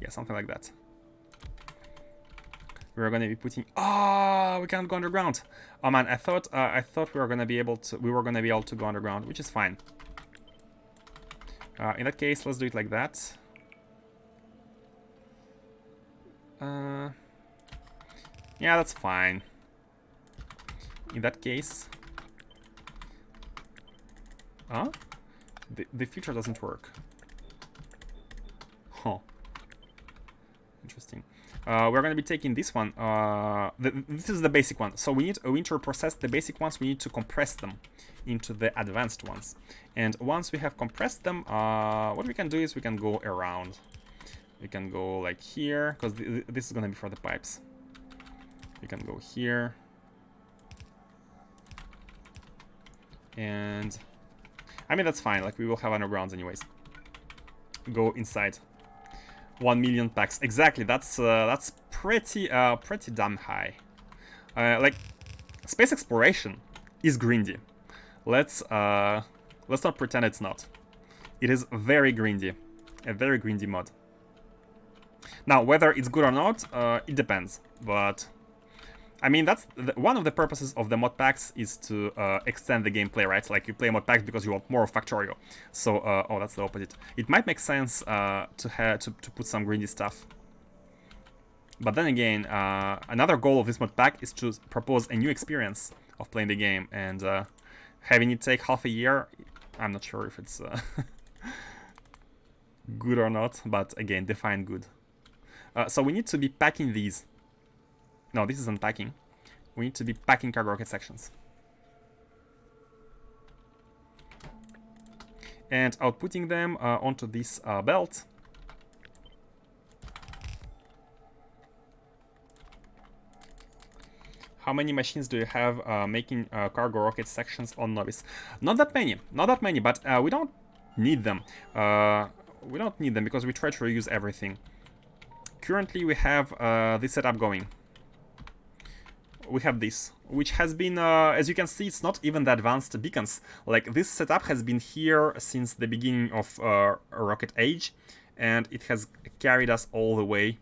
yeah, something like that. We're going to be putting... Oh, we can't go underground. Oh man, I thought we were going to be able to go underground, which is fine. In that case, let's do it like that. Yeah, that's fine. In that case... Huh? The feature doesn't work. Huh. Interesting. We're going to be taking this one. This is the basic one. So we need to process the basic ones. We need to compress them into the advanced ones. And once we have compressed them, what we can do is we can go around. We can go like here, because this is going to be for the pipes. We can go here. And... I mean, that's fine. Like, we will have undergrounds anyways. Go inside. 1 million packs. Exactly. That's pretty damn high. Like, space exploration is grindy. Let's not pretend it's not. It is very grindy. A very grindy mod. Now, whether it's good or not, it depends. But... I mean, that's one of the purposes of the mod packs is to extend the gameplay, right? Like, you play mod packs because you want more of Factorio. So, oh, that's the opposite. It might make sense to put some grindy stuff. But then again, another goal of this mod pack is to propose a new experience of playing the game. And having it take half a year, I'm not sure if it's good or not. But again, define good. So we need to be packing these. No, this is unpacking. We need to be packing cargo rocket sections. And outputting them onto this belt. How many machines do you have making cargo rocket sections on Novice? Not that many. Not that many, but we don't need them. We don't need them because we try to reuse everything. Currently, we have this setup going. We have this, which has been, as you can see, it's not even the advanced beacons. Like, this setup has been here since the beginning of Rocket Age, and it has carried us all the way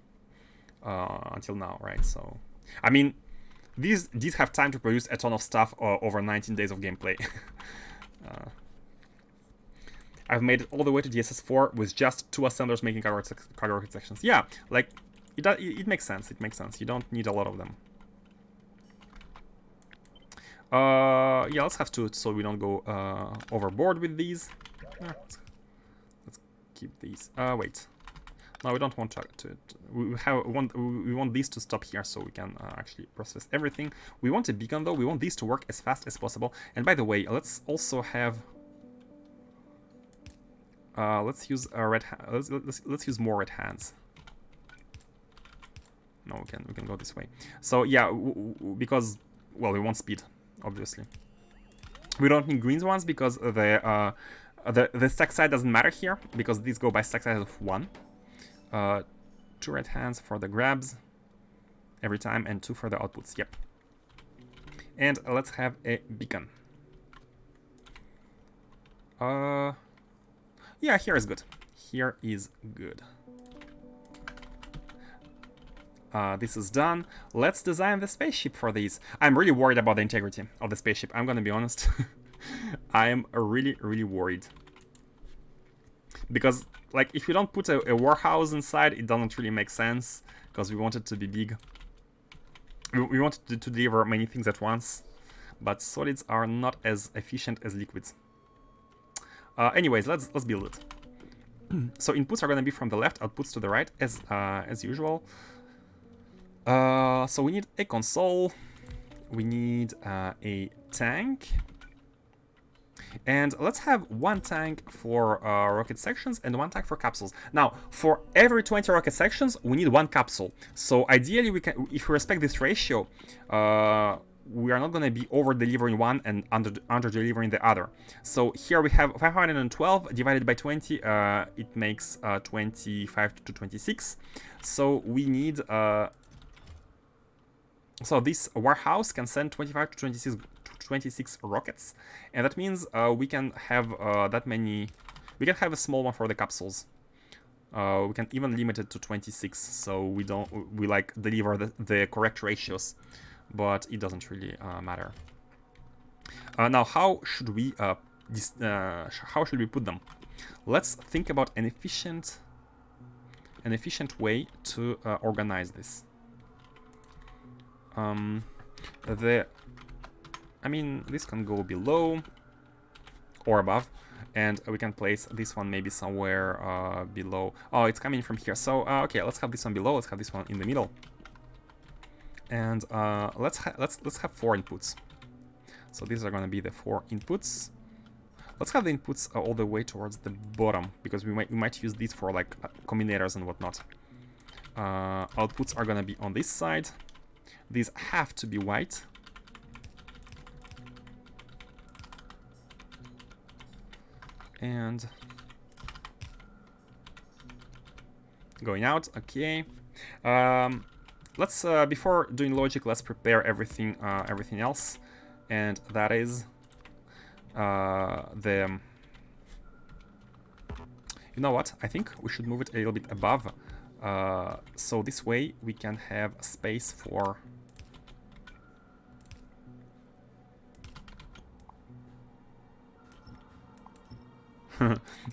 until now, right? So, I mean, these have time to produce a ton of stuff over 19 days of gameplay. I've made it all the way to DSS4 with just 2 assemblers making cargo rocket sections. Yeah, like, it makes sense, it makes sense. You don't need a lot of them. Yeah, let's have 2 so we don't go overboard with these. Let's keep these. Wait. No, we don't want to we want these to stop here so we can actually process everything. We want a beacon though. We want these to work as fast as possible. And by the way, let's also have let's use a let's use more red hands. No, we can go this way. So yeah, because well, we want speed. Obviously, we don't need green ones because the stack size doesn't matter here because these go by stack size of 1. 2 red hands for the grabs every time and 2 for the outputs. Yep. And let's have a beacon. Yeah, here is good. Here is good. This is done. Let's design the spaceship for these. I'm really worried about the integrity of the spaceship. I'm gonna be honest. I am really, really worried. Because, like, if you don't put a warehouse inside, it doesn't really make sense. Because we want it to be big. We want it to deliver many things at once. But solids are not as efficient as liquids. Anyways, let's build it. So inputs are gonna be from the left, outputs to the right, as usual. So we need a console. we need a tank. And let's have one tank for rocket sections and one tank for capsules. Now, for every 20 rocket sections, we need one capsule. So ideally, we can, if we respect this ratio, we are not going to be over-delivering one and under-delivering the other. So here we have 512 divided by 20. It makes 25 to 26. So we need... so this warehouse can send 25 to 26 rockets, and that means we can have that many. We can have a small one for the capsules. We can even limit it to 26, so we like deliver the correct ratios, but it doesn't really matter. Now, how should we put them? Let's think about an efficient way to organize this. I mean, this can go below or above, and we can place this one maybe somewhere below. Oh, it's coming from here. So okay, let's have this one below. Let's have this one in the middle, and let's have 4 inputs. So these are going to be the 4 inputs. Let's have the inputs all the way towards the bottom, because we might use these for like combinators and whatnot. Outputs are going to be on this side. These have to be white. And going out, okay. Let's before doing logic, let's prepare everything else, and that is the. You know what? I think we should move it a little bit above, so this way we can have space for.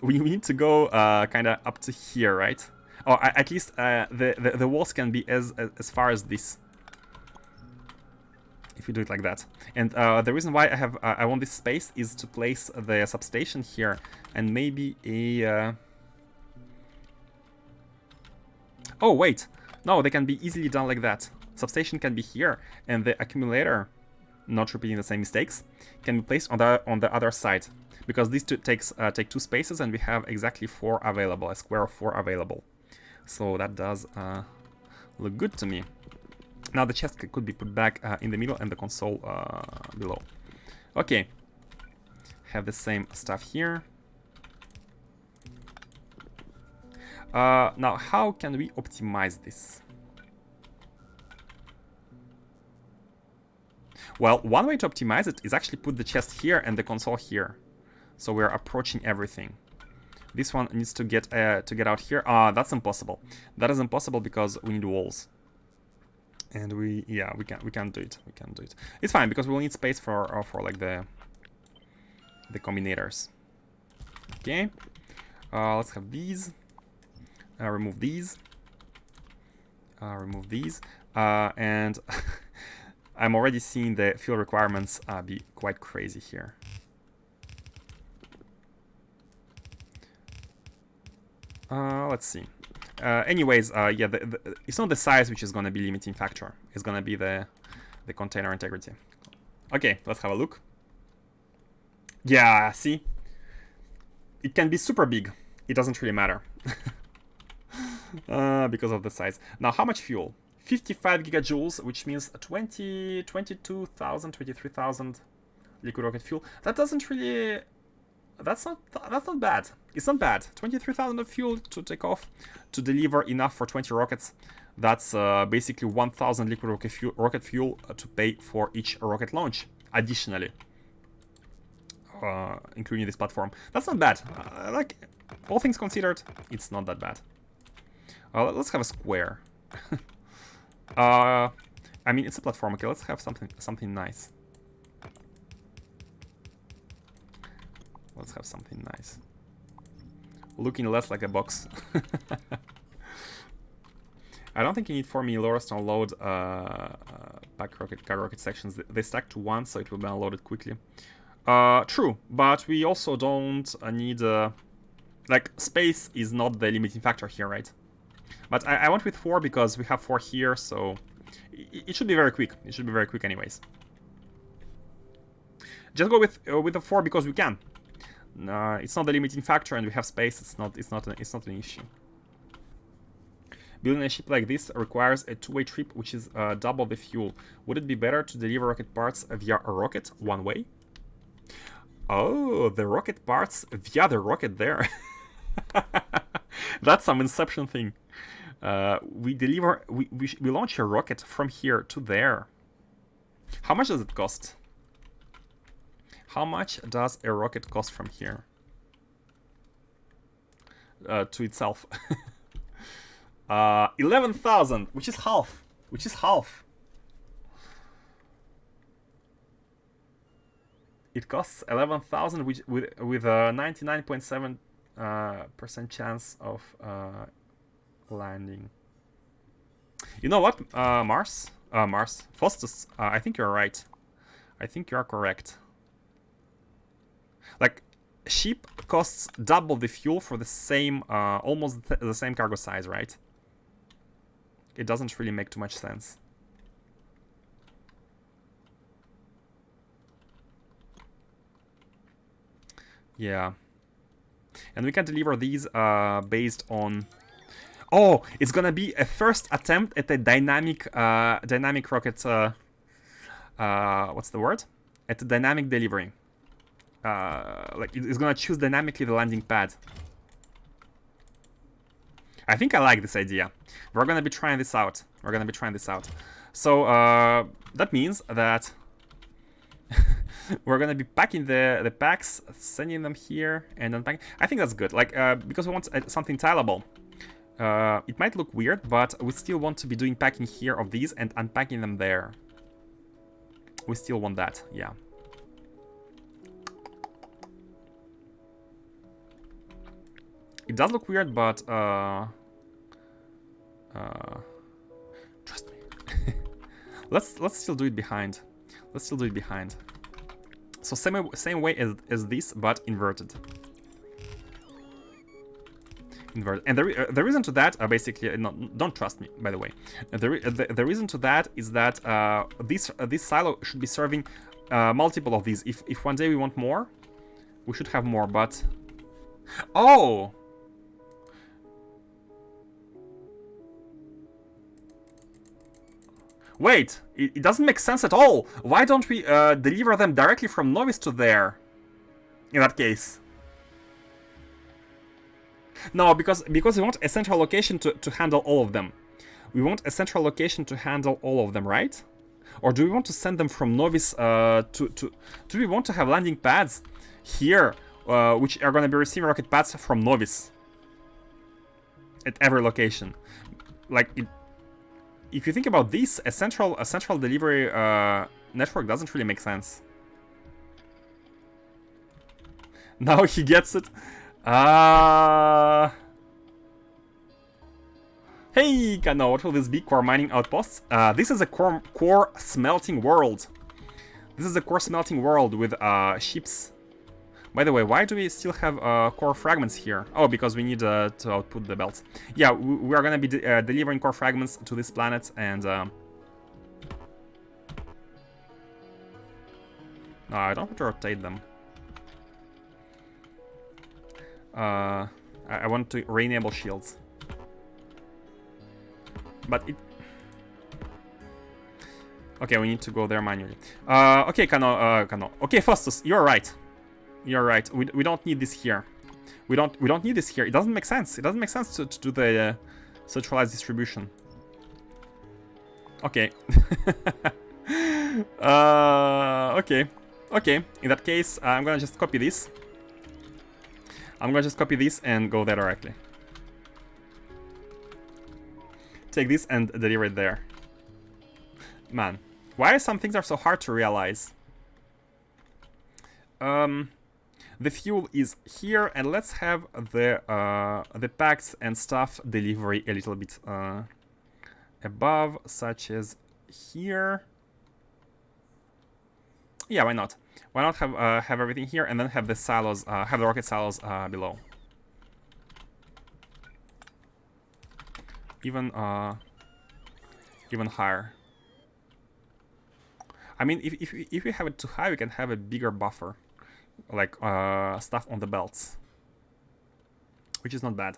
we need to go kind of up to here, right? Oh, at least the walls can be as far as this, if you do it like that. And the reason why I want this space is to place the substation here, and maybe a. Oh wait, no, they can be easily done like that. Substation can be here, and the accumulator, not repeating the same mistakes, can be placed on the other side. Because these two take 2 spaces, and we have exactly 4 available, a square of 4 available. So that does look good to me. Now the chest could be put back in the middle and the console below. Okay, have the same stuff here. Now, how can we optimize this? Well, one way to optimize it is actually put the chest here and the console here. So we're approaching everything. This one needs to get out here. That's impossible. That is impossible because we need walls. And we can't do it. We can't do it. It's fine because we'll need space for like the combinators. Okay. Let's have these. Remove these. Remove these. And I'm already seeing the fuel requirements be quite crazy here. Let's see. Anyways, yeah, it's not the size which is going to be limiting factor. It's going to be the container integrity. Okay, let's have a look. Yeah, see? It can be super big. It doesn't really matter. Because of the size. Now, how much fuel? 55 gigajoules, which means 22,000, 23,000 liquid rocket fuel. That doesn't really... That's not bad. It's not bad. 23,000 of fuel to take off to deliver enough for 20 rockets. That's basically 1,000 liquid rocket fuel to pay for each rocket launch. Additionally, including this platform. That's not bad. Like all things considered, it's not that bad. Let's have a square. I mean, it's a platform. Okay, let's have something nice. Let's have something nice. Looking less like a box. I don't think you need 4 milliliters to unload car rocket sections. They stack to 1, so it will be unloaded quickly. True, but we also don't need... like, space is not the limiting factor here, right? But I went with 4 because we have 4 here, so... It should be very quick. It should be very quick anyways. Just go with a 4 because we can. It's not the limiting factor, and we have space. It's not an issue. Building a ship like this requires a two-way trip, which is double the fuel. Would it be better to deliver rocket parts via a rocket one way? Oh, the rocket parts via the rocket there. That's some Inception thing. We launch a rocket from here to there. How much does it cost? How much does a rocket cost from here to itself? 11,000, which is half. Which is half. It costs 11,000, with a 99.7% chance of landing. You know what, Mars, Faustus, I think you're right. I think you are correct. Like, ship costs double the fuel for the same, almost the same cargo size, right? It doesn't really make too much sense. Yeah. And we can deliver these based on... Oh, it's gonna be a first attempt at a dynamic rocket... what's the word? At a dynamic delivery. Like, it's gonna choose dynamically the landing pad. I think I like this idea. We're gonna be trying this out. So that means that we're gonna be packing the packs, sending them here, and unpacking. I think that's good. Like, because we want something tileable. It might look weird, but we still want to be doing packing here of these and unpacking them there. We still want that, yeah. It does look weird, but trust me. let's still do it behind. So same way as this, but inverted. And the reason to that, basically, no, don't trust me, by the way. The reason to that is that this silo should be serving multiple of these. If one day we want more, we should have more. But oh. Wait, it doesn't make sense at all. Why don't we deliver them directly from Novice to there? In that case. No, because we want a central location to handle all of them. We want a central location to handle all of them, right? Or do we want to send them from Novice do we want to have landing pads here, which are going to be receiving rocket pads from Novice at every location? Like, if you think about this, a central delivery network doesn't really make sense. Now he gets it. Hey, Kano, what will this be? Core mining outposts? This is a core smelting world. This is a core smelting world with ships. By the way, why do we still have core fragments here? Oh, because we need to output the belts. Yeah, we are gonna be delivering core fragments to this planet, and no, I don't want to rotate them. I want to re-enable shields, but it. Okay, we need to go there manually. Okay, Kano. Okay, Faustus, you're right. You're right. We don't need this here. We don't need this here. It doesn't make sense. It doesn't make sense to do the centralized distribution. Okay. Okay. Okay. In that case, I'm gonna just copy this. And go there directly. Take this and deliver it there. Man, why some things are so hard to realize? The fuel is here, and let's have the packs and stuff delivery a little bit above, such as here. Yeah, why not? Why not have everything here and then have the silos, have the rocket silos below? Even higher. I mean, if we have it too high, we can have a bigger buffer, like stuff on the belts, which is not bad.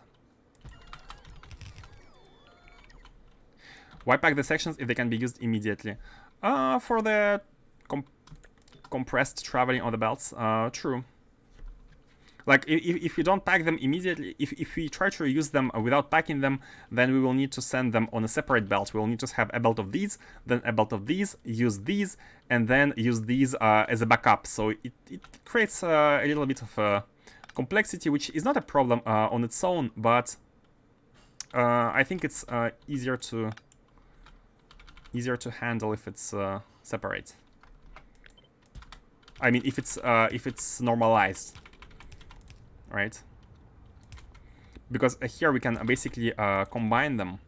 Why pack the sections if they can be used immediately? For the compressed traveling on the belts. True. Like, if you don't pack them immediately, if we try to use them without packing them, then we will need to send them on a separate belt. We will need to have a belt of these, then a belt of these, use these, and then use these as a backup. So it creates a little bit of complexity, which is not a problem on its own, but I think it's easier to handle if it's separate. I mean, if it's normalized. Right, because here we can basically combine them.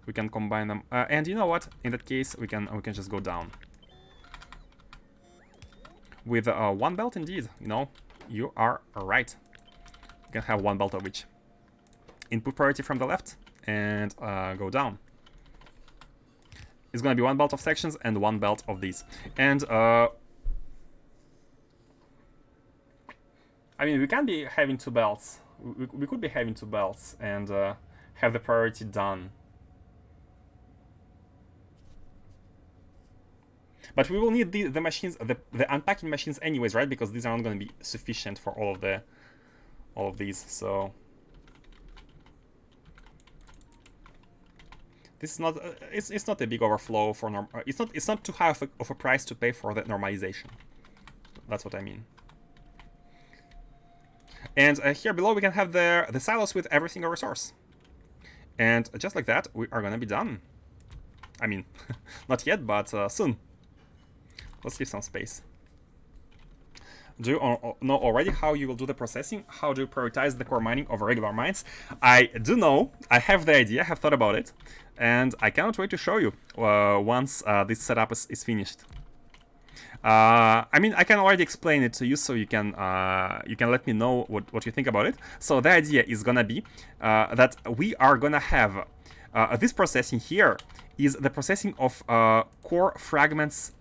We can combine them, and you know what? In that case, we can just go down with one belt. Indeed, you know, you are right. You can have one belt of each. Input priority from the left and go down. It's gonna be one belt of sections and one belt of these, and I mean, we can be having two belts. We could be having two belts and have the priority done. But we will need the machines, the unpacking machines anyways, right? Because these are not going to be sufficient for all of these. So this is not it's not a big overflow for it's not too high of a price to pay for the normalization. That's what I mean. And here below we can have the silos with every single resource. And just like that, we are gonna be done. I mean, not yet, but soon. Let's leave some space. Do you know already how you will do the processing? How do you prioritize the core mining over regular mines? I do know. I have the idea. I have thought about it. And I cannot wait to show you once this setup is finished. I mean, I can already explain it to you, so you can let me know what you think about it. So the idea is gonna be that we are gonna have this processing here is the processing of core fragments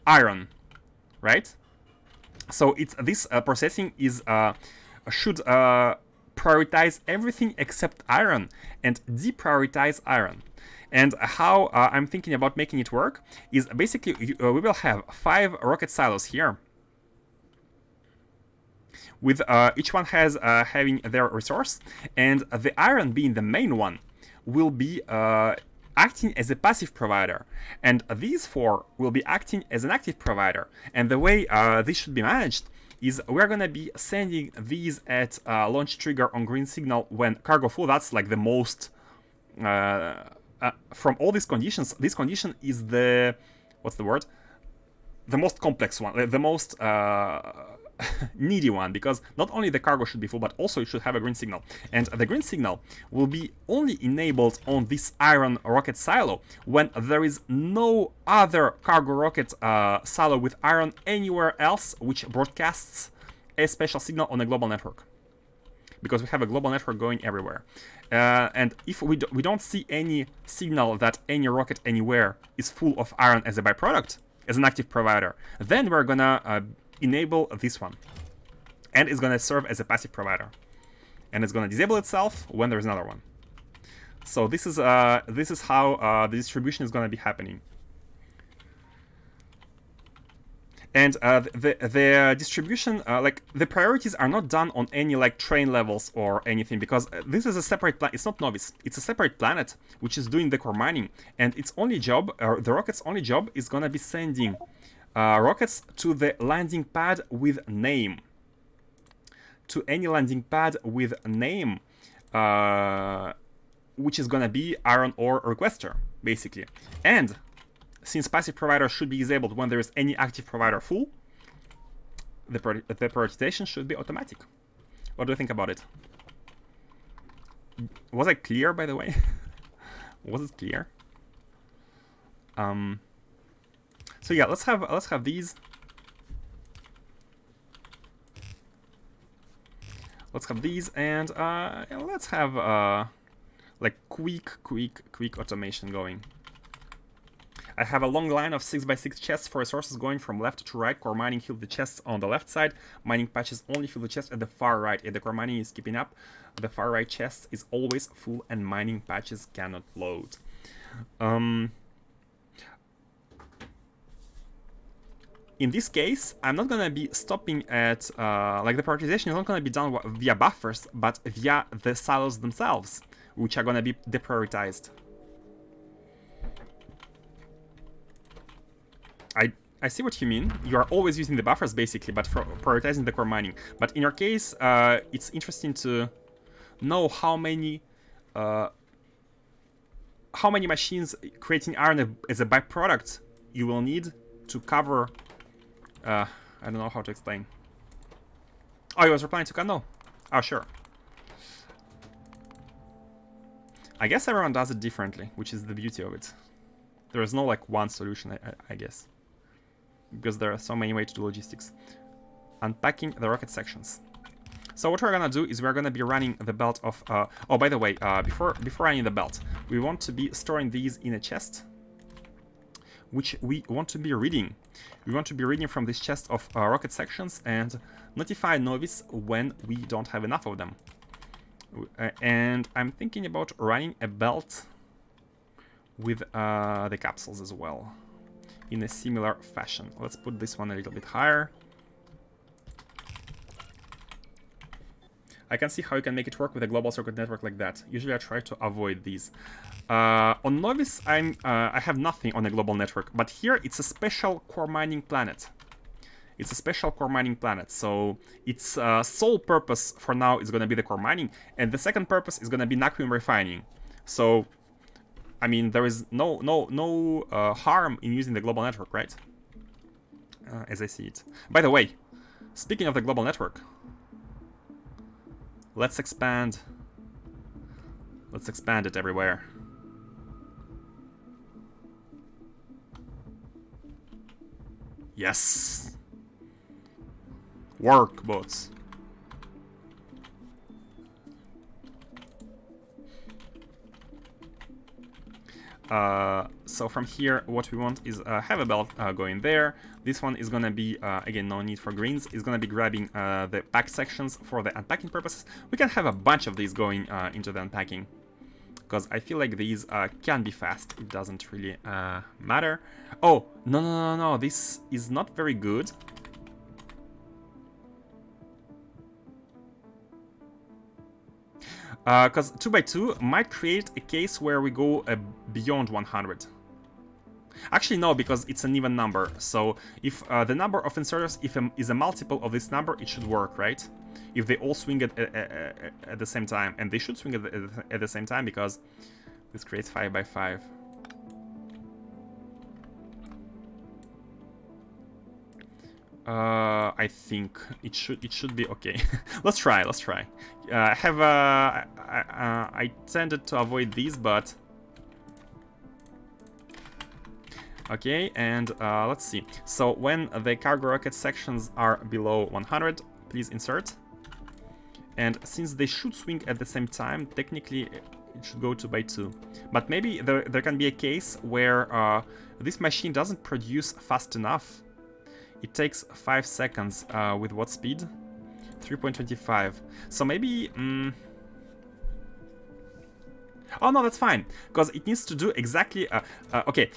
iron, right? So it's this processing is should prioritize everything except iron and deprioritize iron. And how I'm thinking about making it work is basically we will have 5 rocket silos here, with each one has having their resource, and the iron being the main one will be acting as a passive provider, and these 4 will be acting as an active provider. And the way this should be managed is we're gonna be sending these at launch trigger on green signal when cargo full. That's like the most from all these conditions. This condition is the, what's the word? The most complex one, the most needy one, because not only the cargo should be full, but also it should have a green signal. And the green signal will be only enabled on this iron rocket silo when there is no other cargo rocket silo with iron anywhere else which broadcasts a special signal on a global network. Because we have a global network going everywhere. And if we don't see any signal that any rocket anywhere is full of iron as a byproduct, as an active provider, then we're gonna enable this one. And it's gonna serve as a passive provider. And it's gonna disable itself when there's another one. So this is how the distribution is gonna be happening. And the distribution, like the priorities are not done on any like train levels or anything, because this is a separate planet. It's not Novice. It's a separate planet which is doing the core mining, and its only job, or the rocket's only job, is gonna be sending rockets to the landing pad with name. To any landing pad with name, which is gonna be iron ore requester, basically. And since passive provider should be disabled when there is any active provider full, the prioritization should be automatic. What do you think about it? Was I clear, by the way? Was it clear? So yeah, let's have these. Let's have these, and let's have like quick automation going. I have a long line of 6x6 chests for resources going from left to right. Core mining fill the chests on the left side. Mining patches only fill the chests at the far right. If the core mining is keeping up, the far right chest is always full and mining patches cannot load. In this case, I'm not gonna be stopping at, like the prioritization is not gonna be done via buffers, but via the silos themselves, which are gonna be deprioritized. I see what you mean. You are always using the buffers basically, but for prioritizing the core mining. But in your case, it's interesting to know how many machines creating iron as a byproduct you will need to cover. I don't know how to explain. Oh, you was replying to Kano? Oh, sure. I guess everyone does it differently, which is the beauty of it. There is no like one solution, I guess. Because there are so many ways to do logistics. Unpacking the rocket sections. So what we're gonna do is we're gonna be running the belt of... oh, by the way, before running the belt, we want to be storing these in a chest, which we want to be reading. We want to be reading from this chest of rocket sections and notify Novice when we don't have enough of them. And I'm thinking about running a belt with the capsules as well, in a similar fashion. Let's put this one a little bit higher. I can see how you can make it work with a global circuit network like that. Usually I try to avoid these. On Novice, I have nothing on a global network, but here it's a special core mining planet. It's a special core mining planet, so its sole purpose for now is going to be the core mining, and the second purpose is going to be Naquium refining. So, I mean, there is no harm in using the global network, right? As I see it. By the way, speaking of the global network, let's expand it everywhere. Yes! Work, bots. So from here, what we want is have a belt going there. This one is gonna be, again, no need for greens. It's gonna be grabbing the pack sections for the unpacking purposes. We can have a bunch of these going into the unpacking, because I feel like these can be fast. It doesn't really matter. Oh, no, this is not very good. Because 2x2 might create a case where we go beyond 100. Actually, no, because it's an even number. So if the number of inserters is a multiple of this number, it should work, right? If they all swing at the same time. And they should swing at the same time, because this creates 5x5. I think it should be okay. let's try. I tended to avoid these, but okay. And let's see. So when the cargo rocket sections are below 100, please insert. And since they should swing at the same time, technically it should go 2x2. But maybe there can be a case where this machine doesn't produce fast enough. It takes 5 seconds with what speed? 3.25. So maybe... Oh no, that's fine, because it needs to do exactly... okay,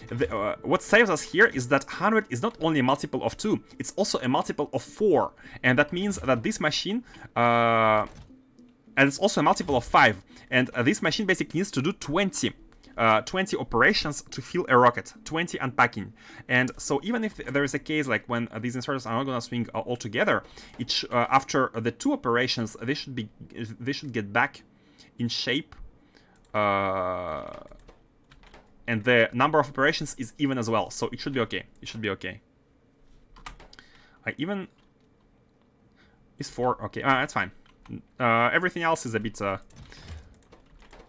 what saves us here is that 100 is not only a multiple of 2, it's also a multiple of 4. And that means that this machine... and it's also a multiple of 5. And this machine basically needs to do 20 operations to fill a rocket, 20 unpacking. And so even if there is a case like when these inserters are not going to swing all together, after the 2 operations, they should get back in shape, and the number of operations is even as well, so it should be okay. Is 4 okay? That's fine. Everything else is a bit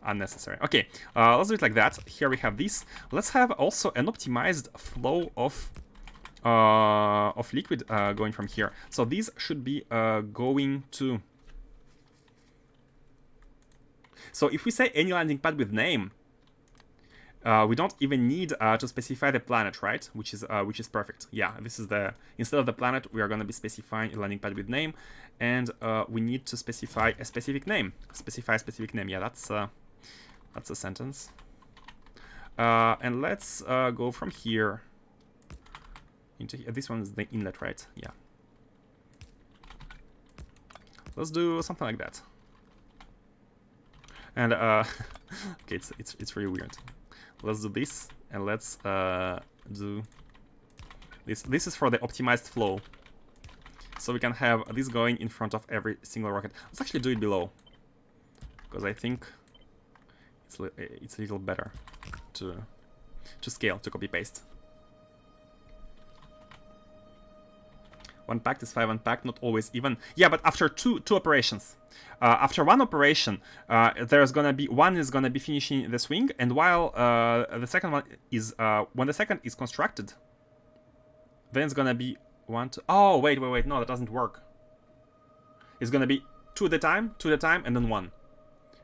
unnecessary. Okay, let's do it like that. Here we have this. Let's have also an optimized flow of liquid going from here. So these should be going to... So if we say any landing pad with name, We don't even need to specify the planet, right? Which is perfect. Yeah, this is the, instead of the planet, we are going to be specifying a landing pad with name, and we need to specify a specific name. Specify a specific name. Yeah, that's a sentence. And let's go from here into this one is the inlet, right? Yeah. Let's do something like that. And okay, it's really weird. Let's do this, and let's do this. This is for the optimized flow, so we can have this going in front of every single rocket. Let's actually do it below, because I think it's a little better to scale, to copy paste. One packed is 5 unpacked, not always even. Yeah, but after two operations. After one operation, there's gonna be one is gonna be finishing the swing, and while the second one is when the second is constructed, then it's gonna be one, two. Oh wait, no, that doesn't work. It's gonna be two at a time, and then one,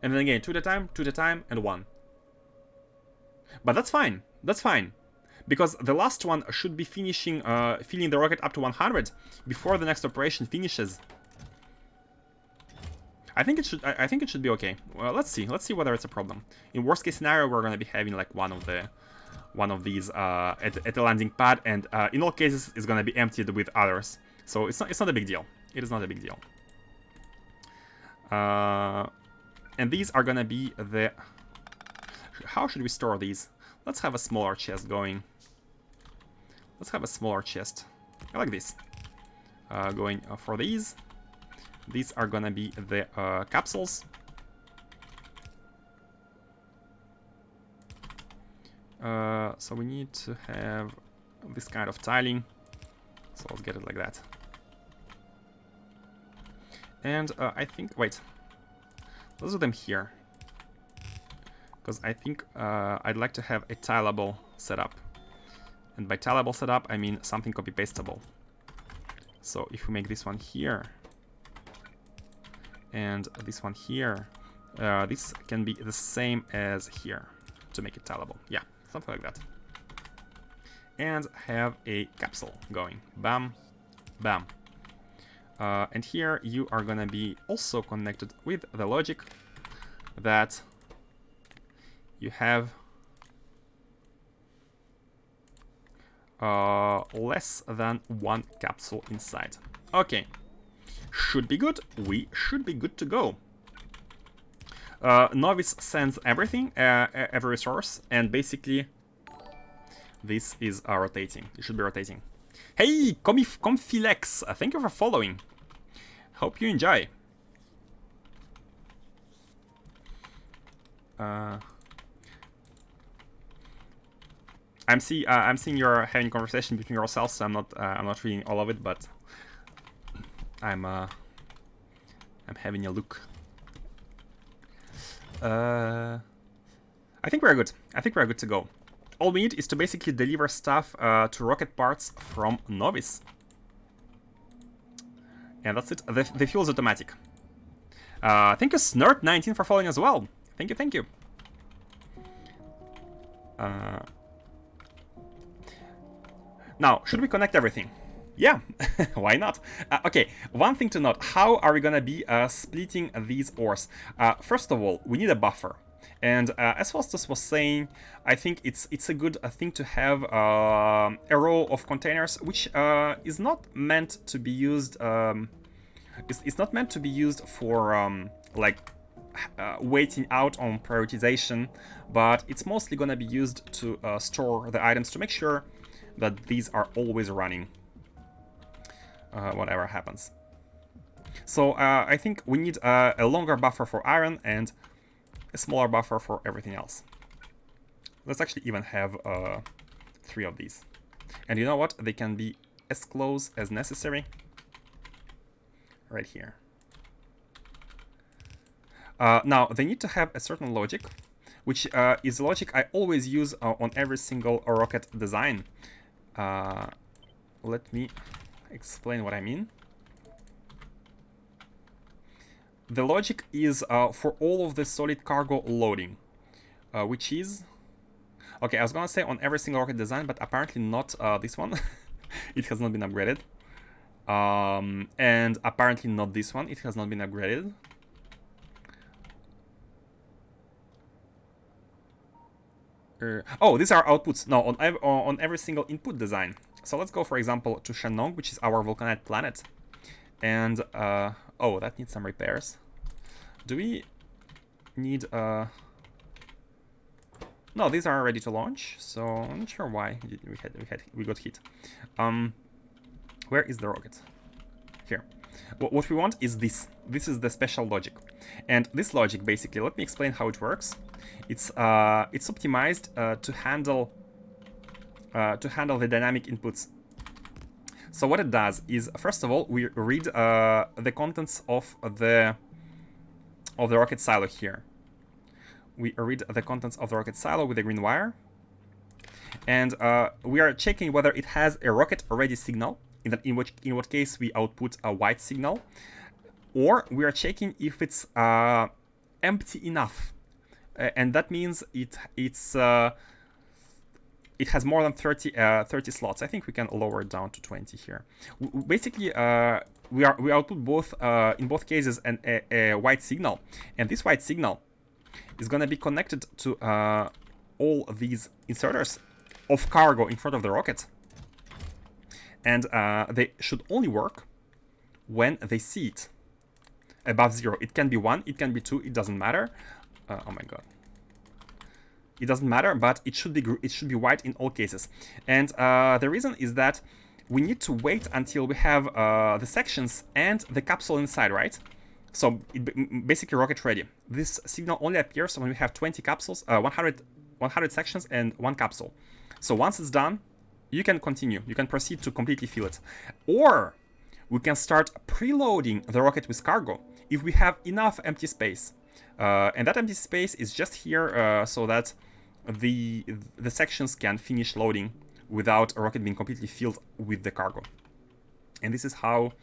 and then again two at a time, and one. But that's fine. That's fine. Because the last one should be finishing, filling the rocket up to 100 before the next operation finishes. I think it should be okay. Well, let's see whether it's a problem. In worst case scenario, we're gonna be having like one of these at the landing pad, and in all cases, it's gonna be emptied with others. So it's not a big deal. It is not a big deal. And these are gonna be the. How should we store these? Let's have a smaller chest going. Let's have a smaller chest. I like this. Going for these. These are gonna be the capsules. So we need to have this kind of tiling. So let's get it like that. And I think, wait. Let's do them here. Because I think I'd like to have a tileable setup. And by tileable setup, I mean something copy-pastable. So if we make this one here, and this one here, this can be the same as here to make it tileable. Yeah, something like that. And have a capsule going. Bam, bam. And here you are gonna be also connected with the logic that you have less than one capsule inside. Okay. Should be good. We should be good to go. Novice sends everything, every resource, and basically this is rotating. It should be rotating. Hey, Comfilex, thank you for following. Hope you enjoy. I'm seeing you're having conversation between yourselves. So I'm not reading all of it, but I'm having a look. I think we're good. I think we're good to go. All we need is to basically deliver stuff to rocket parts from Novice. And that's it. The fuel is automatic. Thank you, Snert19, for following as well. Thank you, thank you. Now, should we connect everything? Yeah, why not? Okay, one thing to note, how are we gonna be splitting these ores? First of all, we need a buffer. And as Faustus was saying, I think it's a good thing to have a row of containers, which is not meant to be used. It's not meant to be used for like waiting out on prioritization, but it's mostly gonna be used to store the items to make sure that these are always running, whatever happens. So I think we need a longer buffer for iron and a smaller buffer for everything else. Let's actually even have 3 of these. And you know what? They can be as close as necessary. Right here. Now, they need to have a certain logic, which is logic I always use on every single rocket design. Let me explain what I mean. The logic is for all of the solid cargo loading, which is... Okay, I was gonna say on every single rocket design, but apparently not this one. It has not been upgraded. And apparently not this one. It has not been upgraded. Oh, these are outputs. No, on every single input design. So let's go, for example, to Shenong, which is our volcanite planet. And, oh, that needs some repairs. Do we need, no, these are ready to launch, so I'm not sure why we got hit. Where is the rocket? Here. What we want is this. This is the special logic. And this logic, basically, let me explain how it works. It's optimized to handle the dynamic inputs. So what it does is, first of all, we read the contents of the rocket silo here. We read the contents of the rocket silo with a green wire, and we are checking whether it has a rocket already signal. In what case we output a white signal, or we are checking if it's empty enough, and that means it has more than 30 slots. I think we can lower it down to 20 here. Basically, we output both in both cases a white signal, and this white signal is going to be connected to all these inserters of cargo in front of the rocket. And they should only work when they see it above 0. It can be 1, it can be 2, it doesn't matter. Oh my god. It doesn't matter, but it should be white in all cases. And the reason is that we need to wait until we have the sections and the capsule inside, right? So basically rocket ready. This signal only appears when we have 20 capsules, 100 sections and 1 capsule. So once it's done, you can continue. You can proceed to completely fill it. Or we can start preloading the rocket with cargo if we have enough empty space. And that empty space is just here so that the sections can finish loading without a rocket being completely filled with the cargo. And this is how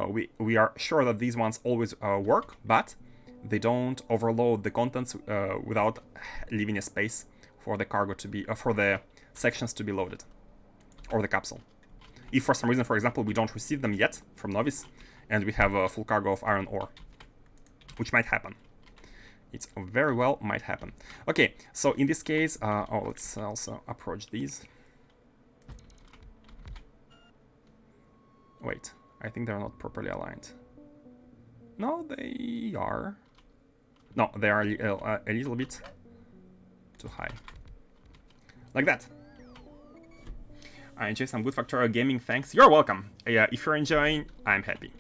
we are sure that these ones always work, but they don't overload the contents without leaving a space for the cargo to be for the sections to be loaded, or the capsule. If for some reason, for example, we don't receive them yet from Novice, and we have a full cargo of iron ore, which might happen. It very well might happen. Okay, so in this case, let's also approach these. Wait, I think they're not properly aligned. No, they are. No, they are a little bit too high. Like that. I enjoy some good Factorio gaming, thanks. You're welcome. Yeah, if you're enjoying, I'm happy.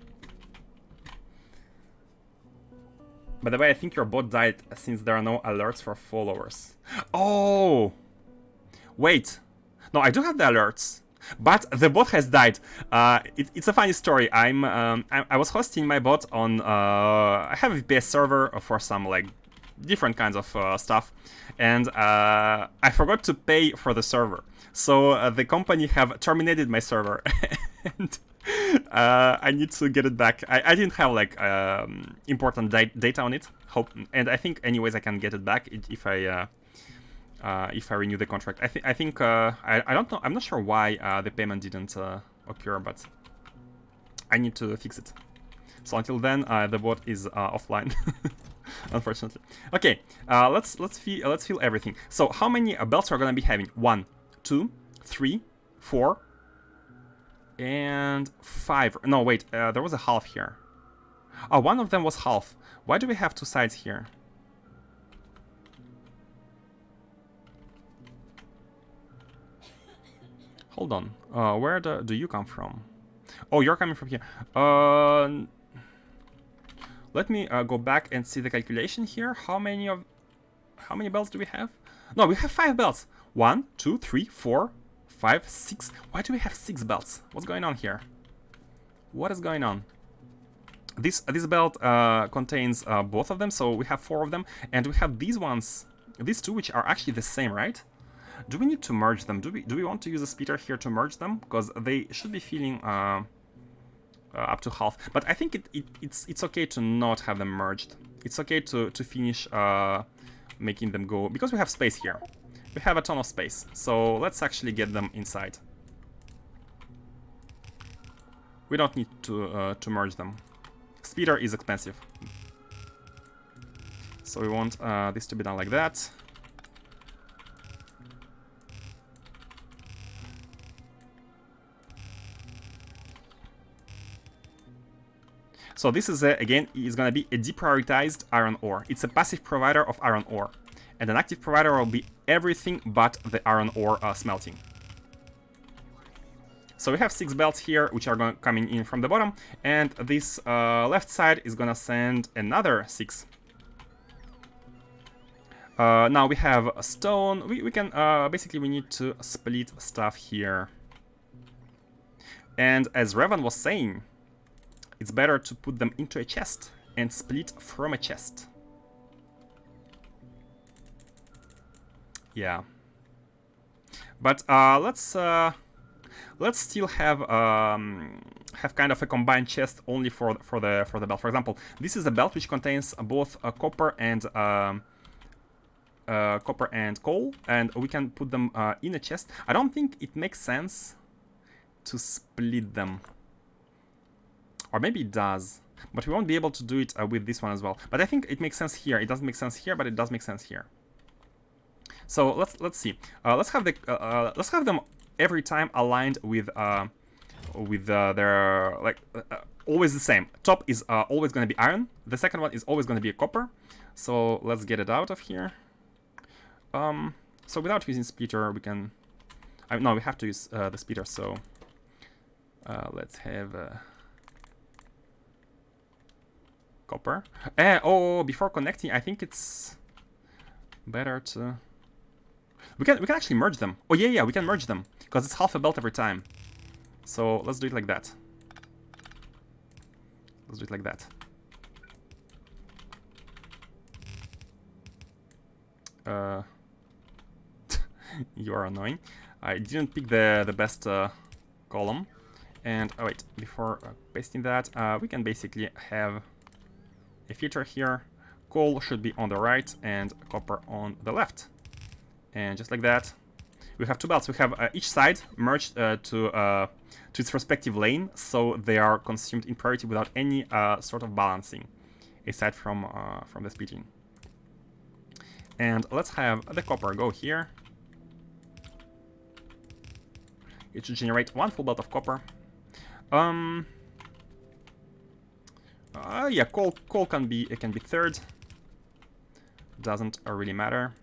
By the way, I think your bot died since there are no alerts for followers. Oh! Wait. No, I do have the alerts. But the bot has died. It's a funny story. I was hosting my bot on... I have a VPS server for some, like, different kinds of stuff. And I forgot to pay for the server. So the company have terminated my server. And I need to get it back. I didn't have, like, important data on it. And I think, anyways, I can get it back if I renew the contract. I think I don't know. I'm not sure why the payment didn't occur, but I need to fix it. So until then, the bot is offline, unfortunately. Okay, let's fill everything. So how many belts are gonna be having? 1, 2, 3, 4, and 5. No, wait. There was a half here. Oh, one of them was half. Why do we have 2 sides here? Hold on. Where do you come from? Oh, you're coming from here. Let me go back and see the calculation here. How many belts do we have? No, we have 5 belts. 1, 2, 3, 4, 5, 6. Why do we have 6 belts? What's going on here? What is going on? This belt contains both of them, so we have 4 of them, and we have these ones, these 2, which are actually the same, right? Do we need to merge them? Do we want to use a splitter here to merge them? Because they should be filling up to half. But I think it's okay to not have them merged. It's okay to finish making them go, because we have space here. We have a ton of space, so let's actually get them inside. We don't need to merge them. Speeder is expensive. So we want this to be done like that. So this is, again, is going to be a deprioritized iron ore. It's a passive provider of iron ore. And an active provider will be everything but the iron ore smelting. So we have 6 belts here, which are coming in from the bottom. And this left side is going to send another 6. Now we have a stone. We can, basically we need to split stuff here. And as Revan was saying, it's better to put them into a chest and split from a chest. Yeah. But let's still have kind of a combined chest only for the belt. For example, this is a belt which contains both copper and coal, and we can put them in a chest. I don't think it makes sense to split them. Or maybe it does, but we won't be able to do it with this one as well. But I think it makes sense here. It doesn't make sense here, but it does make sense here. So let's see. Let's have them every time aligned with their like always the same. Top is always going to be iron. The second one is always going to be a copper. So let's get it out of here. So without using splitter, we can. No, we have to use the splitter. So let's have. Copper. Oh, before connecting, I think it's better to. We can actually merge them. Oh yeah, we can merge them because it's half a belt every time. So let's do it like that. Let's do it like that. You are annoying. I didn't pick the best column. And oh wait, before pasting that, we can basically have a filter here. Coal should be on the right and copper on the left. And just like that, we have 2 belts. We have each side merged to its respective lane, so they are consumed in priority without any sort of balancing, aside from the splitting. And let's have the copper go here. It should generate 1 full belt of copper. Yeah, coal can be third. Doesn't really matter.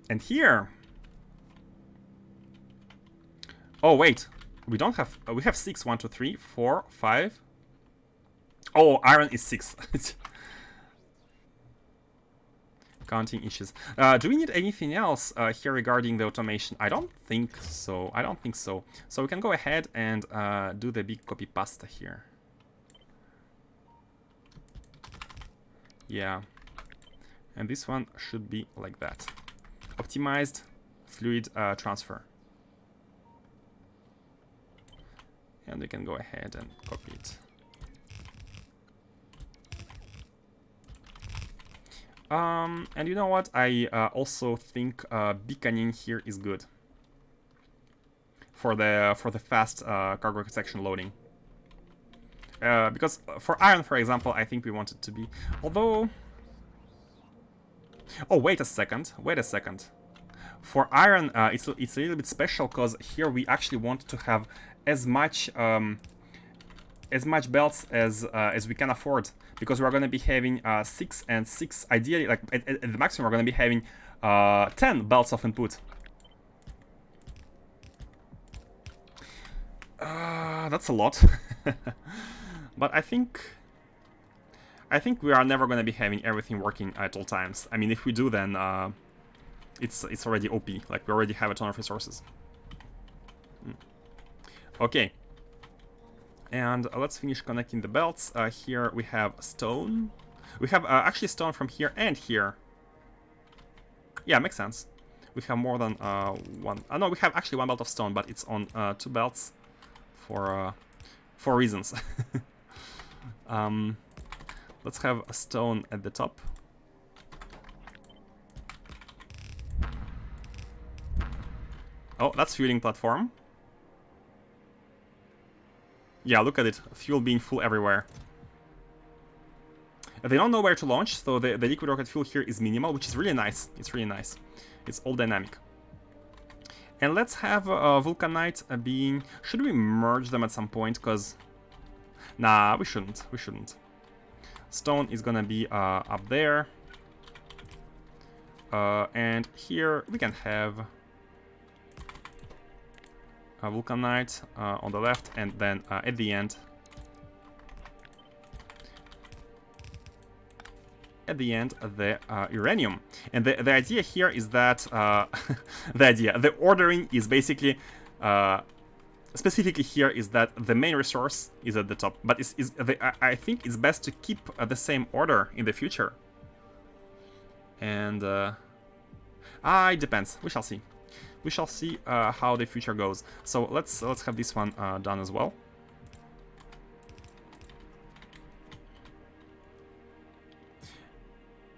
And here. Oh wait, we don't have. We have 6. 1, 2, 3, 4, 5. Oh, iron is 6. Counting issues. Do we need anything else here regarding the automation? I don't think so. So we can go ahead and do the big copy pasta here. Yeah. And this one should be like that. Optimized fluid transfer. And we can go ahead and copy it. And you know what? I also think beaconing here is good for the fast cargo section loading. Because for iron, for example, I think we want it to be. Although, oh wait a second. For iron, it's a little bit special because here we actually want to have as much belts as we can afford, because we're going to be having 6 and 6. Ideally, like at the maximum, we're going to be having 10 belts of input. That's a lot. But I think we are never going to be having everything working at all times. I mean, if we do, then it's already OP. Like, we already have a ton of resources. Okay. And let's finish connecting the belts. Here we have stone. We have actually stone from here and here. Yeah, makes sense. We have more than one. No, we have actually 1 belt of stone, but it's on 2 belts for reasons. Let's have a stone at the top. Oh, that's fueling platform. Yeah, look at it. Fuel being full everywhere. They don't know where to launch, so the liquid rocket fuel here is minimal, which is really nice. It's really nice. It's all dynamic. And let's have Vulcanite being... Should we merge them at some point? Because... Nah, we shouldn't. We shouldn't. Stone is gonna be up there. And here we can have... Vulcanite on the left, and then at the end... the uranium. And the idea here is that the ordering is basically specifically here is that the main resource is at the top, but I think it's best to keep the same order in the future. And it depends. We shall see. We shall see how the future goes. So let's have this one done as well.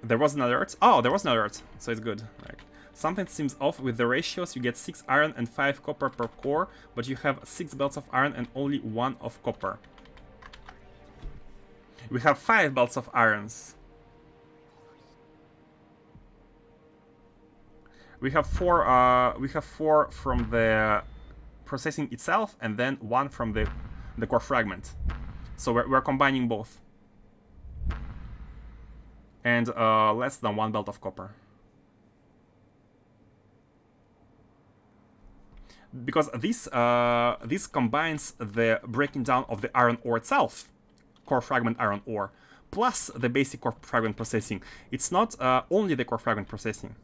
There was an alert. Oh, there was an alert, so it's good. Right. Something seems off with the ratios. You get 6 iron and 5 copper per core, but you have 6 belts of iron and only 1 of copper. We have 5 belts of irons. We have 4. We have 4 from the processing itself, and then 1 from the core fragment. So we're combining both. And less than 1 belt of copper. Because this combines the breaking down of the iron ore itself, core fragment iron ore, plus the basic core fragment processing. It's not only the core fragment processing.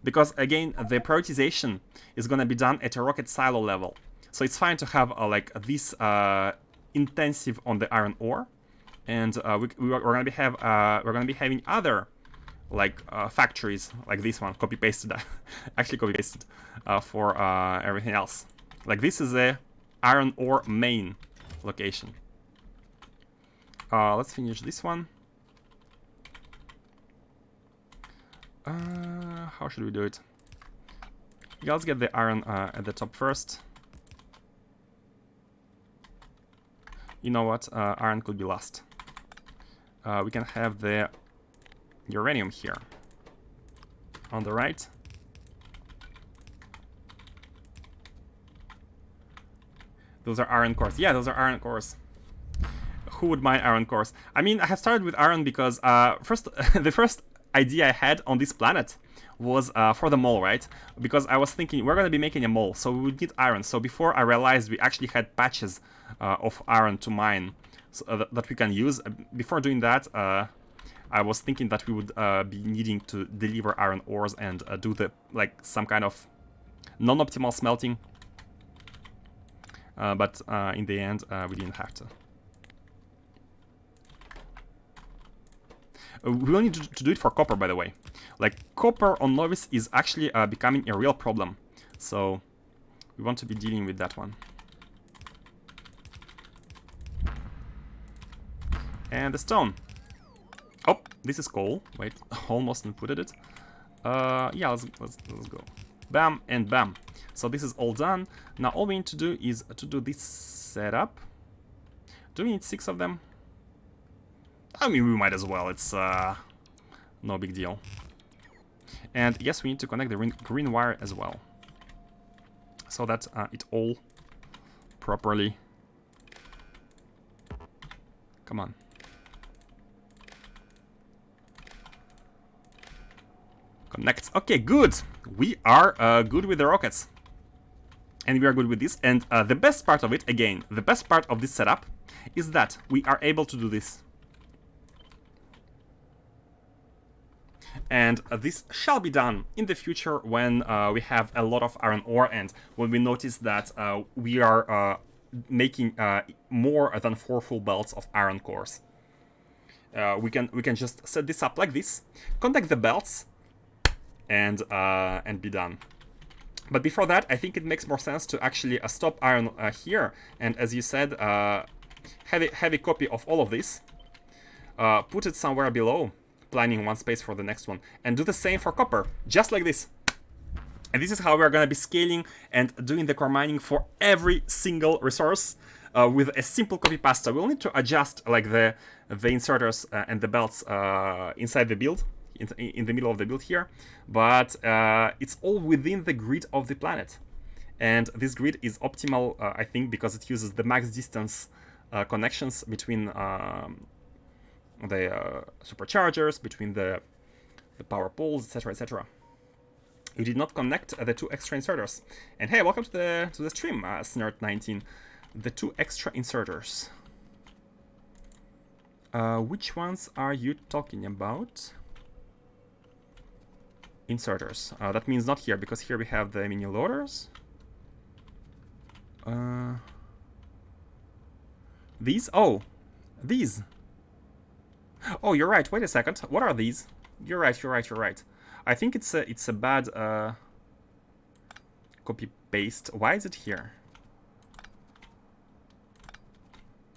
Because again, the prioritization is going to be done at a rocket silo level. So it's fine to have like this intensive on the iron ore. And we're gonna be having other like factories like this one, copy pasted, actually copy pasted for everything else. Like this is a iron ore main location. Let's finish this one. How should we do it? Yeah, let's get the iron at the top first. You know what? Iron could be last. We can have the uranium here on the right. Those are iron cores. Yeah, those are iron cores. Who would mind iron cores? I mean, I have started with iron because the first idea I had on this planet was for the mole, right? Because I was thinking we're going to be making a mole, so we would need iron. So before I realized we actually had patches of iron to mine. So, that we can use. Before doing that, I was thinking that we would be needing to deliver iron ores and do some kind of non-optimal smelting. But in the end, we didn't have to. We will need to do it for copper, by the way. Like, copper on Novice is actually becoming a real problem. So we want to be dealing with that one. And the stone. Oh, this is coal. Wait, almost inputted it. Yeah, let's go. Bam and bam. So this is all done. Now all we need to do is to do this setup. Do we need 6 of them? I mean, we might as well. It's no big deal. And yes, we need to connect the green wire as well, so that it all properly. Come on. Connects. Okay, good. We are good with the rockets. And we are good with this. And the best part of it, again, the best part of this setup is that we are able to do this. And this shall be done in the future when we have a lot of iron ore and when we notice that we are making more than 4 full belts of iron cores. We can just set this up like this, connect the belts, and be done. But before that, I think it makes more sense to actually stop iron here, and as you said, have a copy of all of this. put it somewhere below, planning one space for the next one, and do the same for copper, just like this. And this is how we're going to be scaling and doing the core mining for every single resource with a simple copy pasta. We'll need to adjust like the inserters and the belts inside the build, in the middle of the build here, but it's all within the grid of the planet. And this grid is optimal, I think, because it uses the max distance connections between the superchargers, between the power poles, etc., etc. You did not connect the 2 extra inserters. And hey, welcome to the stream, Snert19. The 2 extra inserters. Which ones are you talking about? Inserters. That means not here, because here we have the mini loaders. These? Oh, these. Oh, you're right. Wait a second. What are these? You're right. You're right. You're right. I think it's a bad copy paste. Why is it here?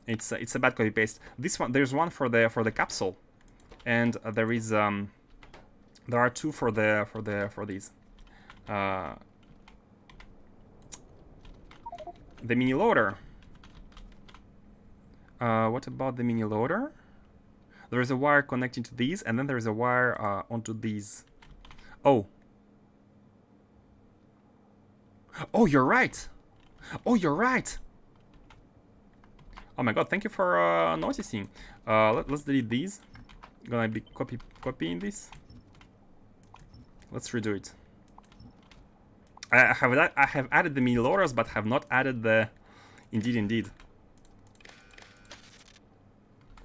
It's a bad copy paste. This one, there's one for the capsule, and there is there are 2 for these. The mini loader. What about the mini loader? There is a wire connecting to these, and then there is a wire onto these. Oh. Oh, you're right. Oh, you're right. Oh my god, thank you for noticing. Let's delete these. Gonna be copying this. Let's redo it. I have added the mini loaders, but have not added the indeed.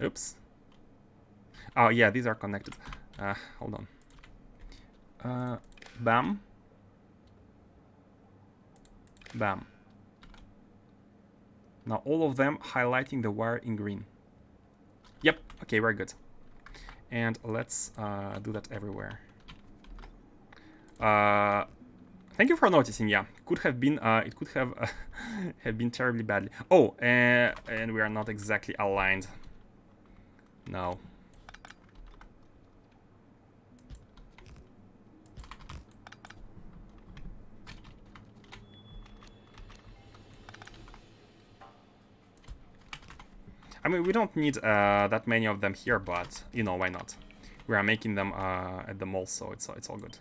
Oops. Oh yeah, these are connected. Hold on. Bam. Bam. Now all of them highlighting the wire in green. Yep. Okay, very good. And let's do that everywhere. Thank you for noticing. Yeah, could have been. It could have have been terribly badly. Oh, and we are not exactly aligned. No. I mean, we don't need that many of them here, but you know, why not? We are making them at the mall, so it's all good.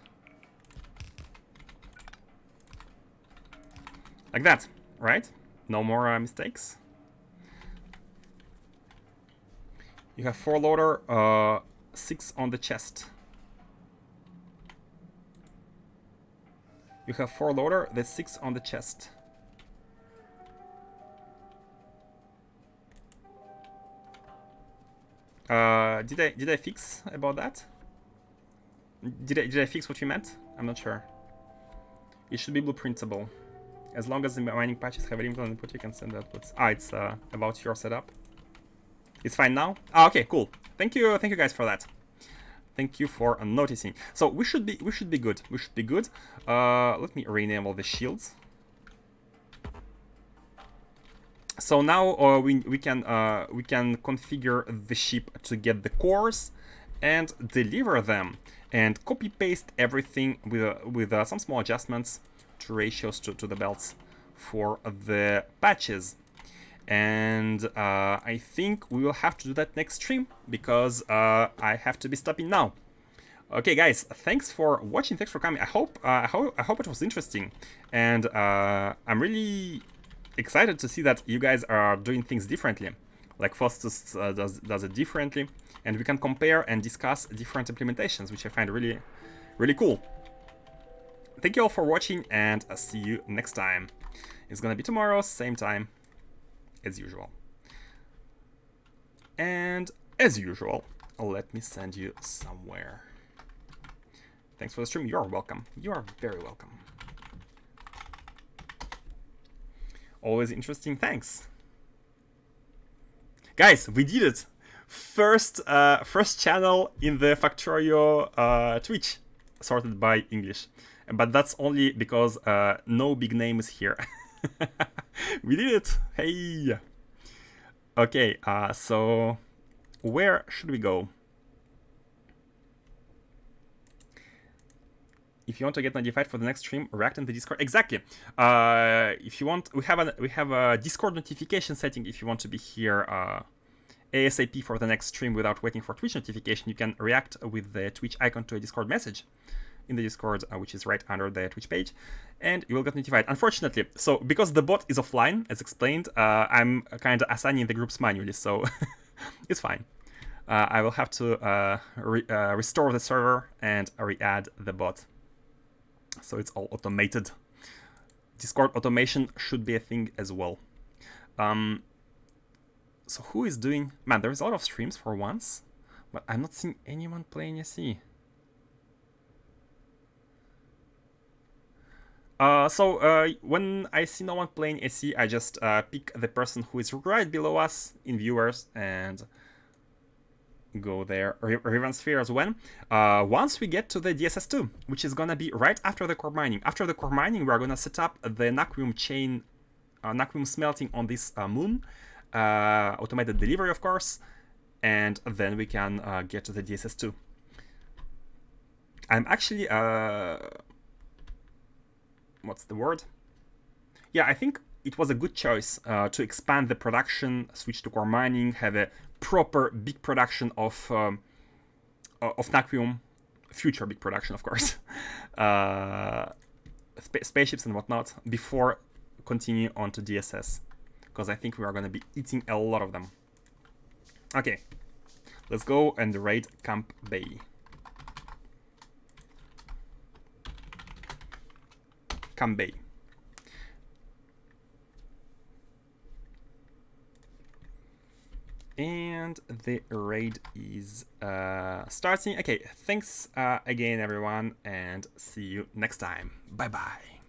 Like that, right? No more mistakes. You have 4 loader, 6 on the chest. You have 4 loader, there's 6 on the chest. Did I fix about that? Did I fix what you meant? I'm not sure. It should be blueprintable. As long as the mining patches have a limit on input, you can send outputs. Ah, it's about your setup. It's fine now? Ah, okay, cool. Thank you guys for that. Thank you for noticing. So we should be good. We should be good. Let me rename all the shields. So now we can configure the ship to get the cores and deliver them, and copy paste everything with some small adjustments to ratios to the belts for the patches. And I think we will have to do that next stream, because I have to be stopping now. Okay, guys, thanks for watching. Thanks for coming. I hope it was interesting, and I'm really excited to see that you guys are doing things differently. Like Faustus does it differently, and we can compare and discuss different implementations, which I find really, really cool. Thank you all for watching, and I'll see you next time. It's gonna be tomorrow, same time, as usual. And as usual, let me send you somewhere. Thanks for the stream. You're welcome. You are very welcome. Always interesting. Thanks. Guys, we did it. First channel in the Factorio Twitch, sorted by English. But that's only because no big name is here. We did it. Hey. Okay, so where should we go? If you want to get notified for the next stream, react in the Discord. Exactly. If you want, we have a Discord notification setting. If you want to be here ASAP for the next stream without waiting for Twitch notification, you can react with the Twitch icon to a Discord message in the Discord, which is right under the Twitch page, and you will get notified. Unfortunately, so because the bot is offline, as explained, I'm kind of assigning the groups manually, so it's fine. I will have to restore the server and re-add the bot. So it's all automated. Discord automation should be a thing as well. So who is doing... Man, there's a lot of streams for once, but I'm not seeing anyone playing SE. When I see no one playing SE, I just pick the person who is right below us in viewers and go there. Riven spheres when? Once we get to the DSS2, which is gonna be right after the core mining. After the core mining, we are gonna set up the naquium chain, naquium smelting on this moon, automated delivery, of course, and then we can get to the DSS2. I'm actually what's the word? Yeah, I think it was a good choice to expand the production, switch to core mining, have a proper big production of naquium, future big production, of course, spaceships and whatnot, before continue on to DSS, because I think we are going to be eating a lot of them. Okay, let's go and raid Camp Bay. Camp Bay. And the raid is starting. Okay, thanks again, everyone, and see you next time. Bye-bye.